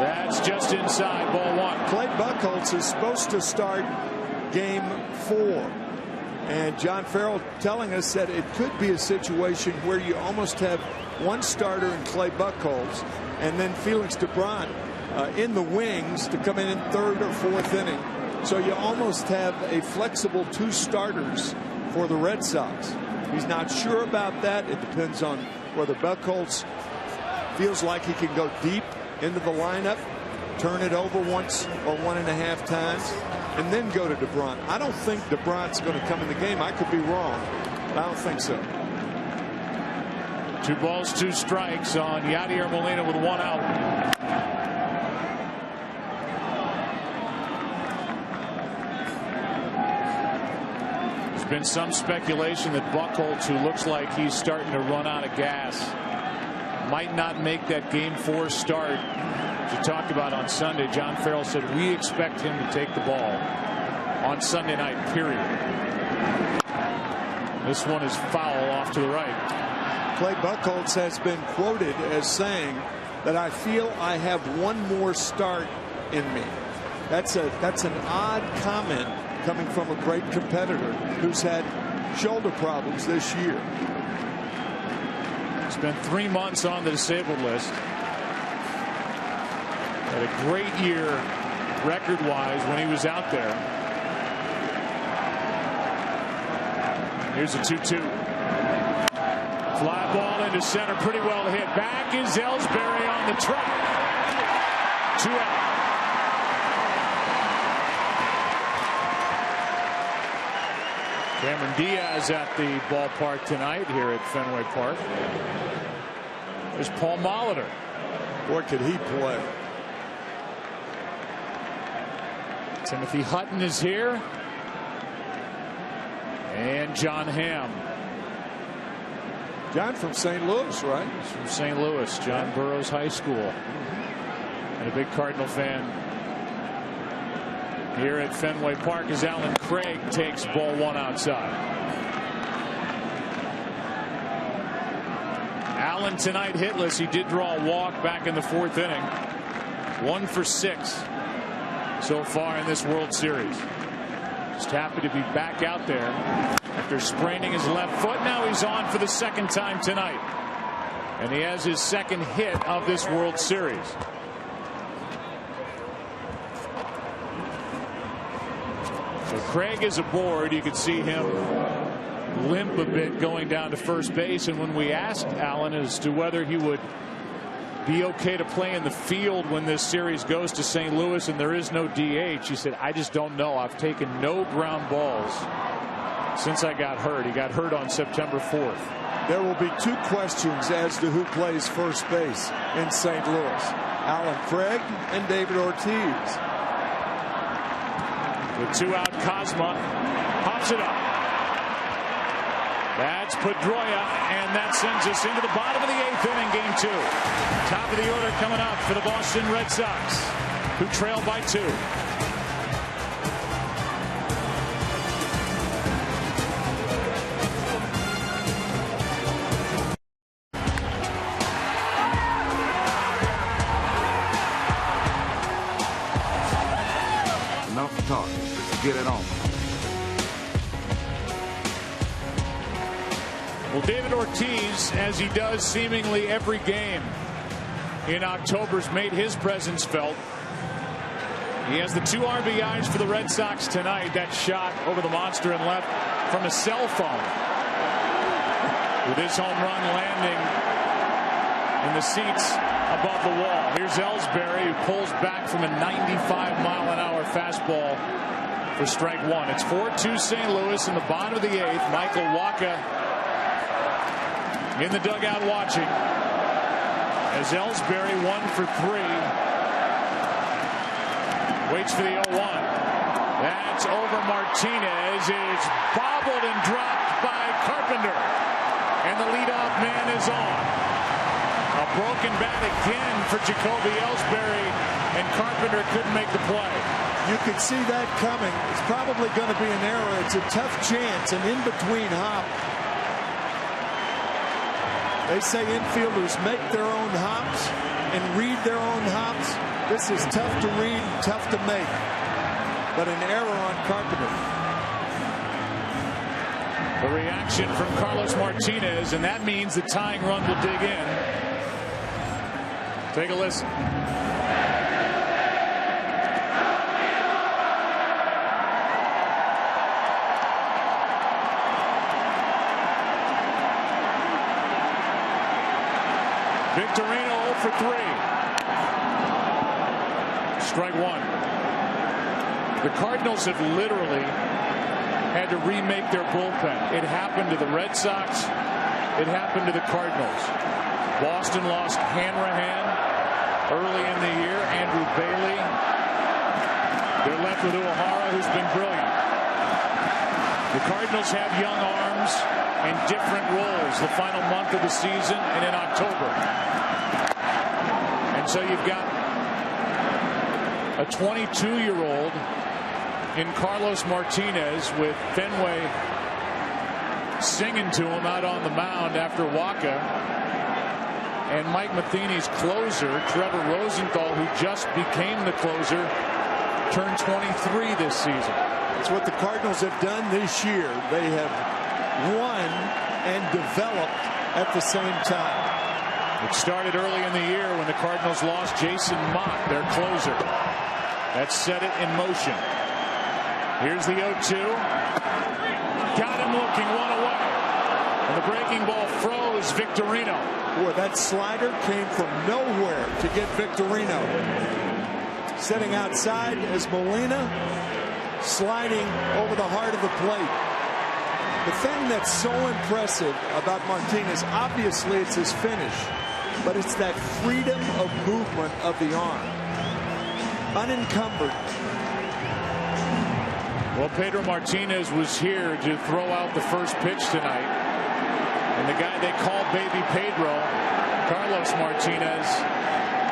That's just inside, ball 1. Clay Buchholz is supposed to start game 4. And John Farrell telling us that it could be a situation where you almost have one starter in Clay Buchholz and then Felix Doubront in the wings to come in 3rd or 4th inning. So you almost have a flexible 2 starters for the Red Sox. He's not sure about that. It depends on whether Buchholz feels like he can go deep into the lineup, turn it over once or 1.5 times, and then go to Doubront. I don't think Doubrant's going to come in the game. I could be wrong, but I don't think so. 2 balls, 2 strikes on Yadier Molina with 1 out. There's been some speculation that Buchholz, who looks like he's starting to run out of gas, might not make that game 4 start. As you talked about on Sunday, John Farrell said we expect him to take the ball on Sunday night, period. This one is foul off to the right. Clay Buchholz has been quoted as saying that I feel I have one more start in me. That's an odd comment coming from a great competitor who's had shoulder problems this year. Spent 3 months on the disabled list. Had a great year record-wise when he was out there. Here's a 2-2. Fly ball into center, pretty well hit. Back is Ellsbury on the track. 2 out. Cameron Diaz at the ballpark tonight here at Fenway Park. There's Paul Molitor. Boy, could he play. Timothy Hutton is here. And John Hamm. John from St. Louis, right? He's from St. Louis, John Burroughs High School. And a big Cardinal fan here at Fenway Park as Alan Craig takes ball 1 outside. Allen tonight hitless. He did draw a walk back in the 4th inning. 1 for 6 so far in this World Series. Just happy to be back out there after spraining his left foot. Now he's on for the 2nd time tonight. And he has his 2nd hit of this World Series. So Craig is aboard. You could see him limp a bit going down to first base. And when we asked Allen as to whether he would be okay to play in the field when this series goes to St. Louis and there is no DH, he said, I just don't know. I've taken no ground balls since I got hurt. He got hurt on September 4th. There will be 2 questions as to who plays first base in St. Louis. Alan Craig and David Ortiz. The 2-out Cosma pops it up. That's Pedroia, and that sends us into the bottom of the 8th inning, game 2. Top of the order coming up for the Boston Red Sox, who trail by 2. Enough talk. Let's get it on. Well, David Ortiz, as he does seemingly every game in October, has made his presence felt. He has the 2 RBIs for the Red Sox tonight. That shot over the monster and left from a cell phone, with his home run landing in the seats above the wall. Here's Ellsbury, who pulls back from a 95-mile-an-hour fastball for strike 1. It's 4-2 St. Louis in the bottom of the 8th. Michael Wacha in the dugout watching as Ellsbury 1 for 3 waits for the 0-1. That's over Martinez. It's bobbled and dropped by Carpenter, and the leadoff man is on. A broken bat again for Jacoby Ellsbury, and Carpenter couldn't make the play. You could see that coming. It's probably going to be an error. It's a tough chance, an in-between hop. They say infielders make their own hops and read their own hops. This is tough to read, tough to make. But an error on Carpenter. The reaction from Carlos Martinez, and that means the tying run will dig in. Take a listen. Victorino 0 for 3. Strike 1. The Cardinals have literally had to remake their bullpen. It happened to the Red Sox. It happened to the Cardinals. Boston lost Hanrahan early in the year. Andrew Bailey. They're left with Uehara, who's been brilliant. The Cardinals have young arms in different roles the final month of the season and in October. And so you've got a 22-year-old in Carlos Martinez with Fenway singing to him out on the mound after Wacha. And Mike Matheny's closer, Trevor Rosenthal, who just became the closer, turned 23 this season. It's what the Cardinals have done this year. They have won and developed at the same time. It started early in the year when the Cardinals lost Jason Mott, their closer. That set it in motion. Here's the 0-2. Got him looking, 1 away. And the breaking ball froze Victorino. Boy, that slider came from nowhere to get Victorino. Sitting outside as Molina sliding over the heart of the plate. The thing that's so impressive about Martinez, obviously it's his finish, but it's that freedom of movement of the arm. Unencumbered. Well, Pedro Martinez was here to throw out the first pitch tonight. And the guy they call Baby Pedro, Carlos Martinez,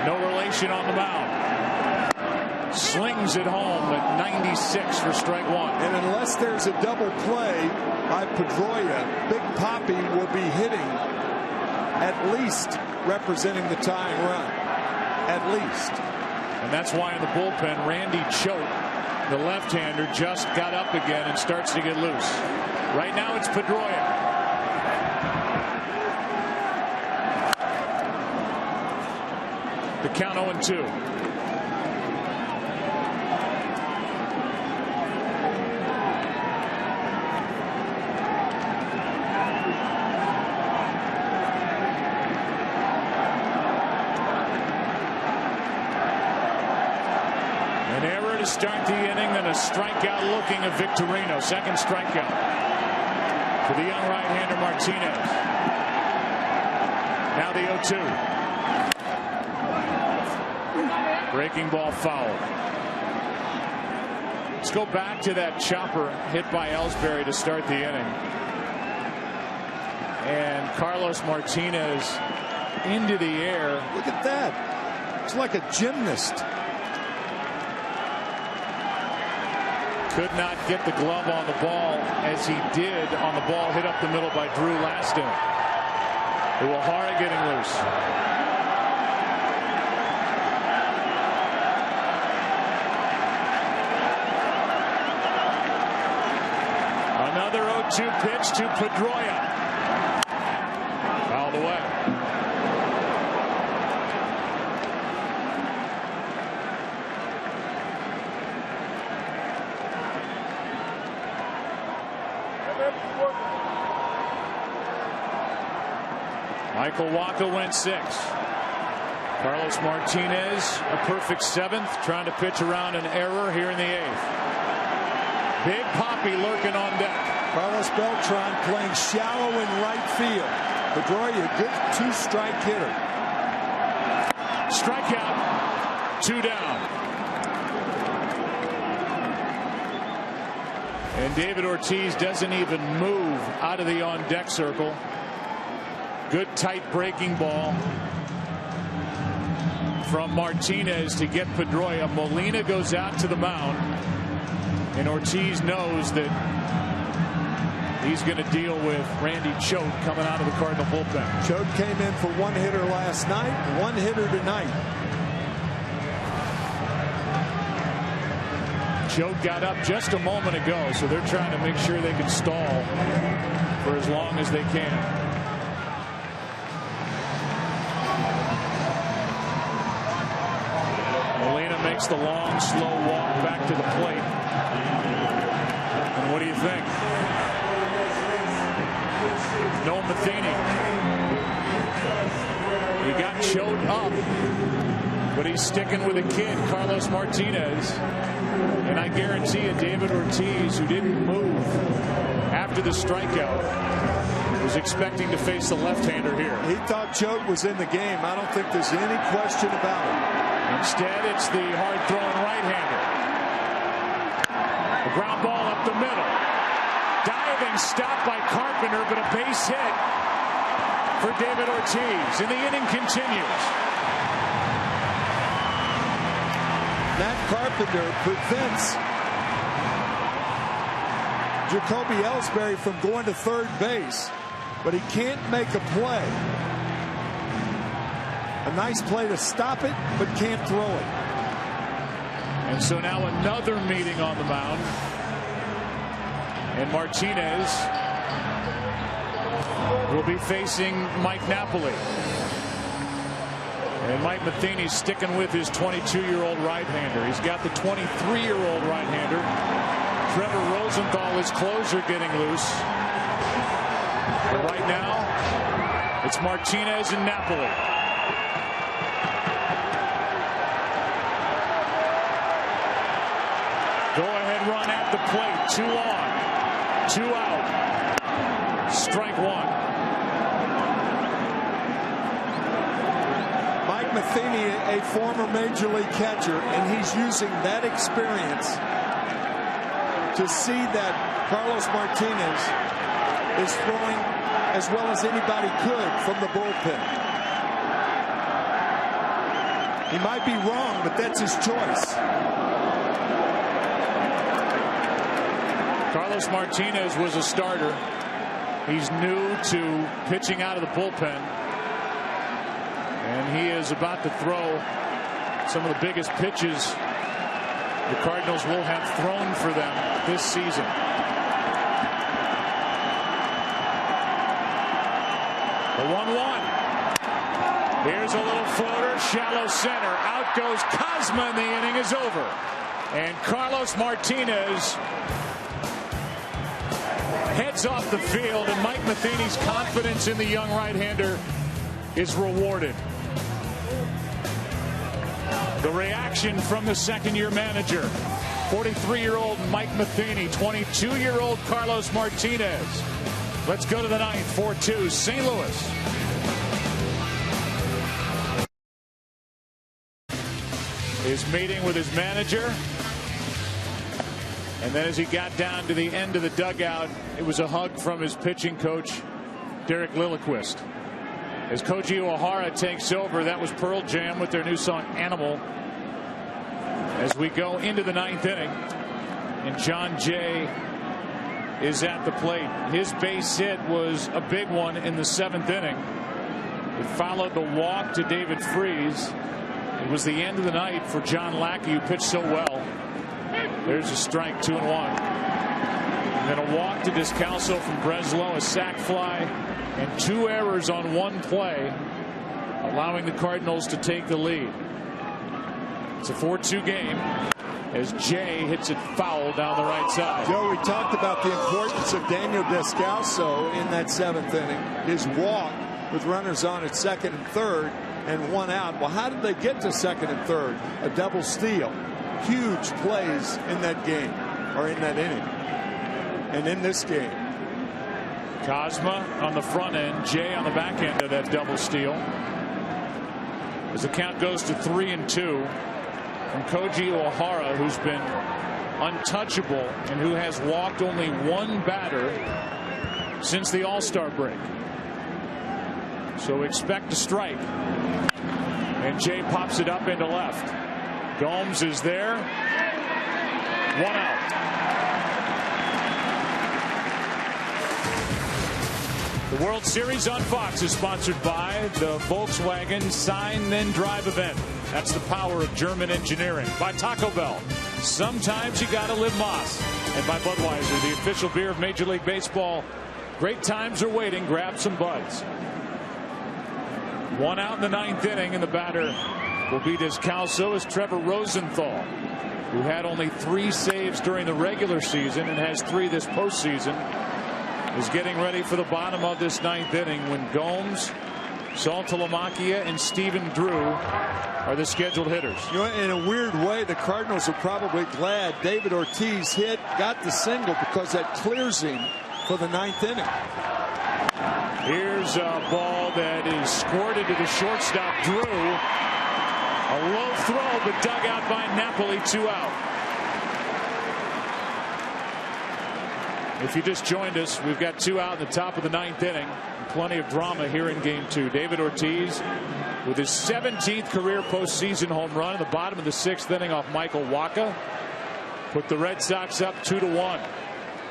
no relation on the mound. Slings it home at 96 for strike 1. And unless there's a double play by Pedroia, Big Papi will be hitting at least representing the tying run. At least. And that's why in the bullpen, Randy Choate, the left-hander, just got up again and starts to get loose. Right now it's Pedroia. The count 0-2. An error to start the inning, then a strikeout looking at Victorino. Second strikeout for the young right-hander Martinez. Now the 0-2. Breaking ball foul. Let's go back to that chopper hit by Ellsbury to start the inning. And Carlos Martinez into the air. Look at that. It's like a gymnast. Could not get the glove on the ball as he did on the ball hit up the middle by Drew last inning. Uehara getting loose. Another 0-2 pitch to Pedroia. Fouled away. Michael Wacha went 6th. Carlos Martinez, a perfect 7th, trying to pitch around an error here in the 8th. Big Poppy lurking on deck. Carlos Beltran playing shallow in right field. Pedroia, good 2-strike hitter. Strikeout, 2 down. And David Ortiz doesn't even move out of the on-deck circle. Good tight breaking ball from Martinez to get Pedroia. Molina goes out to the mound. And Ortiz knows that he's going to deal with Randy Choate coming out of the Cardinal bullpen. Choate came in for 1 hitter last night, 1 hitter tonight. Choate got up just a moment ago, so they're trying to make sure they can stall for as long as they can. Molina makes the long, slow walk back to the plate. And what do you think? No Matheny. He got Choate up, but he's sticking with a kid, Carlos Martinez. And I guarantee you, David Ortiz, who didn't move after the strikeout, was expecting to face the left-hander here. He thought Choate was in the game. I don't think there's any question about it. Instead, it's the hard-throwing right-hander. A ground ball up the middle. Diving stop by Carpenter, but a base hit for David Ortiz. And the inning continues. Matt Carpenter prevents Jacoby Ellsbury from going to third base, but he can't make a play. A nice play to stop it, but can't throw it. And so now another meeting on the mound. And Martinez will be facing Mike Napoli. And Mike Matheny's sticking with his 22-year-old right-hander. He's got the 23-year-old right-hander. Trevor Rosenthal, his closer, getting loose. But right now, it's Martinez and Napoli. Go-ahead run at the plate. 2 on, 2 out. Strike 1. Mike Matheny, a former Major League catcher, and he's using that experience to see that Carlos Martinez is throwing as well as anybody could from the bullpen. He might be wrong, but that's his choice. Carlos Martinez was a starter. He's new to pitching out of the bullpen. And he is about to throw some of the biggest pitches the Cardinals will have thrown for them this season. The 1-1. Here's a little floater, shallow center. Out goes Cosma, and the inning is over. And Carlos Martinez heads off the field, and Mike Matheny's confidence in the young right-hander is rewarded. The reaction from the second-year manager, 43-year-old Mike Matheny, 22-year-old Carlos Martinez. Let's go to the ninth, 4-2, St. Louis. His meeting with his manager. And then as he got down to the end of the dugout, it was a hug from his pitching coach, Derek Lilliquist. As Koji Uehara takes over, that was Pearl Jam with their new song Animal. As we go into the ninth inning, and John Jay is at the plate. His base hit was a big one in the seventh inning. It followed the walk to David Freese. It was the end of the night for John Lackey, who pitched so well. There's a strike, 2-1. And then a walk to Descalso from Breslow, a sac fly, and 2 errors on 1 play, allowing the Cardinals to take the lead. It's a 4-2 game as Jay hits it foul down the right side. Joe, we talked about the importance of Daniel Descalso in that 7th inning. His walk with runners on at second and third and 1 out. Well, how did they get to second and third? A double steal. Huge plays in that game, or in that inning. And in this game, Cosma on the front end, Jay on the back end of that double steal. As the count goes to 3-2 from Koji Uehara, who's been untouchable and who has walked only 1 batter since the All-Star break. So expect a strike. And Jay pops it up into left. Gomes is there. 1 out. The World Series on Fox is sponsored by the Volkswagen Sign Then Drive event. That's the power of German engineering. By Taco Bell. Sometimes you gotta live Moss. And by Budweiser, the official beer of Major League Baseball. Great times are waiting. Grab some buds. 1 out in the 9th inning, and the batter will be Descalso as Trevor Rosenthal, who had only 3 saves during the regular season and has 3 this postseason, is getting ready for the bottom of this 9th inning when Gomes, Saltalamacchia, and Stephen Drew are the scheduled hitters. You know, in a weird way, the Cardinals are probably glad David Ortiz got the single, because that clears him for the 9th inning. Here's a ball that is squirted to the shortstop, Drew. A low throw, but dug out by Napoli, 2 out. If you just joined us, we've got 2 out in the top of the 9th inning. Plenty of drama here in game 2. David Ortiz with his 17th career postseason home run in the bottom of the 6th inning off Michael Wacha. Put the Red Sox up 2-1.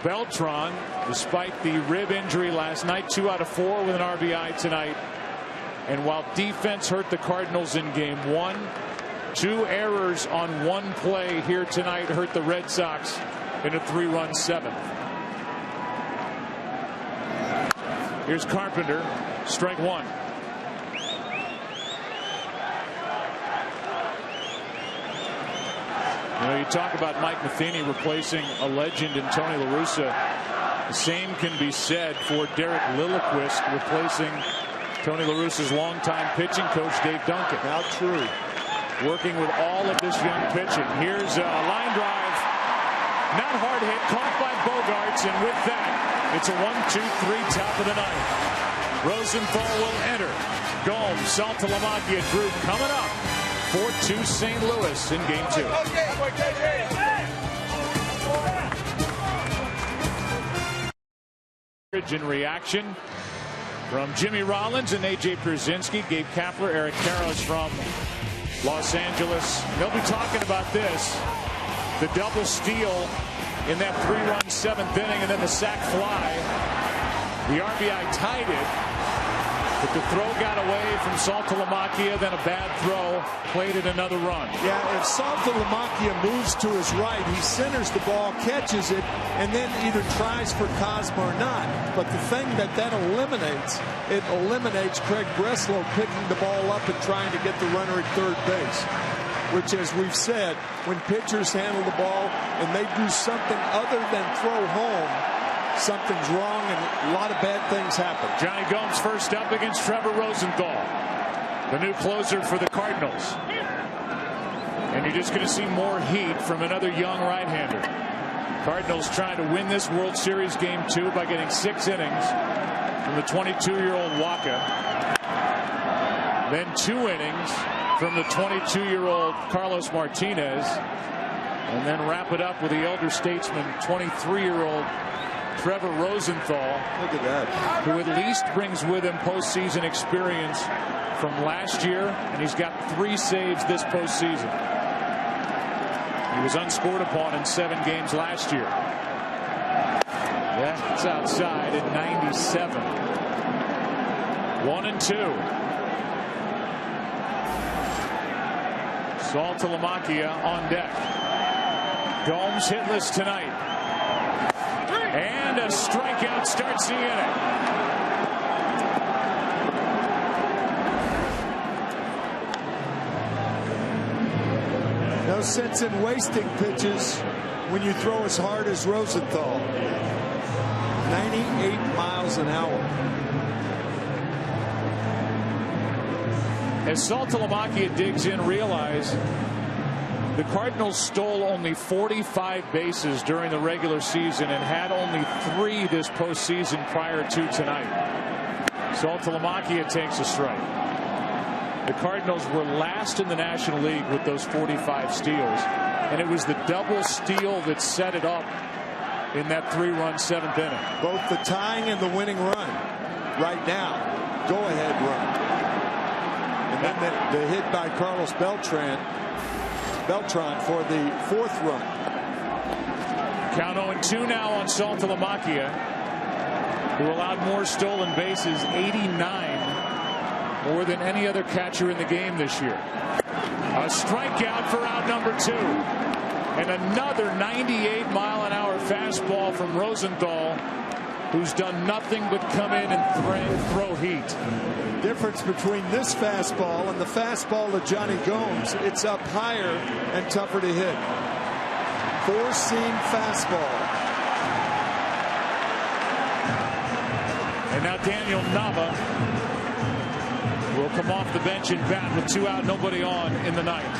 Beltran, despite the rib injury last night, 2 out of 4 with an RBI tonight. And while defense hurt the Cardinals in game 1, 2 errors on 1 play here tonight hurt the Red Sox in a 3-run 7th. Here's Carpenter, strike 1. You know, you talk about Mike Matheny replacing a legend in Tony La Russa. The same can be said for Derek Lilliquist replacing Tony La Russa's longtime pitching coach, Dave Duncan. How true. Working with all of this young pitching. Here's a line drive. Not hard hit, caught by Bogarts, and with that, it's a 1-2-3 top of the 9th. Rosenthal will enter. Gomes, Saltalamacchia, Drew coming up. 4-2 St. Louis in game 2. In reaction from Jimmy Rollins and A.J. Pierzynski, Gabe Kapler, Eric Karros from Los Angeles. They'll be talking about this. The double steal in that 3-run 7th inning, and then the sac fly. The RBI tied it. But the throw got away from Saltalamacchia, then a bad throw, played it another run. Yeah, if Saltalamacchia moves to his right, he centers the ball, catches it, and then either tries for Cosma or not. But the thing that eliminates, it eliminates Craig Breslow picking the ball up and trying to get the runner at third base. Which, as we've said, when pitchers handle the ball and they do something other than throw home, something's wrong and a lot of bad things happen. Johnny Gomes first up against Trevor Rosenthal, the new closer for the Cardinals. And you're just going to see more heat from another young right-hander. Cardinals trying to win this World Series Game 2 by getting 6 innings from the 22-year-old Wacha. Then 2 innings from the 22-year-old Carlos Martinez. And then wrap it up with the elder statesman, 23-year-old Trevor Rosenthal. Look at that. Who at least brings with him postseason experience from last year, and he's got 3 saves this postseason. He was unscored upon in 7 games last year. That's outside at 97. 1-2. Saltalamacchia on deck. Gomes hitless tonight. And a strikeout starts the inning. No sense in wasting pitches when you throw as hard as Rosenthal. 98 miles an hour. As Saltalamacchia digs in, realize the Cardinals stole only 45 bases during the regular season and had only 3 this postseason prior to tonight. Saltalamacchia takes a strike. The Cardinals were last in the National League with those 45 steals, and it was the double steal that set it up in that 3-run 7th inning. Both the tying and the winning run right now. Go ahead run. And then the hit by Carlos Beltran for the 4th run. Count 0-2 now on Saltalamacchia, who allowed more stolen bases, 89, more than any other catcher in the game this year. A strikeout for out number 2. And another 98-mile-an-hour fastball from Rosenthal, who's done nothing but come in and throw heat. Difference between this fastball and the fastball of Johnny Gomes, it's up higher and tougher to hit. 4-seam fastball. And now Daniel Nava will come off the bench and bat with 2 out, nobody on in the ninth.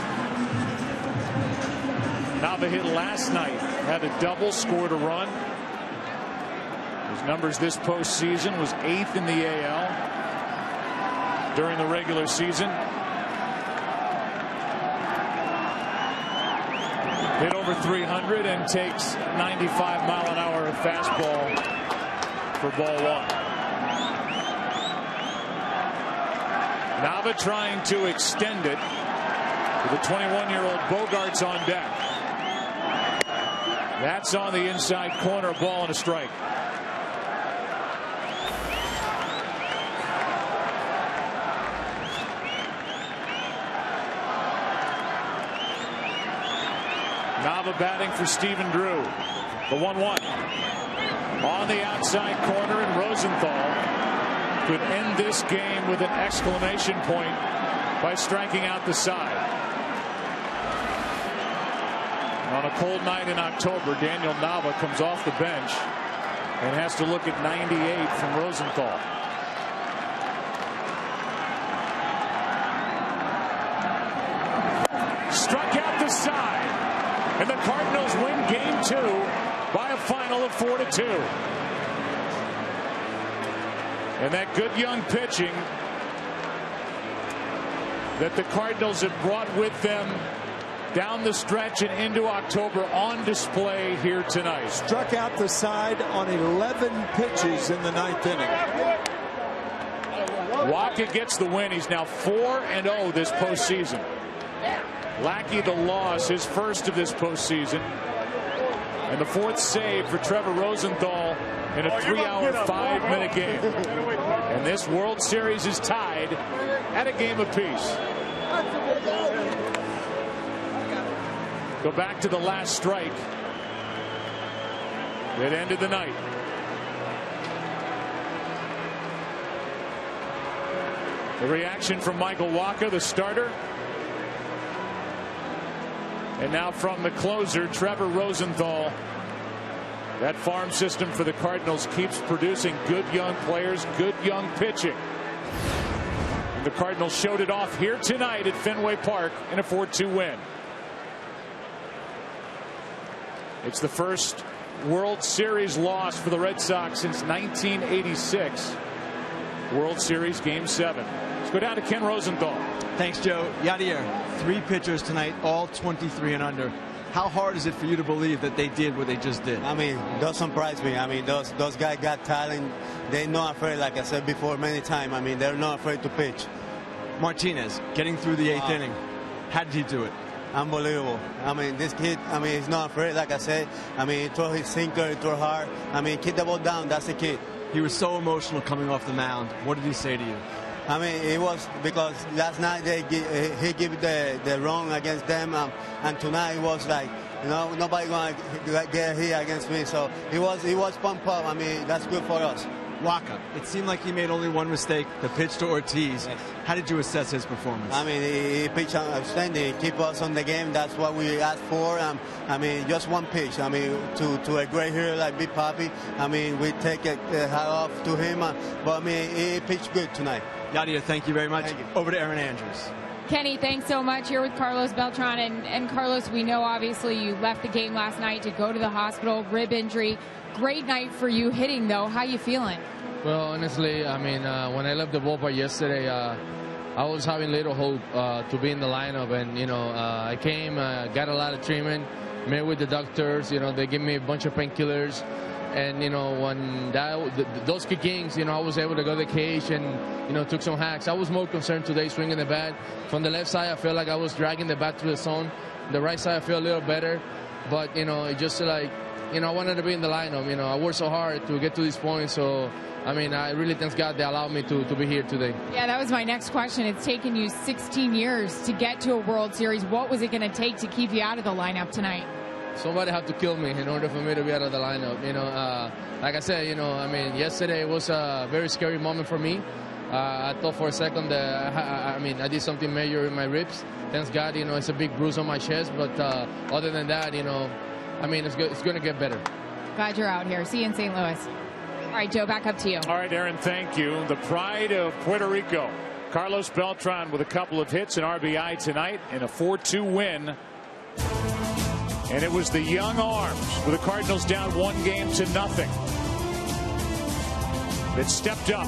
Nava hit last night, had a double, scored a run. His numbers this postseason was 8th in the AL during the regular season. Hit over 300 and takes 95-mile-an-hour fastball for ball 1. Nava trying to extend it with the 21-year-old Bogarts on deck. That's on the inside corner, ball and a strike. Nava batting for Stephen Drew. The 1-1 on the outside corner, and Rosenthal could end this game with an exclamation point by striking out the side. On a cold night in October, Daniel Nava comes off the bench and has to look at 98 from Rosenthal. Struck out the side, and the Cardinals win game 2 by a final of 4-2. And that good young pitching that the Cardinals have brought with them down the stretch and into October on display here tonight. Struck out the side on 11 pitches in the 9th inning. Wacha gets the win. He's now 4-0 this postseason. Lackey the loss, his first of this postseason. And the 4th save for Trevor Rosenthal in a 3-hour, 5-minute game. And this World Series is tied at a game apiece. Go back to the last strike that ended the night. The reaction from Michael Wacha, the starter. And now from the closer, Trevor Rosenthal. That farm system for the Cardinals keeps producing good young players, good young pitching. And the Cardinals showed it off here tonight at Fenway Park in a 4-2 win. It's the first World Series loss for the Red Sox since 1986. World Series Game 7. Let's go down to Ken Rosenthal. Thanks, Joe. Yadier, 3 pitchers tonight, all 23 and under. How hard is it for you to believe that they did what they just did? I mean, don't surprise me. I mean, those guys got talent. They're not afraid, like I said before many times. I mean, they're not afraid to pitch. Martinez, getting through the 8th inning. How did he do it? Unbelievable. I mean, this kid, I mean, he's not afraid, like I said. I mean, he throw his sinker, he throw hard. I mean, keep the ball down. That's the kid. He was so emotional coming off the mound. What did he say to you? I mean, it was because last night he gave the wrong against them, and tonight it was like, you know, nobody gonna get here against me. So he was pumped up. I mean, that's good for us. Wacha, it seemed like he made only one mistake, the pitch to Ortiz. Yes. How did you assess his performance? I mean, he pitched outstanding. He keep us on the game. That's what we asked for. I mean, just one pitch. I mean, to a great hero like Big Papi. I mean, we take a hat off to him. But I mean, he pitched good tonight. Yadier, thank you very much. Over to Aaron Andrews. Kenny, thanks so much. Here with Carlos Beltran. And Carlos, we know obviously you left the game last night to go to the hospital, rib injury. Great night for you hitting, though. How you feeling? Well, honestly, I mean, when I left the ballpark yesterday, I was having little hope to be in the lineup. And, you know, I came, got a lot of treatment, met with the doctors. You know, they gave me a bunch of painkillers. And, you know, when those kick games, you know, I was able to go to the cage and, you know, took some hacks. I was more concerned today swinging the bat. From the left side, I felt like I was dragging the bat through the zone. The right side, I feel a little better. But, you know, it just like, you know, I wanted to be in the lineup. You know, I worked so hard to get to this point. So, I mean, I really thank God they allowed me to be here today. Yeah, that was my next question. It's taken you 16 years to get to a World Series. What was it going to take to keep you out of the lineup tonight? Somebody had to kill me in order for me to be out of the lineup. You know, like I said, you know, I mean, yesterday was a very scary moment for me. I thought for a second that, I did something major in my ribs. Thanks God, you know, it's a big bruise on my chest. But other than that, you know, I mean, it's going to get better. Glad you're out here. See you in St. Louis. All right, Joe, back up to you. All right, Aaron, thank you. The pride of Puerto Rico. Carlos Beltran with a couple of hits and RBI tonight in a 4-2 win. And it was the young arms with the Cardinals down 1-0 that stepped up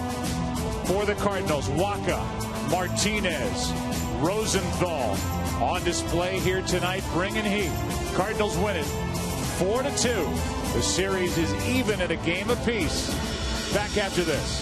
for the Cardinals. Wacha, Martinez, Rosenthal on display here tonight, bringing heat. Cardinals win it 4-2. The series is even at a game apiece. Back after this.